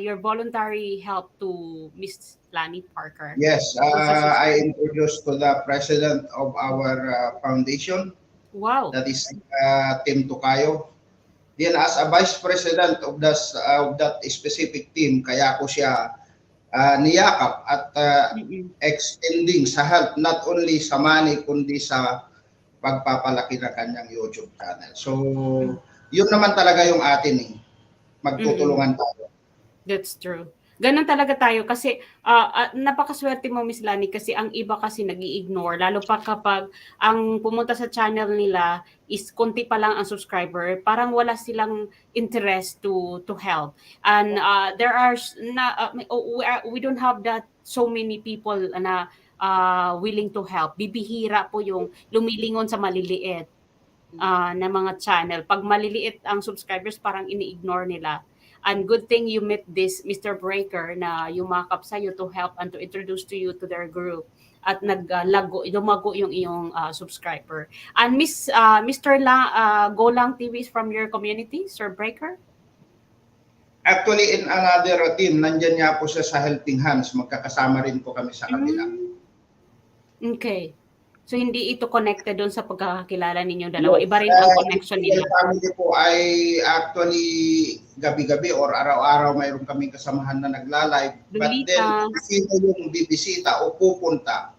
your voluntary help to Miss Lani Parker. Yes, Sa I introduced to the president of our foundation. Wow. That is Team Tukayo. Then as a vice president of that specific team, kaya ko siya niyakap at extending sa help not only sa money kundi sa pagpapalaki ng kanyang YouTube channel. So, yun naman talaga yung atin eh. Magtutulungan tayo. That's true. Ganun talaga tayo kasi napakaswerte mo, Miss Lani, kasi ang iba kasi nag-i-ignore, lalo pa kapag ang pumunta sa channel nila is konti pa lang ang subscriber, parang wala silang interest to help. And there are we don't have that so many people na willing to help. Bibihira po yung lumilingon sa maliliit na mga channel. Pag maliliit ang subscribers, parang ini-ignore nila. And good thing you met this Mr. Breaker na yumakap sa iyo to help and to introduce to you to their group at lumago yung iyong subscriber. And Mr. Golang TV is from your community, Sir Breaker? Actually, in another team, nandyan niya po siya sa Helping Hands. Magkakasama rin po kami sa kabila. Okay. So, hindi ito connected doon sa pagkakakilala ninyong dalawa. Iba rin ang connection nila. Yung family po ay actually gabi-gabi or araw-araw mayroon kaming kasamahan na nagla-live. But then, sino yung bibisita o pupunta,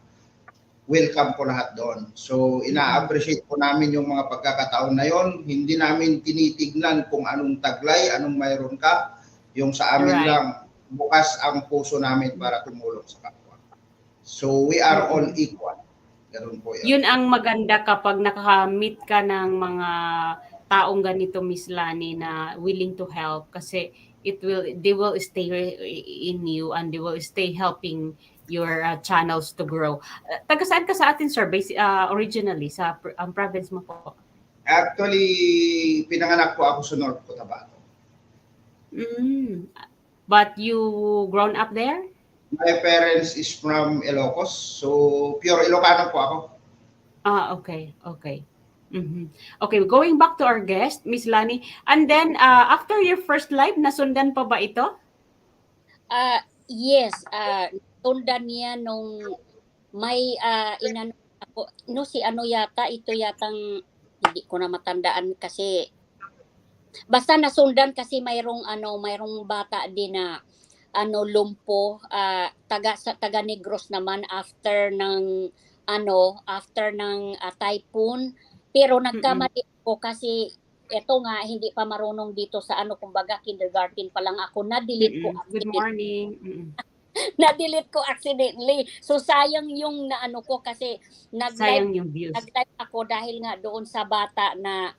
welcome po lahat doon. So, ina-appreciate po namin yung mga pagkakataon na yon. Hindi namin tinitignan kung anong taglay, anong mayroon ka. Yung sa amin lang, bukas ang puso namin para tumulong sa kapwa. So, we are all equal. Ganun po yan. Yun ang maganda kapag naka-meet ka ng mga taong ganito, Miss Lani, na willing to help kasi they will stay in you and they will stay helping your channels to grow. Taga saan ka sa atin, sir? Originally, sa province mo po? Actually, pinanganak po ako sa North Cotabato. But you grown up there? My parents is from Ilocos, so pure Ilocano po ako. Okay. Okay, going back to our guest, Miss Lani. And then, after your first live, nasundan pa ba ito? Yes, sundan niya nung may inano ako, no si ano yata, ito yatang hindi ko na matandaan kasi basta nasundan kasi mayroong bata din na lumpo, taga Negros naman after ng typhoon, pero nagkamali ako kasi eto nga hindi pa marunong dito sa kumbaga kindergarten pa lang ako, na-delete ko Good morning. na-delete ko accidentally. So sayang yung ko kasi Sayang yung views. nag-live ako dahil nga doon sa bata na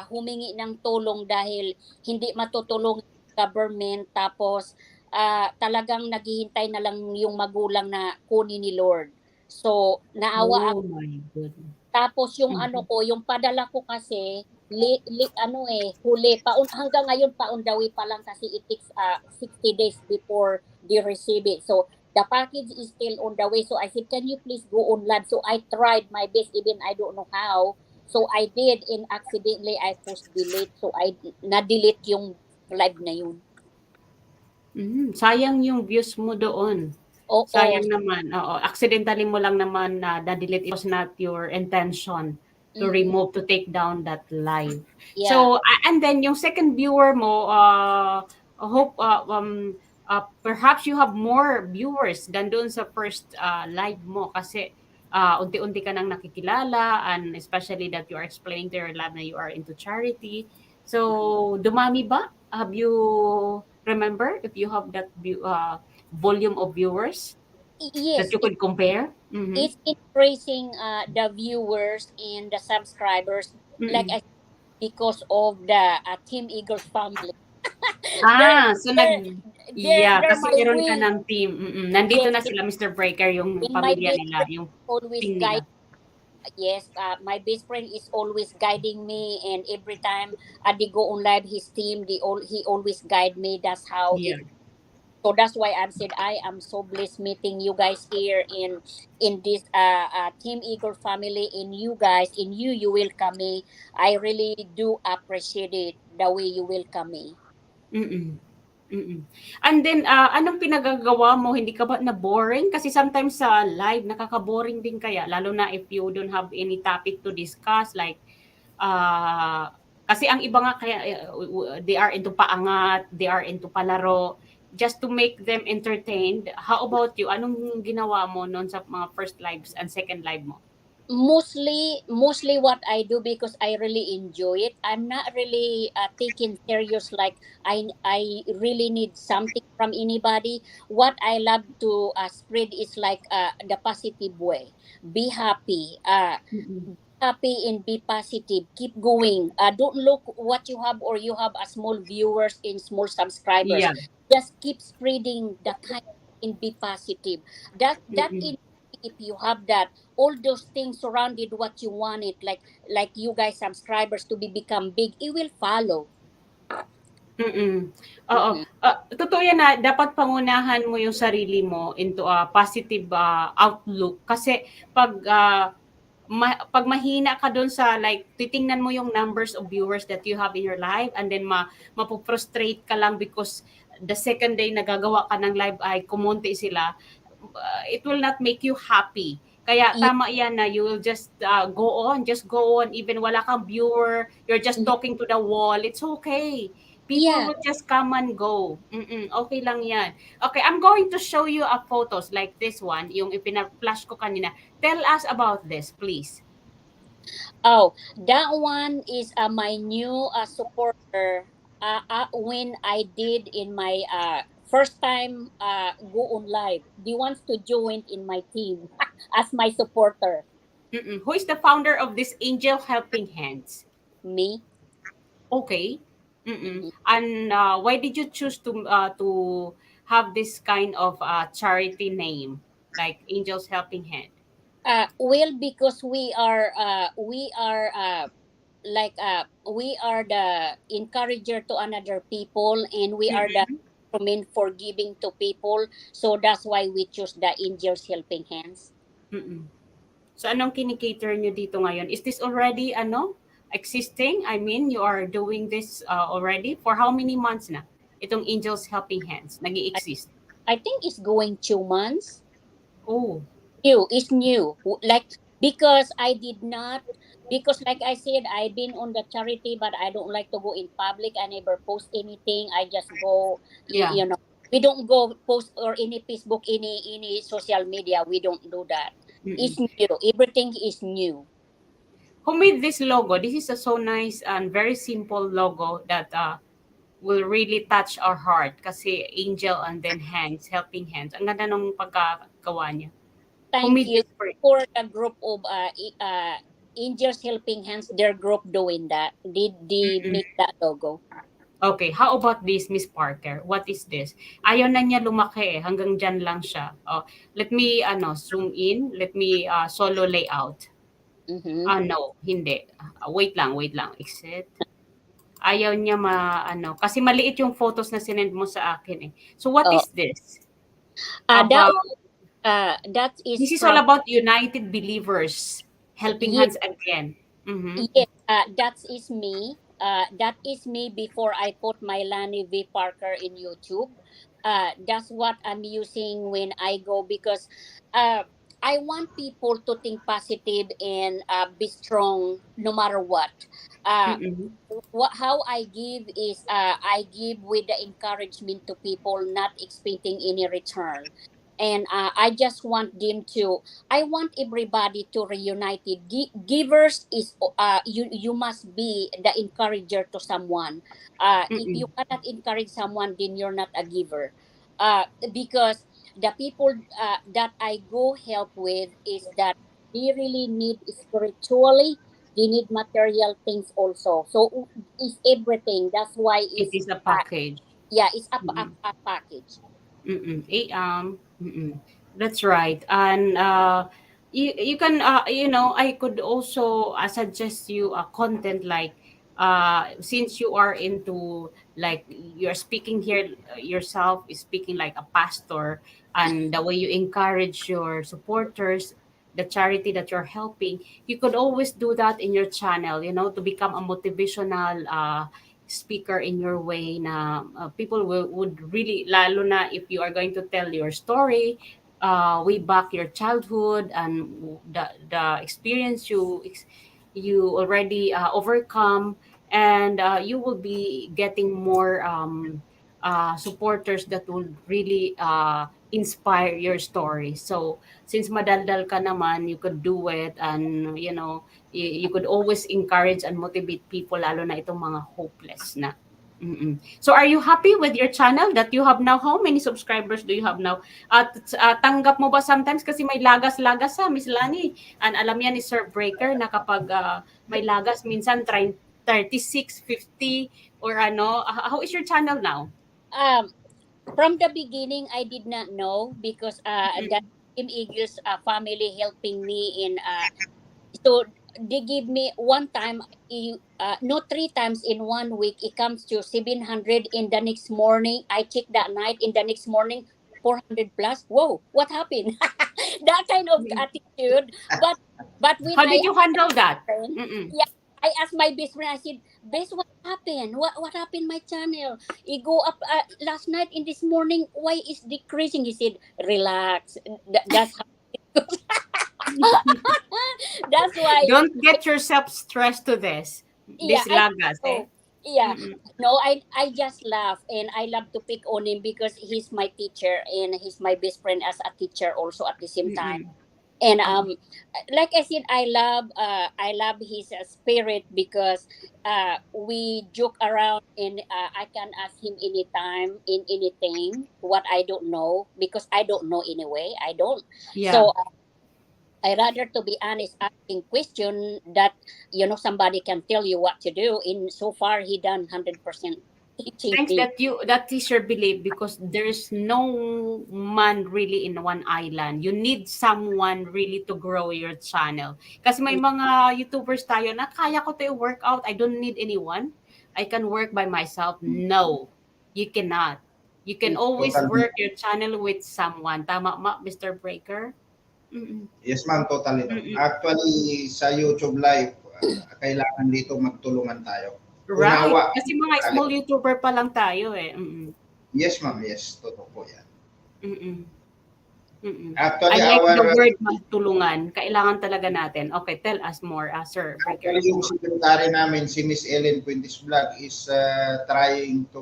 humingi ng tulong dahil hindi matutulong government, tapos talagang naghihintay na lang yung magulang na kunin ni Lord. So, naawa ako. My goodness. Tapos yung yung padala ko kasi, huli. Hanggang ngayon, paundawi pa lang kasi it takes 60 days before they receive it. So, the package is still on the way. So, I said, can you please go on live? So, I tried my best, even I don't know how. So, I did, and accidentally, I pushed delete. So, I na-delete yung live na yun. Sayang yung views mo doon. Sayang naman. Accidentally mo lang naman na delete. It was not your intention to remove, to take down that live. Yeah. So, and then yung second viewer mo, hope perhaps you have more viewers than doon sa first live mo kasi unti-unti ka nang nakikilala, and especially that you are explaining to your live na you are into charity. So, dumami ba? Have you remember if you have that volume of viewers that you could compare? It's increasing the viewers and the subscribers, like I said, because of the Team Eagles family. So they're kasi my meron ka wing. ng team. Nandito Yes, na sila, Mr. Breaker, yung and my pamilya best nila, friend yung always team guide. nila. Yes, my best friend is always guiding me, and every time they go on live, his team, he always guide me. That's how Yeah. it. So that's why I've said I am so blessed meeting you guys here in this Team Eagle family. In you guys, in you welcome me. I really do appreciate it the way you welcome me. Mm. Mm. And then, anong pinagagawa mo? Hindi ka ba na-boring? Kasi sometimes sa live, nakaka-boring din kaya, lalo na if you don't have any topic to discuss, like, kasi ang iba nga kaya, they are into paangat, they are into palaro, just to make them entertained. How about you? Anong ginawa mo noon sa mga first lives and second live mo? Mostly what I do, because I really enjoy it. I'm not really taking serious, like I really need something from anybody. What I love to spread is like the positive way. Be happy, Mm. happy and be positive, keep going. Don't look what you have, or you have a small viewers and small subscribers. Yeah. Just keep spreading the kind and be positive. That Mm. in, if you have that, all those things surrounded what you wanted, like you guys subscribers to be become big, it will follow. Mm. Oo. Mhm. Totoo yan na dapat pangunahan mo yung sarili mo into a positive outlook. Kasi pag pag mahina ka doon sa like titingnan mo yung numbers of viewers that you have in your live, and then mapo-frustrate ka lang because the second day na gagawa ka ng live ay kumonti sila, it will not make you happy. Kaya Ye- tama yan na you will just just go on, even wala kang viewer, you're just ye- talking to the wall, it's okay. People yeah. will just come and go. Okay lang yan. Okay, I'm going to show you a photos like this one, yung ipina-flash ko kanina. Tell us about this, please. Oh, that one is my new supporter. When I did in my first time go on live, they wants to join in my team as my supporter. Who is the founder of this Angel Helping Hands? Me. Okay. Mhm. And why did you choose to have this kind of charity name, like Angels Helping Hand? Well, because we are the encourager to another people, and we are the Mm-mm. instrument for giving to people. So that's why we choose the Angels Helping Hands. Mm-mm. So anong kinikater nyo dito ngayon? Is this already existing? I mean, you are doing this already for how many months na? Itong Angels Helping Hands I, nag-i-exist. I think it's going 2 months. Oh. New, it's new. Like, because I did not, because like I said, I've been on the charity, but I don't like to go in public. I never post anything. I just go, Yeah. we don't go post or any Facebook, any social media. We don't do that. Mm-mm. It's new. Everything is new. Who made this logo? This is a so nice and very simple logo that will really touch our heart kasi angel and then hands, helping hands. Ang ganda ng pagkagawa niya. Who Thank made you this for it? for the group of Angels Helping Hands. Their group doing that. Did they Mm-mm. make that logo? Okay, how about this, Miss Parker? What is this? Ayaw na niya lumaki eh. Hanggang dyan lang siya. Oh, let me zoom in. Let me solo layout. Mm-hmm. No, hindi. Wait lang. Exit. Ayaw niya kasi maliit yung photos na sinend mo sa akin eh. So what Oh, is this? that About that is This is all from. about United Believers helping hands again. Mm-hmm. Yes, that is me. That is me before I put my Lani V. Parker in YouTube. That's what I'm using when I go, because uh, I want people to think positive and be strong no matter what. Uh, Mm-mm. how I give is I give with the encouragement to people, not expecting any return. And I just want them to. I want everybody to reunited. Givers is you must be the encourager to someone. If you Mm-mm. cannot encourage someone, then you're not a giver. Because the people that I go help with is that they really need spiritually, they need material things also. So it's everything. That's why It it's is a package. Yeah, it's Mm-mm. a package. Mm-mm. That's right. And you can I could also suggest you a content like since you are into like you're speaking here yourself is speaking like a pastor, and the way you encourage your supporters, the charity that you're helping, you could always do that in your channel, to become a motivational speaker in your way na people would really, lalo na if you are going to tell your story way back your childhood and the experience you already overcome, and you will be getting more supporters that will really inspire your story. So since madaldal ka naman, you could do it, and you could always encourage and motivate people, lalo na itong mga hopeless na. Mm-mm. So are you happy with your channel that you have now? How many subscribers do you have now? At tanggap mo ba sometimes kasi may lagas-lagas sa Miss Lani? And alam yan ni Sir Breaker na kapag may lagas minsan 36, 50 or ano. How is your channel now? Um, from the beginning, I did not know because the Mm-mm. Team Eagles family helping me in so they give me one time, no, three times in 1 week. It comes to 700. In the next morning, I check that night. In the next morning, 400 plus. Whoa, what happened? That kind of attitude. But when How did you handle that? friend, Mm-mm. yeah, I asked my best friend. I said, "Best, what happened? What happened? My channel? It go up last night. In this morning, why is decreasing?" He said, "Relax. That's how." That's why. Don't get yourself stressed to this. Yeah, This I lagas, eh? know. Yeah, Mm-mm. no, I just laugh, and I love to pick on him because he's my teacher and he's my best friend as a teacher also at the same time. Mm-mm. And like I said, I love his spirit because we joke around, and I can ask him anytime in anything what I don't know, because I don't know anyway. I don't. Yeah. So I rather to be honest asking question that somebody can tell you what to do. In so far he done 100% teaching Thanks me. that is your belief, because there's no man really in one island. You need someone really to grow your channel. Kasi may mga YouTubers tayo na kaya ko to work out. I don't need anyone. I can work by myself. No, you cannot. You can always Totally. work your channel with someone. Tama ma, Mr. Breaker? Mm-mm. Yes, ma'am, totally. No. Mm-mm. Actually, sa YouTube Live, kailangan dito magtulungan tayo. Right. Unawa. Kasi mga small YouTuber pa lang tayo eh. Mm-mm. Yes, ma'am. Yes, totoo po yan. Mm-mm. Mm-mm. I Actually, like the our word magtulungan. Kailangan talaga natin. Okay, tell us more, Sir Breaker. actually yung secretary namin, si Miss Ellen Quintis Vlog, is trying to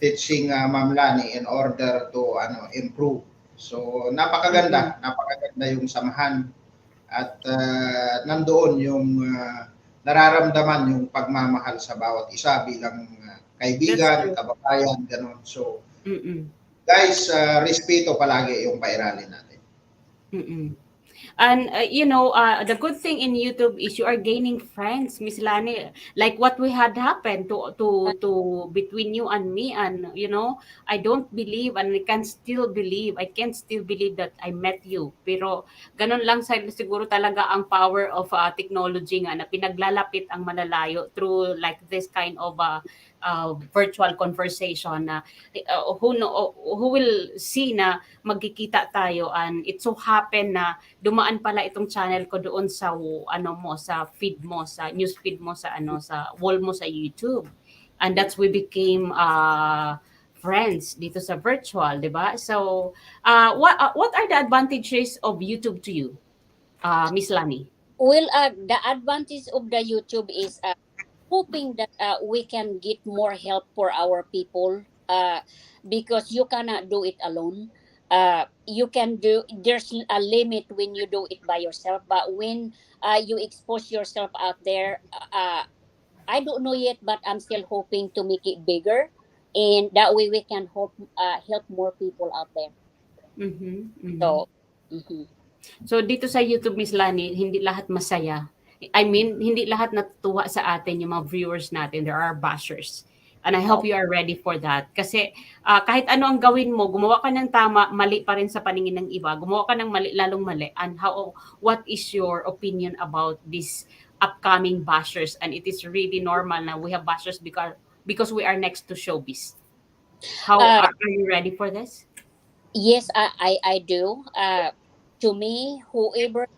teaching Ma'am Lani in order to improve. So napakaganda yung samahan, at nandoon yung nararamdaman yung pagmamahal sa bawat isa bilang That's kaibigan, true. kababayan, gano'n. So Mm-mm. guys, respeto palagi yung pairalin natin. Mm-mm. And the good thing in YouTube is you are gaining friends, Miss Lani. Like what we had happened to between you and me, and I don't believe, and I can't still believe that I met you. Pero ganun lang siguro talaga ang power of technology nga na pinaglalapit ang malalayo through like this kind of virtual conversation na who will see na magkikita tayo, and it so happen na dumaan pala itong channel ko doon sa sa feed mo, sa news feed mo, sa sa wall mo sa YouTube, and that's we became friends dito sa virtual, 'di ba? So what are the advantages of YouTube to you, Miss Lani? Well, the advantage of the YouTube is hoping that we can get more help for our people, because you cannot do it alone. You can do, there's a limit when you do it by yourself, but when you expose yourself out there, I don't know yet, but I'm still hoping to make it bigger, and that way we can help more people out there. Mm-hmm, mm-hmm. So, mhm. So dito sa YouTube, Miss Lani, hindi lahat masaya. I mean, hindi lahat natutuwa sa atin yung mga viewers natin. There are bashers. And I hope you are ready for that. Kasi kahit ano ang gawin mo, gumawa ka ng tama, mali pa rin sa paningin ng iba. Gumawa ka ng mali, lalong mali. And what is your opinion about this upcoming bashers? And it is really normal na we have bashers because we are next to showbiz. How Uh, are you ready for this? yes, I do. To me, whoever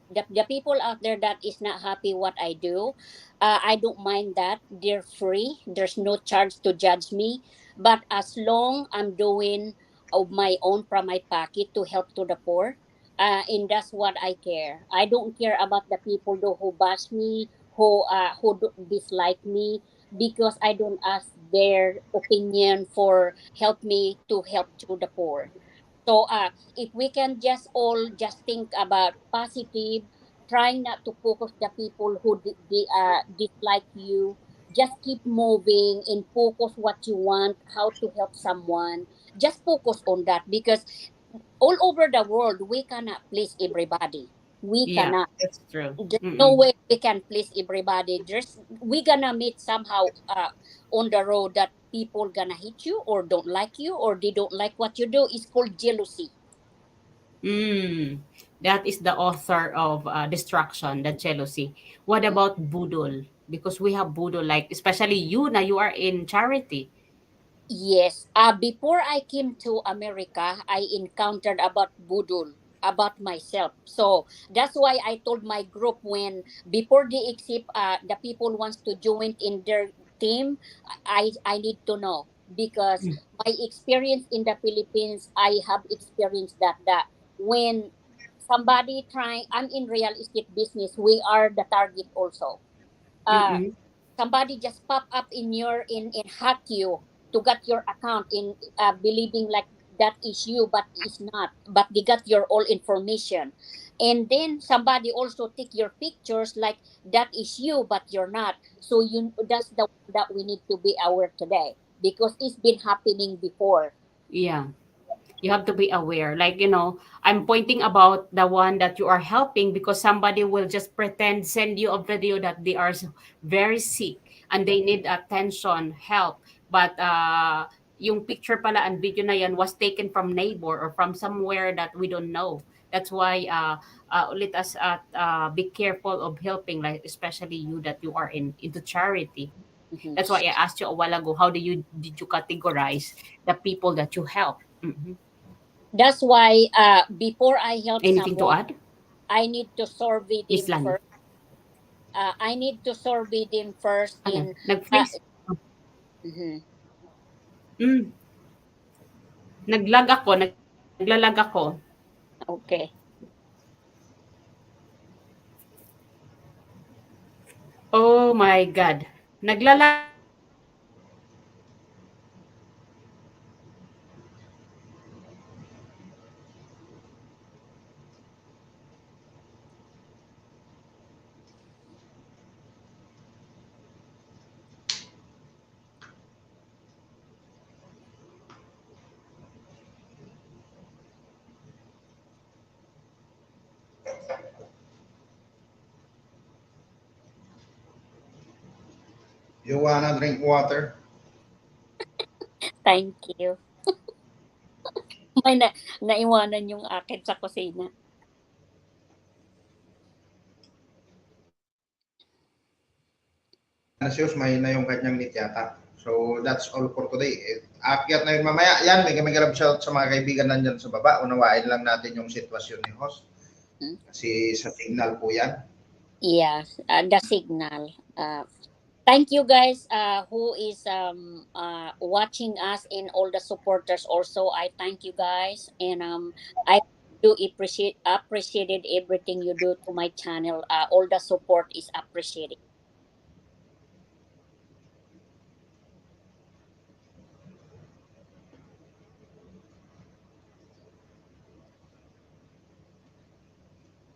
the people out there that is not happy what I do, I don't mind that. They're free. There's no charge to judge me. But as long I'm doing of my own from my pocket to help to the poor, and that's what I care. I don't care about the people though who bash me, who dislike me, because I don't ask their opinion for help me to help to the poor. So if we can just all just think about positive, trying not to focus the people who dislike you. Just keep moving and focus what you want, how to help someone. Just focus on that because all over the world we cannot please everybody. We Yeah, cannot. that's true. There's no Mm-mm. way we can please everybody. We gonna meet somehow on the road that people gonna hate you or don't like you or they don't like what you do. It's called jealousy. Mm. That is the author of Destruction, the jealousy. What about budol? Because we have budol, like especially you na you are in charity. Yes. Before I came to America, I encountered about budul, about myself. So that's why I told my group when before they accept the people wants to join in their team, I need to know because my experience in the Philippines, I have experienced that when somebody trying, I'm in real estate business, we are the target also. Uh, Mm-mm. Somebody just pop up in your in hack you to get your account in believing like that is you but it's not, but they got your all information, and then somebody also take your pictures like that is you but you're not. So you, that's the one that we need to be aware today because it's been happening before. Yeah. You have to be aware. Like, I'm pointing about the one that you are helping because somebody will just pretend send you a video that they are very sick and they need attention, help. But yung picture pala and video na yan was taken from neighbor or from somewhere that we don't know. That's why let us be careful of helping, like especially you that you are into charity. Mhm. That's why I asked you a while ago, how did you categorize the people that you help? Mhm. That's why before I help Anything to someone, add, I need to survey Miss them Lani? first. I need to survey them first Ano, in uh, nag-freeze? mhm. Hmm, naglag ako, naglalag ako. Okay. Oh my God. Naglalag You wanna drink water? Thank you. May naiwanan yung akin sa kusina. Anasius, may na yung kanyang meet yata. So, that's all for today. Akyat na yun mamaya. Yan, may galab shout sa mga kaibigan nandyan sa baba. Unawain lang natin yung sitwasyon ni host. Hmm? Kasi sa signal po yan. Yes, the signal. Thank you guys who is watching us and all the supporters also. I thank you guys and I do appreciated everything you do to my channel. All the support is appreciated.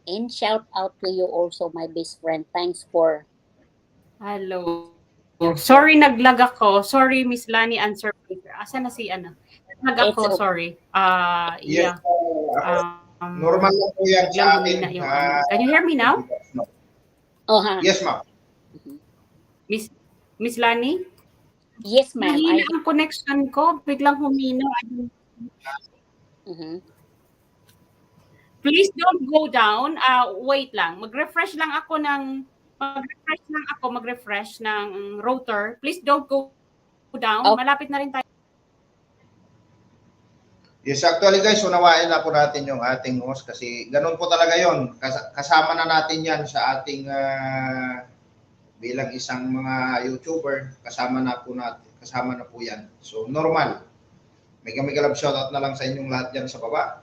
And shout out to you also, my best friend. Thanks for Hello. your help. Sorry, naglag ako. Sorry, Miss Lani, answer please. Asa na si ano? Naglag It's ako, okay. sorry. Yes, Yeah. normal lang po yan Biglang sa atin. humina yung ano. Can you hear me now? Oh, huh? Yes, ma'am. Mhm. Miss Lani? Yes, ma'am. Mahina ang connection ko, biglang humina. Mhm. Please don't go down. Wait lang. Mag-refresh lang ako ng router. Please don't go down. Okay. Malapit na rin tayo. Yes, actually guys, unawain na po natin yung ating host kasi ganun po talaga yon. Kasama na natin yan sa ating bilang isang mga YouTuber, kasama na po yan. So normal. Mega love shoutout na lang sa inyong lahat dyan sa baba.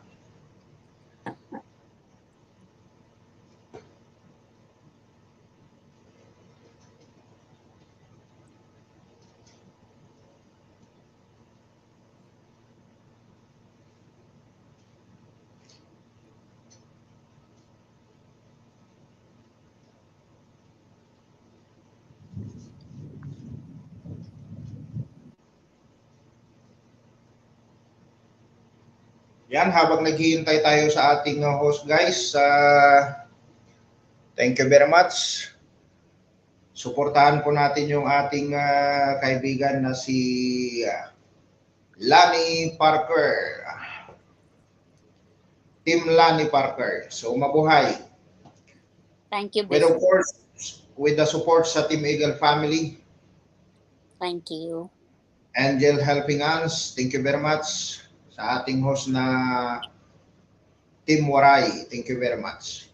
Yan, habang naghihintay tayo sa ating host guys, thank you very much. Suportahan po natin yung ating kaibigan na si Lani Parker. Team Lani Parker. So mabuhay. Thank you, With Bishop. of course, with the support sa Team Eagle family, Thank you. Angel Helping Hands, thank you very much. Sa ating host na Team Waray, thank you very much.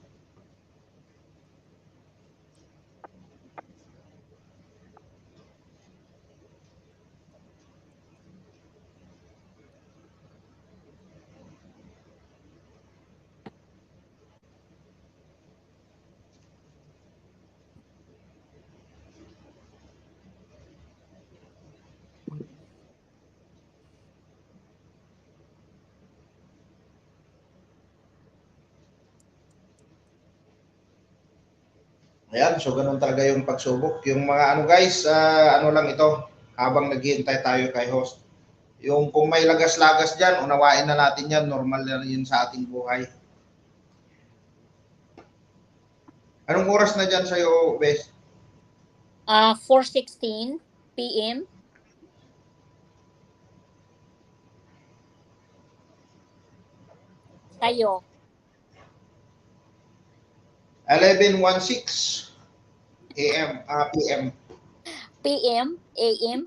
Ayan, so ganun talaga yung pagsubok. Yung mga ano guys, ano lang ito, habang naghihintay tayo kay host. Yung kung may lagas-lagas dyan, unawain na natin yan, normal na yun sa ating buhay. Anong oras na dyan sa'yo, Bes? 4:16 p.m. Sa'yo. 11:16 a.m. p.m. PM, AM,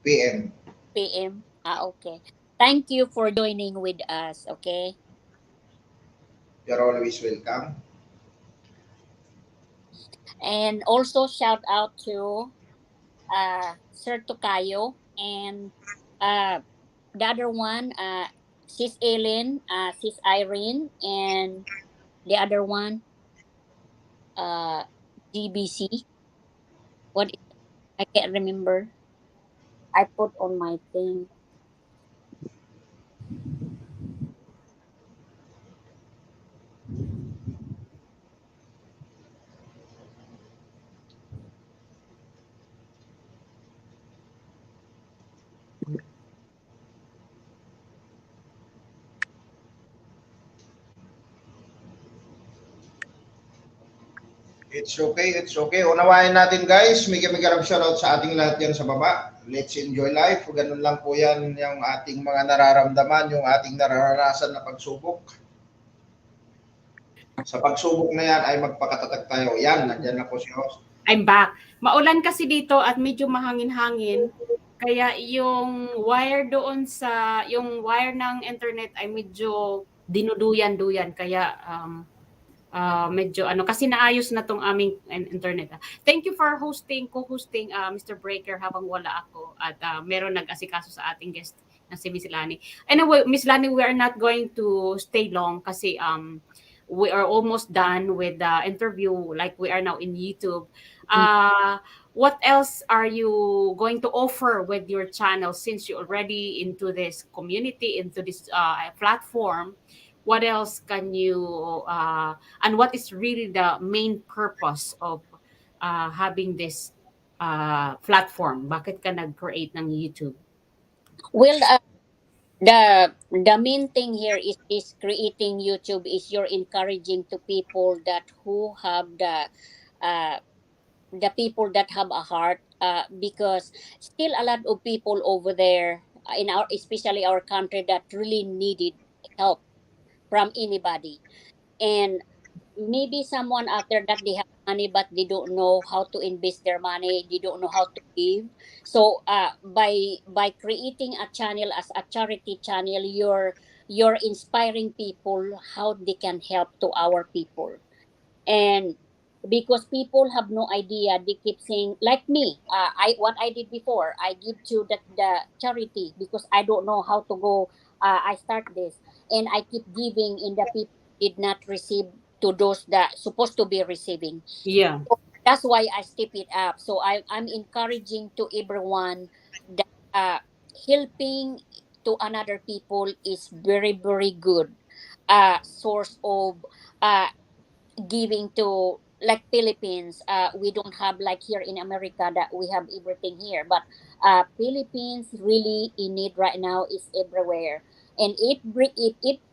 p.m. PM. Okay. Thank you for joining with us, okay? You're always welcome. And also shout out to Sir Tokayo and the other one, Sis Ellen, Sis Irene, and the other one, GBC. What is, I can't remember. I put on my thing. It's okay, it's okay. Unawain natin guys, mega love shoutout sa ating lahat yan sa baba. Let's enjoy life. Ganun lang po yan yung ating mga nararamdaman, yung ating nararanasan na pagsubok. Sa pagsubok na yan ay magpakatatag tayo. Yan, nandyan na po si host. I'm back. Maulan kasi dito at medyo mahangin-hangin. Kaya yung wire yung wire ng internet ay medyo dinuduyan-duyan. Kaya medyo kasi naayos na tong aming internet. Thank you for co-hosting Mr. Breaker habang wala ako at meron nag-asikaso sa ating guest na si Miss Lani. Anyway, Miss Lani, we are not going to stay long kasi we are almost done with the interview, like we are now in YouTube. What else are you going to offer with your channel since you're already into this community, into this platform? What else can you, and what is really the main purpose of having this platform? Bakit ka nag-create ng YouTube? Well, the main thing here is creating YouTube is you're encouraging to people that who have the people that have a heart because still a lot of people over there in our, especially our country, that really needed help from anybody. And maybe someone out there that they have money but they don't know how to invest their money, they don't know how to give. So by creating a channel as a charity channel, you're inspiring people how they can help to our people. And because people have no idea, they keep saying, like me, I what I did before, I give to the charity because I don't know how to go. I start this and I keep giving, and the people did not receive to those that supposed to be receiving. Yeah. That's why I step it up. So I'm encouraging to everyone that helping to another people is very very good source of uh, giving to, like Philippines. We don't have like here in America that we have everything here, but Philippines really in need right now is everywhere, and it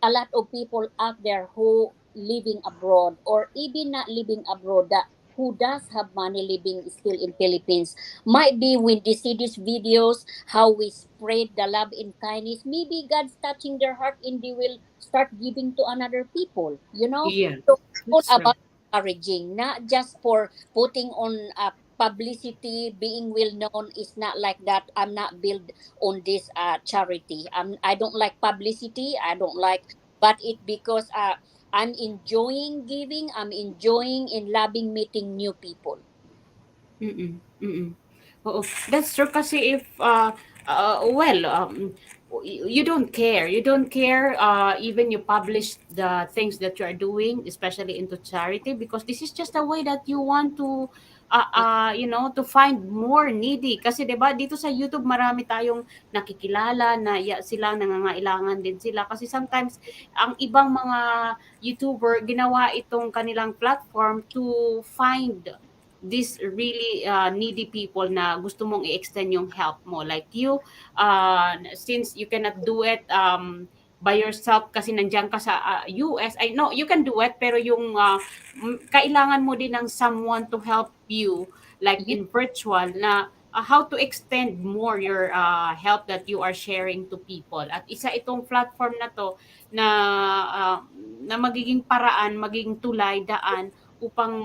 a lot of people out there who living abroad or even not living abroad, that who does have money living still in Philippines, might be when they see these videos how we spread the love and kindness, maybe God's touching their heart and they will start giving to another people, you know. Yeah. So all That's right. about encouraging, not just for putting on publicity, being well known is not like that. I'm not built on this charity. I don't like publicity. I don't like, but it because I'm enjoying giving. I'm enjoying and loving meeting new people. Mm, mm. Oo, that's true kasi if, well, you don't care. You don't care, even you publish the things that you are doing, especially into charity, because this is just a way that you want to, to find more needy. Kasi 'di ba dito sa YouTube marami tayong nakikilala na sila nangangailangan din sila. Kasi sometimes ang ibang mga YouTuber ginawa itong kanilang platform to find these really needy people na gusto mong i-extend yung help mo. Like you, since you cannot do it by yourself kasi nandiyan ka sa US, I know you can do it, pero yung kailangan mo din ng someone to help you, like You, in virtual, na how to extend more your help that you are sharing to people. At isa itong platform na to na, uh, na magiging paraan, magiging tulay, daan upang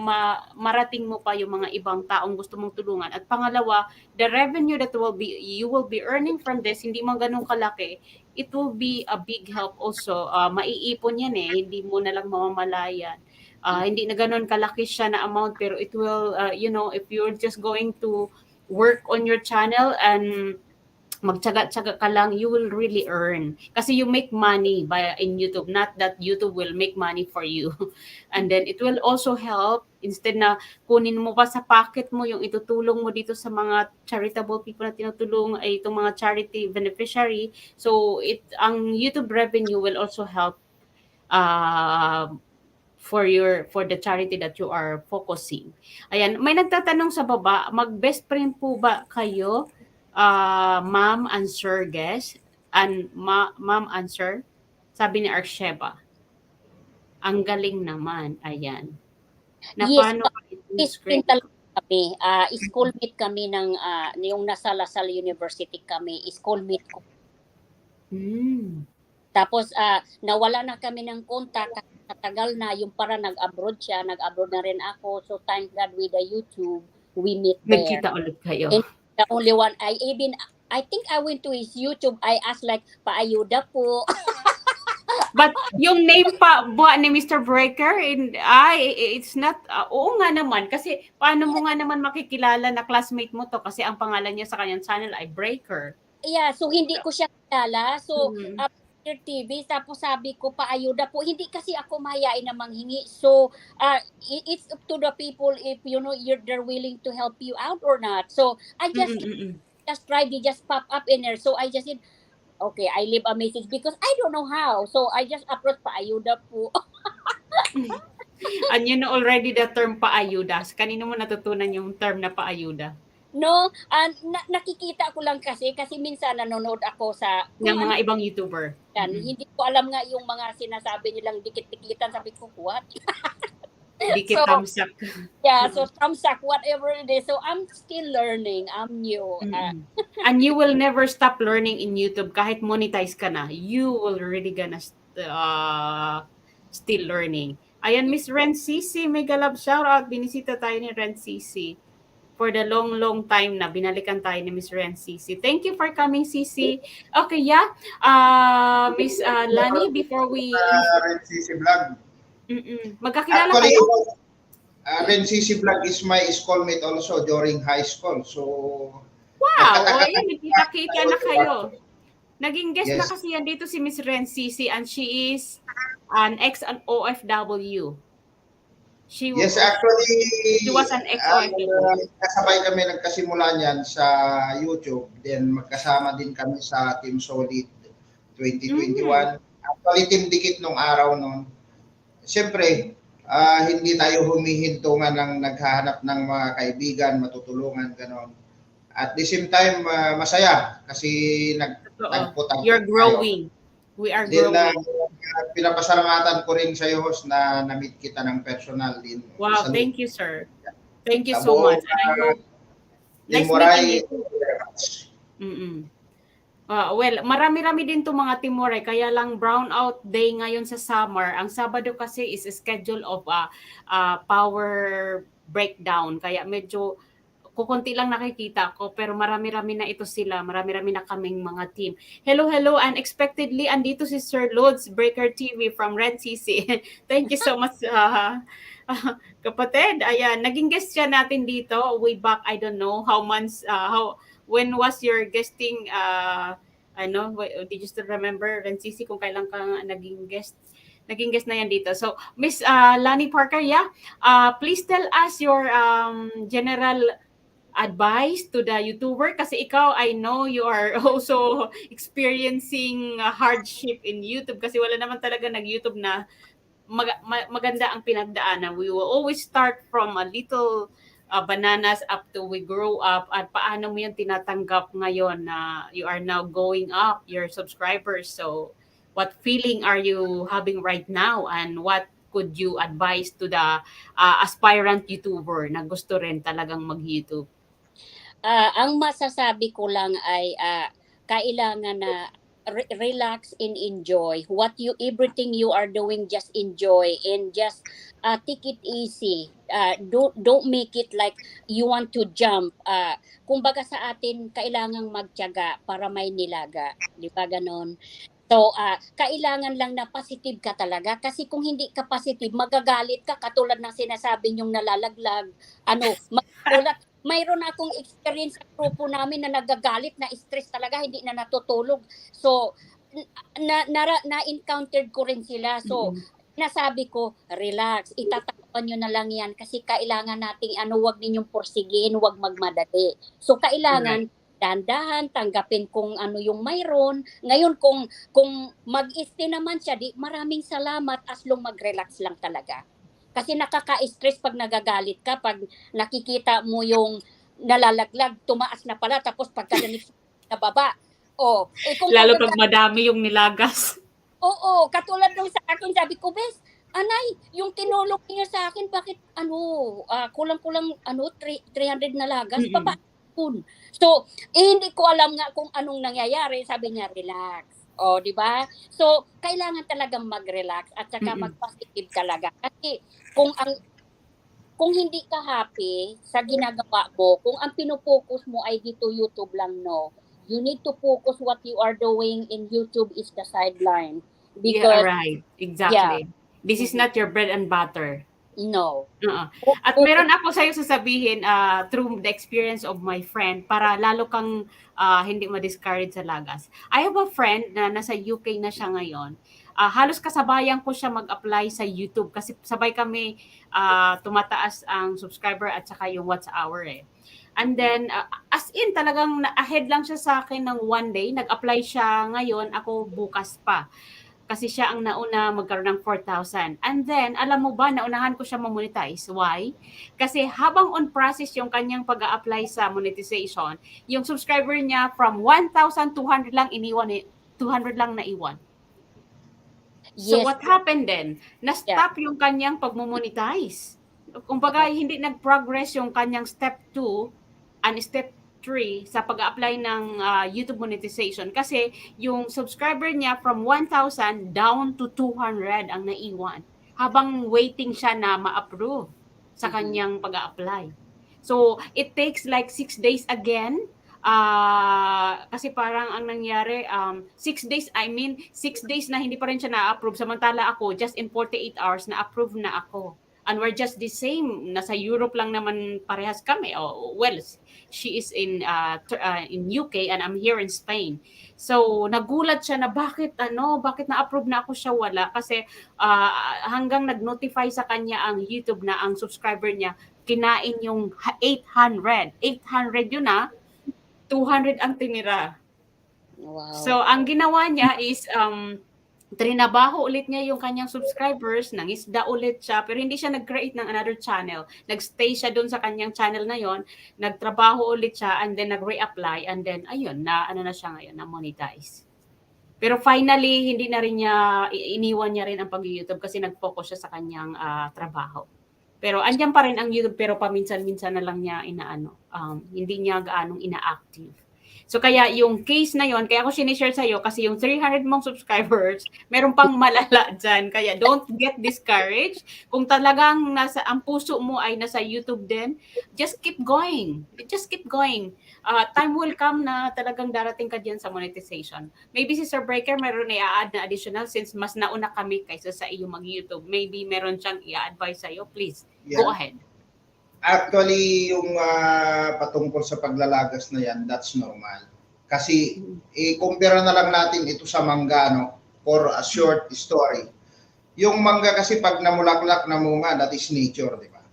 marating mo pa yung mga ibang taong gusto mong tulungan. At pangalawa, the revenue that you will be earning from this, hindi man ganun kalaki, it will be a big help also. Maiipon yan hindi mo na lang mamamalayan. Hindi na ganun kalaki siya na amount, pero it will, if you're just going to work on your channel and magtiyaga-tiyaga ka lang, you will really earn. Kasi you make money in YouTube, not that YouTube will make money for you. And then it will also help, instead na kunin mo pa sa pocket mo yung itutulong mo dito sa mga charitable people na tinutulong, ay itong mga charity beneficiary. So ang YouTube revenue will also help uh, for the charity that you are focusing. Ayan, may nagtatanong sa baba, mag-best friend po ba kayo, ma'am and sir guest? And ma'am and sir? Sabi ni Arsheba. Ang galing naman. Ayan. Na yes, paano it is best friend great. talaga kami. Schoolmate kami ng yung nasa Lasal University kami. Schoolmate ko. Hmm. Tapos nawala na kami ng contact kasi tagal na, yung para nag-abroad siya, nag-abroad na rin ako. So thank God with the YouTube, we meet there. Nagkita ulit kayo. And the only one, I think I went to his YouTube, I asked like, paayuda po. But yung name pa buwa ni Mr. Breaker, it's not, oo nga naman, kasi paano mo nga naman makikilala na classmate mo to, kasi ang pangalan niya sa kanyang channel ay Breaker. Yeah, so hindi ko siya kilala. So, Mhm. TV, tapos sabi ko, paayuda po. Hindi kasi ako mahihain na manghingi. So, it's up to the people if, they're willing to help you out or not. So, I just Mm. tried, they just pop up in there. So, I just said, okay, I leave a message because I don't know how. So, I just approached, paayuda po. And you know already the term paayuda. Kanino mo natutunan yung term na paayuda? No, nakikita ko lang kasi minsan nanonood ako sa Ng mga ibang YouTuber. yan. Hindi ko alam nga yung mga sinasabi nilang dikit-dikitan. Sabi ko, what? Dikit So thumbs up. yeah, so thumbs up, whatever it is. So I'm still learning. I'm new. Mm-mm. And you will never stop learning in YouTube kahit monetize ka na. You will really gonna still learning. Ayan, Miss Ren Cici, mega love shoutout. Binisita tayo ni Ren Cici. For the long, long time na, binalikan tayo ni Miss Ren Cici. Thank you for coming, Cici. Okay, yeah. Miss Lani, before we... RNCC Vlog. Magkakilala Actually, kayo? RNCC Vlog is my schoolmate also during high school. So, Wow! O, nagkataka ayan, nakita-kita na kayo. Naging guest na Yes. kasi yan dito si Miss Ren Cici and she is an ex-OFW. She Yes, was an ex-OFW. kasabay kami nagkasimula niyan sa YouTube. Then magkasama din kami sa Team Solid 2021. Actually, Team Dikit nung araw noon. Siyempre, hindi tayo humihintungan ng naghahanap ng mga kaibigan, matutulungan, gano'n. At the same time, masaya kasi nagputang. You're growing. We are Then, growing. pinapasalamatan ko rin sa iyo, host, na na-meet kita ng personal din. Wow, Salute. thank you, sir. Thank you so much. And I hope Team nice Waray, meeting you. Well, marami-rami din to mga Team Waray, kaya lang brownout day ngayon sa summer. Ang Sabado kasi is a schedule of power breakdown. Kaya medyo kukunti lang nakikita ko, pero marami-rami na ito sila. Marami-rami na kaming mga team. Hello, unexpectedly, andito si Sir Lods, Breaker TV from Red CC. Thank you so much, kapatid. Ayan, naging guest siya natin dito way back, I don't know how months, when was your guesting, did you still remember, Red CC, kung kailan ka naging guest? Naging guest na yan dito. So, Miss Lani Parker, yeah, please tell us your general advice to the YouTuber kasi ikaw, I know you are also experiencing hardship in YouTube kasi wala naman talaga nag-YouTube na maganda ang pinagdaanan. We will always start from a little bananas up to we grow up at paano mo yung tinatanggap ngayon na you are now going up your subscribers. So, what feeling are you having right now and what could you advise to the aspirant YouTuber na gusto rin talagang mag-YouTube? Ang masasabi ko lang ay kailangan na relax and enjoy what everything you are doing, just enjoy and just take it easy. Don't make it like you want to jump. Kumbaga sa atin kailangang magtiyaga para may nilaga, di ba ganon? So, kailangan lang na positive ka talaga kasi kung hindi ka positive, magagalit ka katulad ng sinasabi niyong nalalaglag, magtulad. Mayroon akong experience sa grupo namin na nagagalit, na stress talaga, hindi na natutulog. So, na-encountered ko rin sila. So, nasabi ko, relax, itatakpan nyo na lang yan kasi kailangan nating, wag ninyong porsigin, wag magmadali. So, kailangan, dandahan, tanggapin kung ano yung mayroon. Ngayon, kung mag-stay naman siya, maraming salamat as long mag-relax lang talaga. Kasi nakaka-stress pag nagagalit ka, pag nakikita mo yung nalalaglag, tumaas na pala, tapos pagkadanig sa baba. Lalo pag madami yung nilagas. Oo, katulad nung sa akin, sabi ko, Bes, anay, yung tinulong niyo sa akin, bakit, kulang-kulang, 300 na lagas, papaun. So, hindi ko alam nga kung anong nangyayari, sabi niya, relax. Di ba? So, kailangan talagang mag-relax at saka mag-positive talaga. Kasi kung hindi ka happy sa ginagawa mo, kung ang pinupokus mo ay dito YouTube lang, no, you need to focus what you are doing in YouTube is the sideline. Because, right. Exactly. Yeah. This is not your bread and butter. No. At meron ako sa'yo sasabihin through the experience of my friend para lalo kang hindi ma-discourage sa lagas. I have a friend na nasa UK na siya ngayon. Halos kasabayan ko siya mag-apply sa YouTube kasi sabay kami tumataas ang subscriber at saka yung watch hour eh. And then, as in talagang ahead lang siya sa akin ng one day. Nag-apply siya ngayon, ako bukas pa. Kasi siya ang nauna magkaroon ng 4,000. And then, alam mo ba, naunahan ko siya ma-monetize. Why? Kasi habang on process yung kanyang pag-a-apply sa monetization, yung subscriber niya from 1,200 lang iniwan, 200 lang naiwan. So Yes. what happened then? Yeah. Na-stop yung kanyang pagmo-monetize. Kumbaga, hindi nag-progress yung kanyang step 2 and step 3 sa pag-apply ng YouTube monetization kasi yung subscriber niya from 1,000 down to 200 ang naiwan habang waiting siya na ma-approve sa Mhm. kanyang pag-apply. So, it takes like 6 days again. Kasi parang ang nangyari, 6 days, 6 days na hindi pa rin siya na-approve. Samantala ako, just in 48 hours, na-approve na ako. And we're just the same. Nasa Europe lang naman parehas kami. Oh, well, she is in UK and I'm here in Spain. So, nagulat siya na bakit na-approve na ako siya wala. Kasi hanggang nag-notify sa kanya ang YouTube na ang subscriber niya kinain yung 800. 800 yun 200 ang tinira. Wow. So, ang ginawa niya is, trinabaho ulit niya yung kanyang subscribers, nangisda ulit siya, pero hindi siya nag-create ng another channel. Nag-stay siya doon sa kanyang channel na yon, nagtrabaho ulit siya, and then nag-reapply, and then, ayun, na siya ngayon, na-monetize. Pero finally, hindi na rin niya, iniwan niya rin ang pag-YouTube kasi nag-focus siya sa kanyang trabaho. Pero andyan pa rin ang YouTube, pero paminsan-minsan na lang niya hindi niya gaanong ina-active. So kaya yung case na yon, kaya ako sinishare sa'yo kasi yung 300 mong subscribers, meron pang malala dyan. Kaya don't get discouraged. Kung talagang ang puso mo ay nasa YouTube din, just keep going. Just keep going. Time will come na talagang darating ka dyan sa monetization. Maybe si Sir Breaker meron i-add na additional since mas nauna kami kaysa sa iyo mag-YouTube. Maybe meron siyang i-advise sa'yo. Please, go ahead. Actually, yung patungkol sa paglalagas na yan, that's normal. Kasi, i-compare na lang natin ito sa mangga, for a short story. Yung mangga kasi pag namulaklak na bunga, that is nature, di ba?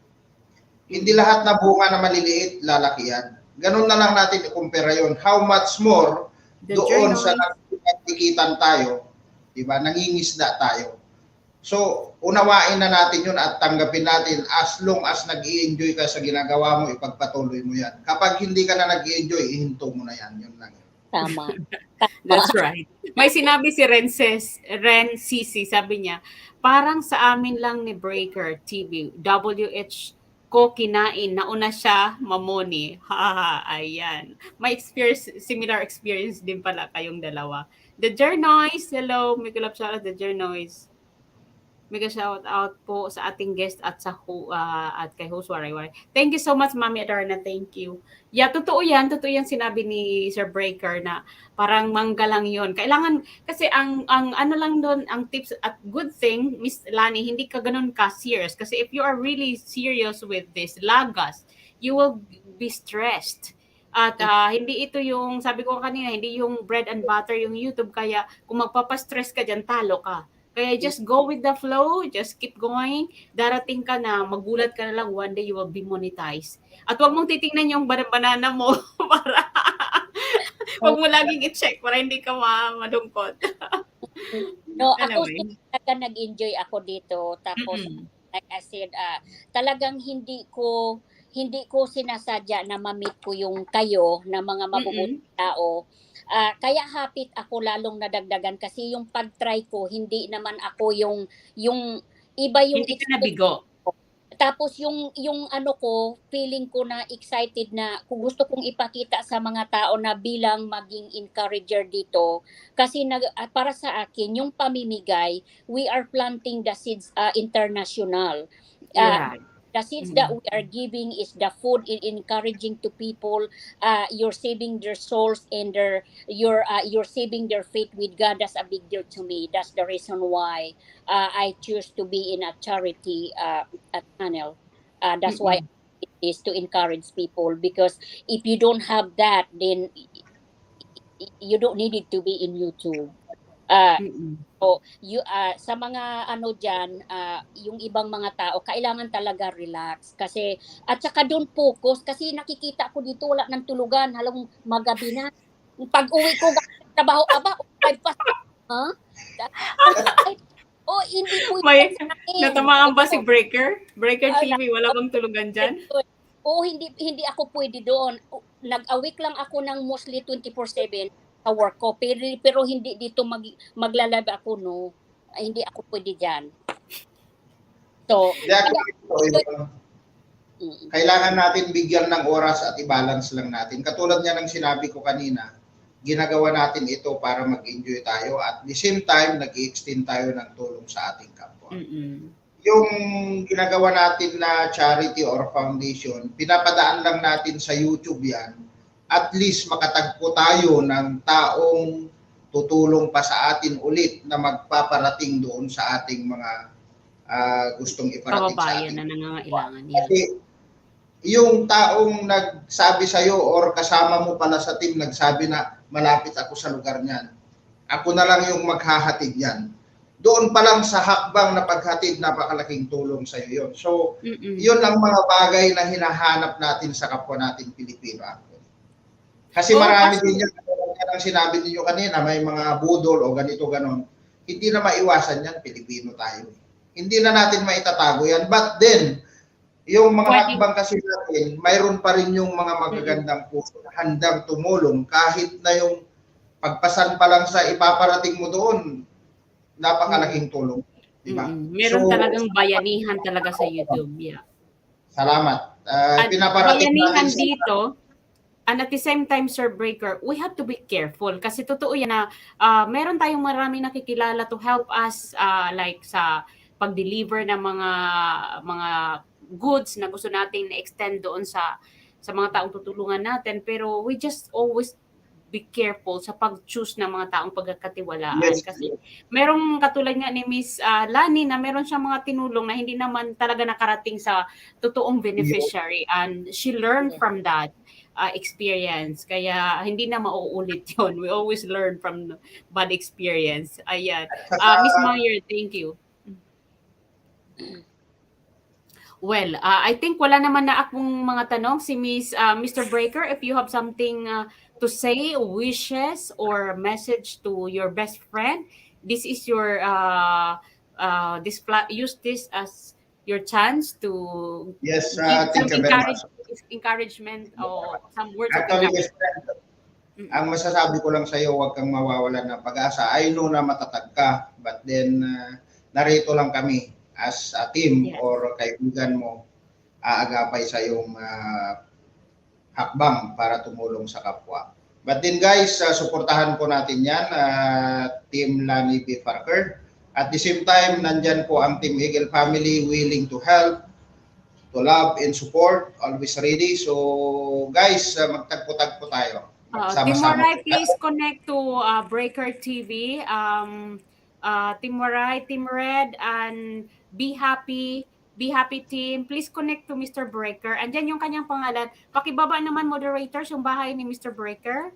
Hindi lahat na bunga na maliliit, lalaki yan. Ganun na lang natin i-compare yun. How much more doon sa nagtikitan tayo, di ba? Nangingisda tayo. So, unawain na natin yun at tanggapin natin as long as nag-i-enjoy ka sa ginagawa mo, ipagpatuloy mo yan. Kapag hindi ka na nag-i-enjoy, ihinto mo na yan. Yun lang. Tama. That's right. May sinabi si Ren Sisi, sabi niya, parang sa amin lang ni Breaker TV, WH ko kinain, nauna siya mamoni. Haha, ayan. May similar experience din pala kayong dalawa. The Jernoise, hello, may kulap siya The Jernoise. Mega shout out po sa ating guest at at kay host Waray-Waray. Thank you so much, Mami Adarna. Thank you. Yeah, totoo yan sinabi ni Sir Breaker na parang mangga lang yun. Kailangan, kasi ang ano lang doon, ang tips at good thing, Miss Lani, hindi ka ganun ka serious. Kasi if you are really serious with this, lagas, you will be stressed. At hindi ito yung, sabi ko kanina, hindi yung bread and butter yung YouTube. Kaya kung magpapastress ka dyan, talo ka. Kaya just go with the flow, just keep going. Darating ka na, magulat ka na lang, one day you will be monetized. At huwag mong titingnan yung banana mo para huwag mo laging i-check para hindi ka malungkot. No, ako talaga nag-enjoy ako dito. Tapos, like I said, talagang hindi ko sinasadya na ma-meet ko yung kayo na mga mabubuting tao. Kaya happy ako lalong nadagdagan kasi yung pag-try ko, hindi naman ako yung iba yung hindi ka nabigo. Tapos yung ano ko, feeling ko na excited na kung gusto kong ipakita sa mga tao na bilang maging encourager dito. Kasi para sa akin, yung pamimigay, we are planting the seeds international. The seeds that we are giving is the food in encouraging to people. You're saving their souls and you're saving their faith with God. That's a big deal to me. That's the reason why I choose to be in a charity channel. That's why it is to encourage people, because if you don't have that, then you don't need it to be in YouTube. So, sa mga ano dyan, yung ibang mga tao, kailangan talaga relax. Kasi, at saka doon focus, kasi nakikita ko dito, wala ng tulugan, halang magabi na. Pag uwi ko, trabaho, 5 pa. Hindi po. May natamaan ba si Breaker? Breaker TV, wala bang tulugan dyan? Hindi ako pwede doon. Nag-awake lang ako ng mostly 24/7. Work ko, pero hindi dito maglalab ako, no. hindi ako pwede dyan. So, Hindi, actually, kailangan natin bigyan ng oras at i-balance lang natin. Katulad niya ng sinabi ko kanina, ginagawa natin ito para mag-enjoy tayo at the same time, nag-i-extend tayo ng tulong sa ating kapwa. Yung ginagawa natin na charity or foundation, pinapadaan lang natin sa YouTube yan. At least makatagpo tayo ng taong tutulong pa sa atin ulit na magpaparating doon sa ating mga gustong iparating sa atin. Kababayan na nangangailangan. Kasi yung taong nagsabi sa'yo or kasama mo pala sa team, nagsabi na malapit ako sa lugar niyan. Ako na lang yung maghahatid niyan. Doon pa lang sa hakbang na paghatid, napakalaking tulong sa'yo yun. So, yun ang mga bagay na hinahanap natin sa kapwa natin Pilipino. Kasi marami din yan, ang sinabi niyo kanina, may mga budol o ganito ganon. Hindi na maiwasan yan, Pilipino tayo. Hindi na natin maitatago yan. But then, yung mga hakbang kasi natin, mayroon pa rin yung mga magagandang puso na handang tumulong kahit na yung pagpasan pa lang sa ipaparating mo doon, napakalaking tulong. Diba? Meron talagang bayanihan talaga sa YouTube. Yeah. Salamat. Pinaparating natin dito. And at the same time, Sir Breaker, we have to be careful kasi totoo yan na meron tayong maraming nakikilala to help us like sa pag-deliver ng mga goods na gusto natin na-extend doon sa mga taong tutulungan natin. Pero we just always be careful sa pag-choose ng mga taong pagkakatiwalaan. Yes. Kasi merong katulad nga ni Miss Lani na meron siyang mga tinulong na hindi naman talaga nakarating sa totoong beneficiary. And she learned from that experience. Kaya hindi na mauulit yun. We always learn from bad experience. Ayan. Miss Meyer, thank you. Well, I think wala naman na akong mga tanong. Si Mr. Breaker, if you have something to say, wishes, or message to your best friend, this is your, use this as your chance to give some encouragement or some words of encouragement. Ang masasabi ko lang sa iyo, huwag kang mawawalan ng pag-asa. I know na matatag ka, but then narito lang kami as a team or kaibigan mo, aagapay sa iyong hakbang para tumulong sa kapwa. But then guys, suportahan po natin yan, Team Lani B. Parker. At the same time, nandyan po ang Team Eagle Family willing to help, to love and support, always ready. So guys, magtagpo-tagpo tayo. Team Waray, please connect to Breaker TV. Team Waray, Team Red, and Be Happy team. Please connect to Mr. Breaker. Andyan yung kanyang pangalan. Pakibaba naman, moderators, yung bahay ni Mr. Breaker.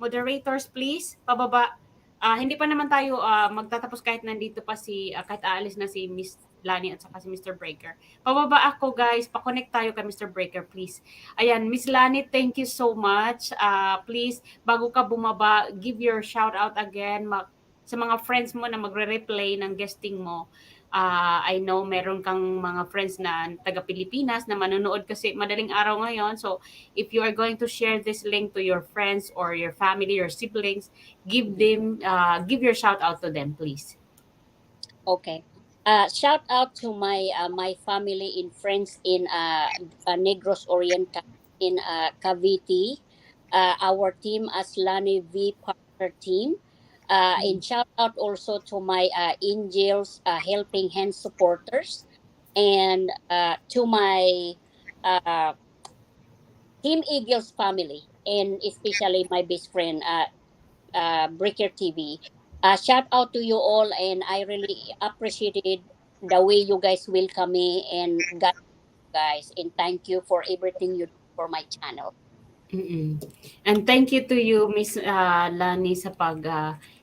Moderators, please, pababa. Hindi pa naman tayo magtatapos kahit nandito pa kahit aalis na si Miss Lani at saka si Mr. Breaker. Pababa ako, guys. Pa-connect tayo kay Mr. Breaker, please. Ayan, Miss Lani, thank you so much. Please, bago ka bumaba, give your shout out again sa mga friends mo na magre-replay ng guesting mo. I know meron kang mga friends na taga-Pilipinas na manonood kasi madaling araw ngayon. So, if you are going to share this link to your friends or your family or siblings, give your shout out to them, please. Okay. Shout out to my family and friends in Negros Oriental in Cavite. Our team as Lani V. Parker team. And shout out also to my Angels Helping Hand supporters and to my Team Eagles family and especially my best friend Breaker TV. Shout out to you all, and I really appreciated the way you guys welcome me and God guys, and thank you for everything you do for my channel. And thank you to you, Miss Lani, sa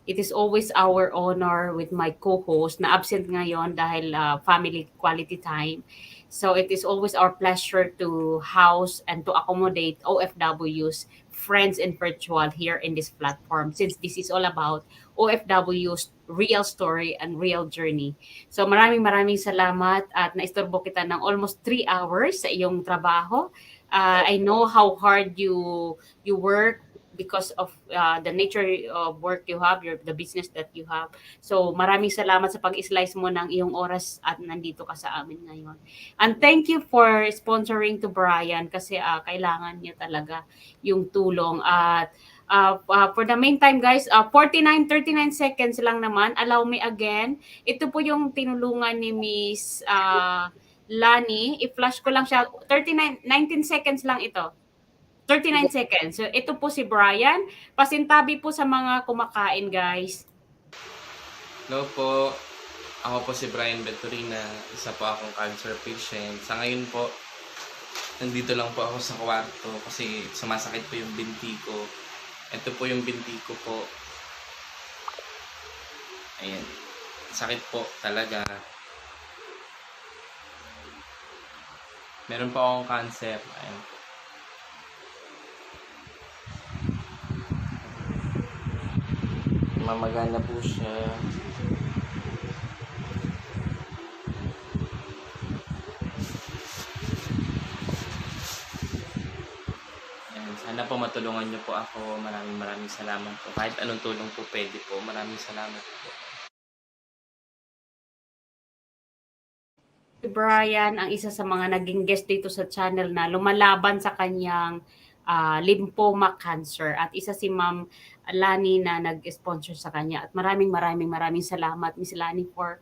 it is always our honor with my co-host na absent ngayon dahil family quality time. So it is always our pleasure to house and to accommodate OFWs, friends and virtual here in this platform, since this is all about OFWs real story and real journey. So maraming salamat at naistorbo kita ng almost 3 hours sa iyong trabaho. I know how hard you work because of the nature of work you have, the business that you have. So maraming salamat sa pag-slice mo ng iyong oras at nandito ka sa amin ngayon. And thank you for sponsoring to Brian kasi kailangan niya talaga yung tulong. At for the meantime guys, 39 seconds lang naman. Allow me again. Ito po yung tinulungan ni Miss Lani. I-flash ko lang siya. 19 seconds lang ito. 39 seconds. So, ito po si Brian. Pasintabi po sa mga kumakain, guys. Hello po. Ako po si Brian Venturina. Isa po akong cancer patient. Sa ngayon po, nandito lang po ako sa kwarto kasi sumasakit po yung binti ko. Ito po yung binti ko po. Ayan. Sakit po talaga. Meron po akong cancer. Ayan po. Mamagana po siya. Ayan, sana po matulungan niyo po ako. Maraming salamat po. Kahit anong tulong po pwede po. Maraming salamat po. Si Brian, ang isa sa mga naging guest dito sa channel na lumalaban sa kanyang lymphoma cancer. At isa si Ma'am Lani na nag-sponsor sa kanya. At maraming salamat, Miss Lani, for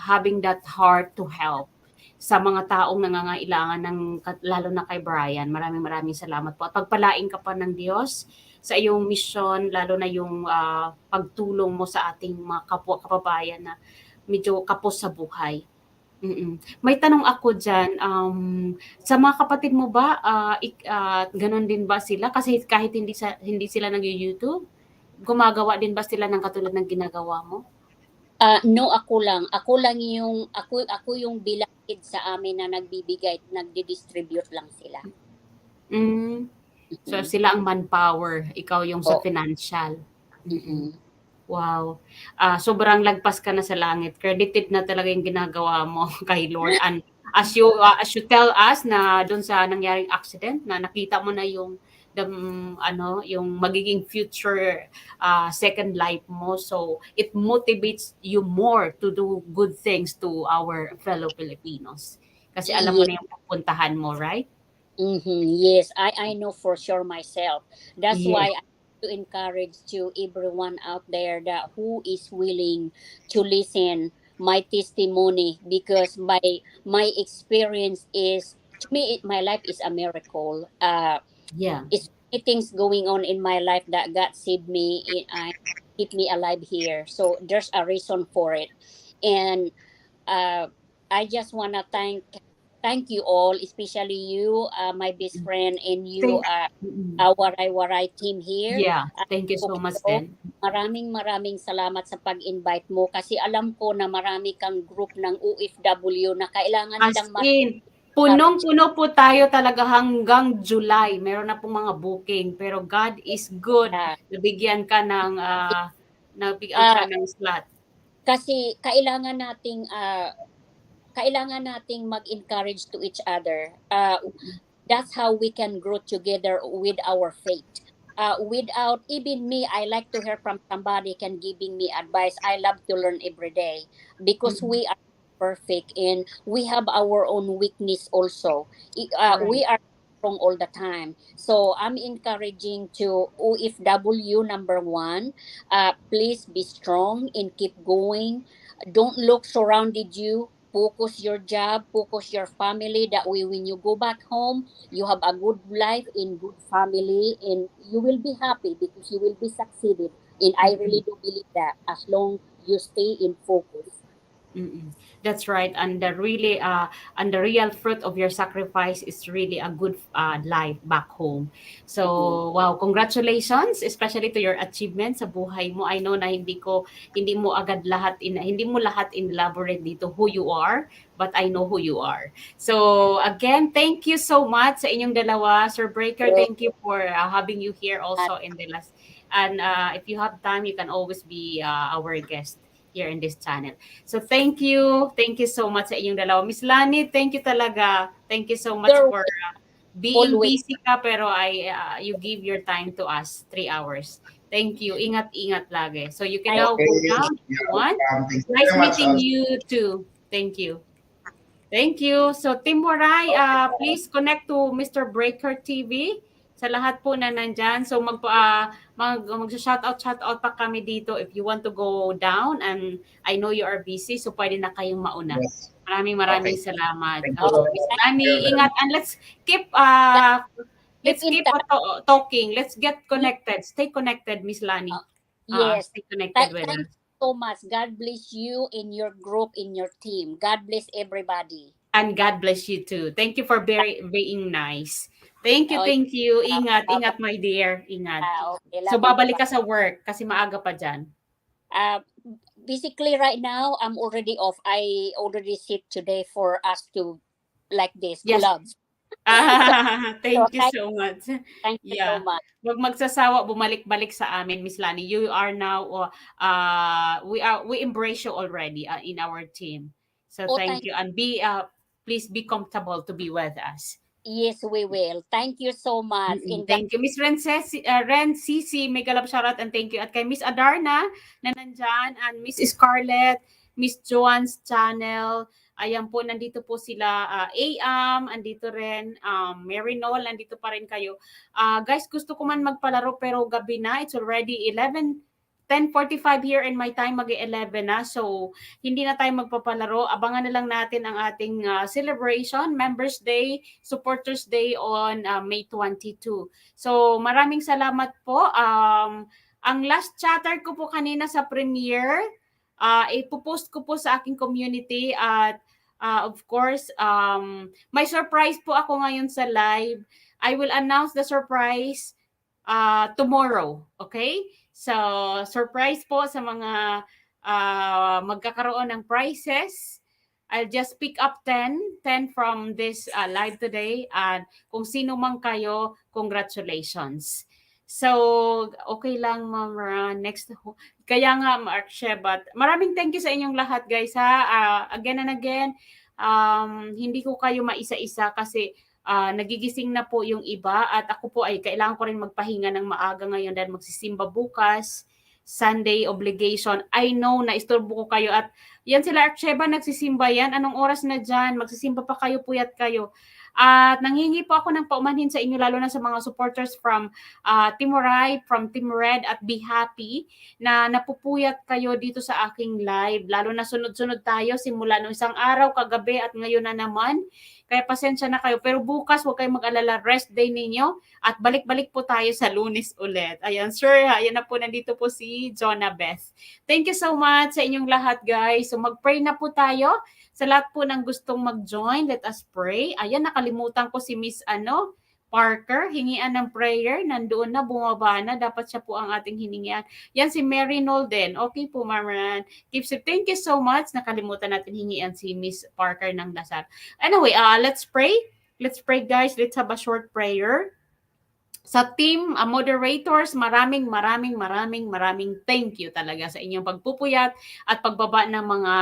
having that heart to help sa mga taong nangangailangan lalo na kay Brian. Maraming salamat po. At pagpalain ka pa ng Diyos sa iyong mission, lalo na yung pagtulong mo sa ating mga kababayan na medyo kapos sa buhay. May tanong ako dyan, sa mga kapatid mo ba, ganon din ba sila? Kasi kahit hindi sila nag-YouTube, gumagawa din ba sila ng katulad ng ginagawa mo? No, ako lang. Ako yung bilangkid sa amin na nagbibigay, nagdi-distribute lang sila. So sila ang manpower, ikaw yung sa financial. Wow. Sobrang lagpas ka na sa langit. Credited na talaga yung ginagawa mo kay Lord. And as you tell us na doon sa nangyaring accident na nakita mo na yung yung magiging future second life mo. So it motivates you more to do good things to our fellow Filipinos. Kasi alam mo na yung pupuntahan mo, right? Yes, I know for sure myself. That's why I to encourage to everyone out there that who is willing to listen my testimony, because my experience is, to me, my life is a miracle. It's many things going on in my life that God saved me and keep me alive here. So there's a reason for it, and I just wanna thank you all, especially you, my best friend, and you, our Waray-Waray team here. Yeah, thank you so much then. Maraming salamat sa pag-invite mo kasi alam ko na marami kang group ng OFW na kailangan nilang punong-puno po tayo talaga hanggang July. Meron na pong mga booking, pero God is good. Nabigyan ka ng slot. Kasi kailangan nating mag-encourage to each other. That's how we can grow together with our faith. Without even me, I like to hear from somebody can giving me advice. I love to learn every day because we are perfect and we have our own weakness also. We are wrong all the time. So I'm encouraging to OFW number 1, please be strong and keep going. Don't look surrounded you. Focus your job, focus your family. That way, when you go back home, you have a good life in good family, and you will be happy because you will be succeeded. And I really do believe that as long you stay in focus. That's right, and the real fruit of your sacrifice is really a good life back home. So wow, congratulations, especially to your achievements sa buhay mo. I know na hindi mo lahat elaborate dito who you are, but I know who you are. So again, thank you so much sa inyong dalawa, Sir Breaker. Thank you for having you here also in the last. And if you have time, you can always be our guest here in this channel. So thank you so much sa inyong dalawa. Miss Lani, thank you talaga. Thank you so much for being Always. busy ka pero you give your time to us 3 hours. Thank you. Ingat-ingat lagi. So you can Thank now Okay. go down if you Yeah, want. thank you Nice very much meeting also. you too. Thank you. Thank you. So Team Waray, please connect to Mr. Breaker TV sa lahat po na nandyan. So mag-shoutout pa kami dito if you want to go down, and I know you are busy, so pwede na kayong mauna. Yes. Maraming Okay. salamat. Thank you. Oh, Miss you. Lani, Very ingat, much. and Keep let's in keep touch. talking. Let's get connected. Stay connected, Miss Lani. Yes. Stay connected with Thank us. you so much. God bless you in your group, in your team. God bless everybody. And God bless you too. Thank you for being nice. Thank you, Oh, thank you. uh, Ingat, uh, ingat my dear. Ingat. okay, So love you. babalik Bye-bye. ka sa work kasi maaga pa dyan. Uh, Basically, right now, I'm already off. I already sit today for us to like this Yes. collabs. So Thank you so much. thank you so Yeah. much. Huwag magsasawa, bumalik-balik sa amin, Miss Lani. You are now, we embrace you already in our team. So Oh, thank you. And please be comfortable to be with us. yes, we will. Thank you so much. In God, Thank you. Miss Ren Cici, mega love shoutout and thank you. At kay Miss Adarna na nandyan, and Miss Scarlett, Miss Joan's channel. Ayan po, nandito po sila. AM, andito rin. Mary Noel, nandito pa rin kayo. Guys, gusto ko man magpalaro pero gabi na. It's already 10:45 here in my time, mag-11 na. So, hindi na tayo magpapalaro. Abangan na lang natin ang ating celebration, Members Day, Supporters Day on May 22. So, maraming salamat po. Ang last chatter ko po kanina sa premiere, ipopost ko po sa aking community at of course, may surprise po ako ngayon sa live. I will announce the surprise tomorrow. Okay? So, surprise po sa mga magkakaroon ng prizes. I'll just pick up 10 from this live today. And kung sino man kayo, congratulations. So, okay lang, Ma'am Ran. Next, kaya nga, Mark Shebat. Maraming thank you sa inyong lahat, guys, ha. Again and again, hindi ko kayo maisa-isa kasi nagigising na po yung iba at ako po ay kailangan ko rin magpahinga ng maaga ngayon dahil magsisimba bukas. Sunday obligation. I know na istorbo ko kayo at yan sila Archeba nagsisimba yan. Anong oras na dyan? Magsisimba pa kayo, puyat kayo. At nanghingi po ako ng paumanhin sa inyo lalo na sa mga supporters from Team Waray, from Team Red at Be Happy na napupuyat kayo dito sa aking live. Lalo na sunod-sunod tayo simula ng isang araw, kagabi at ngayon na naman. Kaya pasensya na kayo. Pero bukas huwag kayong mag-alala. Rest day ninyo. At balik-balik po tayo sa Lunes ulit. Ayan, sir. Ayan na po. Nandito po si Jonah Beth. Thank you so much sa inyong lahat, guys. So mag-pray na po tayo. Sa lahat po ng gustong mag-join, let us pray. Ayan, nakalimutan ko si Miss Parker, hingian ng prayer, nandoon na, bumaba na, dapat siya po ang ating hiningian. Yan si Mary Nolden. Okay po, Ma'am. Keep safe. Thank you so much. Nakalimutan natin hingian si Miss Parker ng dasal. Anyway, let's pray. Let's pray, guys. Let's have a short prayer. Sa team moderators, maraming thank you talaga sa inyong pagpupuyat at pagbaba ng mga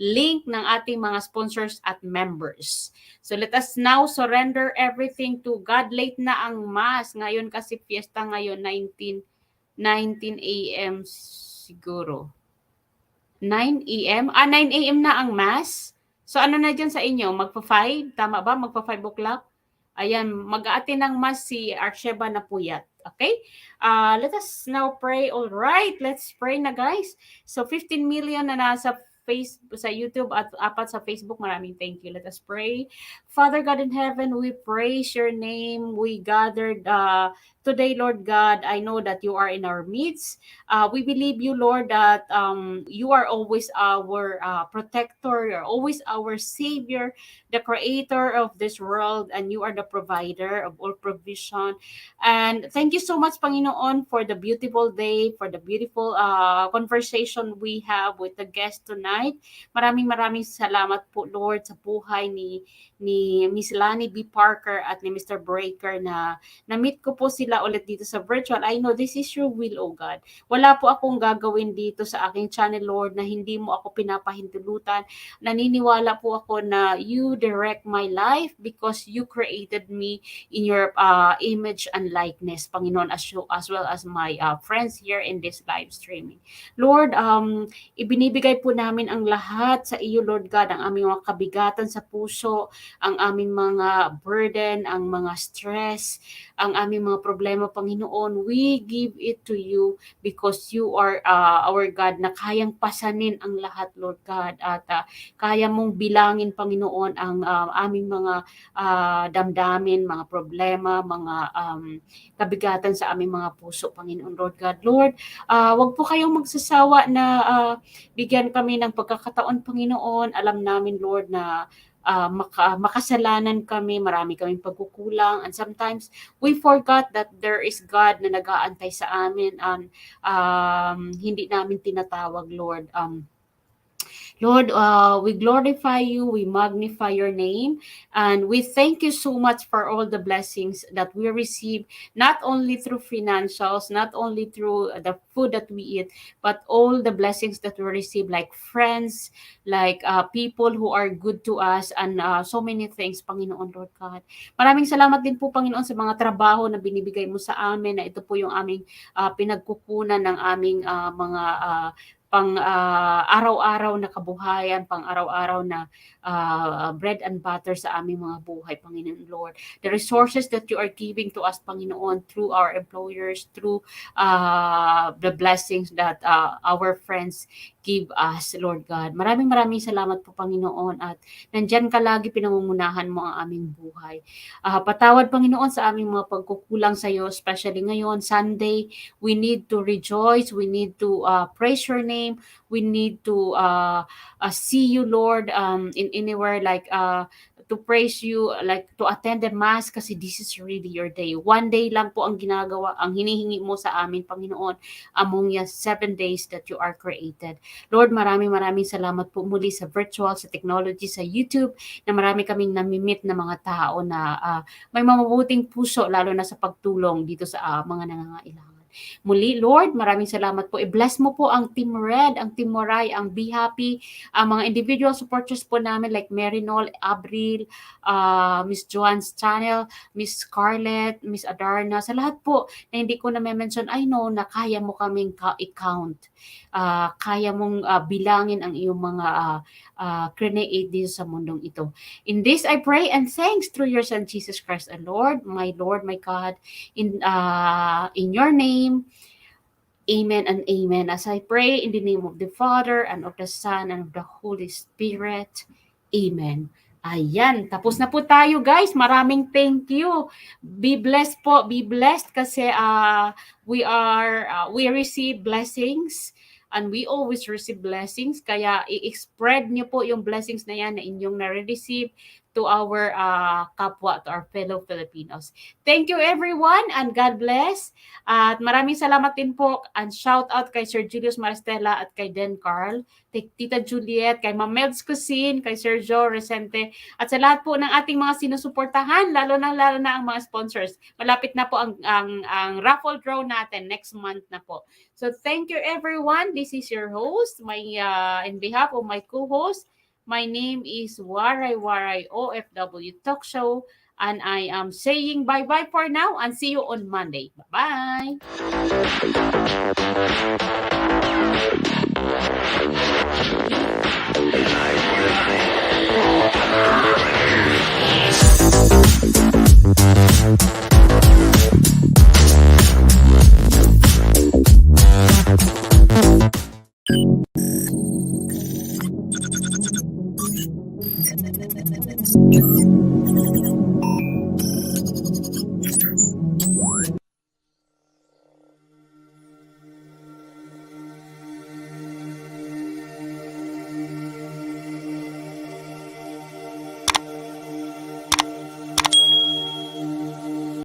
link ng ating mga sponsors at members. So let us now surrender everything to God. Late na ang Mass. Ngayon kasi fiesta ngayon, 19 a.m. siguro. 9 a.m.? 9 a.m. na ang Mass? So ano na dyan sa inyo? Magpa-5? Tama ba? Magpa-5 o'clock? Ayan, mag-aatin ng Mass si Archeba na puyat. Okay? Let us now pray. All right, let's pray na, guys. So 15 million na nasa sa YouTube at 4 sa Facebook. Maraming thank you. Let us pray. Father God in heaven, we praise your name. We gathered today, Lord God. I know that you are in our midst. We believe you, Lord, that you are always our protector. You're always our savior, the creator of this world, and you are the provider of all provision. And thank you so much, Panginoon, for the beautiful day, for the beautiful conversation we have with the guest tonight. night. Maraming salamat po, Lord, sa buhay ni Miss Lani B. Parker at ni Mr. Breaker na na-meet ko po sila ulit dito sa virtual. I know this is your will, O God. Wala po akong gagawin dito sa aking channel, Lord, na hindi mo ako pinapahintulutan. Naniniwala po ako na you direct my life because you created me in your image and likeness, Panginoon, as well as my friends here in this live streaming. Lord, ibinibigay po namin ang lahat sa iyo, Lord God, ang aming mga kabigatan sa puso, ang aming mga burden, ang mga stress, ang aming mga problema, Panginoon. We give it to you because you are our God na kayang pasanin ang lahat, Lord God, at kaya mong bilangin, Panginoon, ang aming mga damdamin, mga problema, mga kabigatan sa aming mga puso, Panginoon, Lord God. Lord, wag po kayong magsasawa na bigyan kami ng pagkakataon, Panginoon. Alam namin, Lord, na makasalanan kami, marami kaming pagkukulang, and sometimes we forgot that there is God na nag-aantay sa amin, and hindi namin tinatawag, Lord. Lord, we glorify you, we magnify your name, and we thank you so much for all the blessings that we receive, not only through financials, not only through the food that we eat, but all the blessings that we receive, like friends, like people who are good to us, and so many things, Panginoon, Lord God. Maraming salamat din po, Panginoon, sa mga trabaho na binibigay mo sa amin, na ito po yung aming pinagkukunan ng aming mga pang araw-araw na kabuhayan, pang araw-araw na bread and butter sa aming mga buhay, Panginoon Lord. The resources that you are giving to us, Panginoon, through our employers, through the blessings that our friends give us, Lord God. Maraming salamat po, Panginoon, at nandyan ka lagi, pinamumunahan mo ang aming buhay. Patawad, Panginoon, sa aming mga pagkukulang sa iyo, especially ngayon, Sunday. We need to rejoice, we need to praise your name, we need to see you, Lord, in anywhere, like to praise you, like to attend the mass, kasi this is really your day. One day lang po ang ginagawa, ang hinihingi mo sa amin, Panginoon, among yung 7 days that you are created. Lord, maraming salamat po muli sa virtual, sa technology, sa YouTube, na marami kaming namimit na mga tao na may mabuting puso, lalo na sa pagtulong dito sa mga nangangailangan. Muli, Lord, maraming salamat po. I-bless mo po ang Team Red, ang Team Waray, ang Be Happy, ang mga individual supporters po namin like Marinol, Abril, Miss Joanne's channel, Miss Scarlett, Miss Adarna, sa lahat po na hindi ko na-mention, I know na kaya mo kaming i-count. Kaya mong bilangin ang iyong mga create dito sa mundong ito. In this, I pray and thanks through your Son, Jesus Christ, and Lord, my God, in your name. Amen and amen. As I pray in the name of the Father and of the Son and of the Holy Spirit. Amen. Ayan, tapos na po tayo, guys. Maraming thank you. Be blessed po. Be blessed kasi we receive blessings and we always receive blessings. Kaya i-spread niyo po yung blessings na yan na inyong na-receive to our kapwa, to our fellow Filipinos. Thank you, everyone, and God bless. At maraming salamat din po, and shout out kay Sir Julius Maristella at kay Den Carl, kay Tita Juliet, kay Ma'am Mel's Cuisine, kay Sir Joe Resente, at sa lahat po ng ating mga sinusuportahan, lalo na ang mga sponsors. Malapit na po ang raffle draw natin next month na po. So thank you, everyone. This is your host, in behalf of my co-host. My name is Waray-Waray OFW Talk Show, and I am saying bye-bye for now and see you on Monday. Bye-bye! You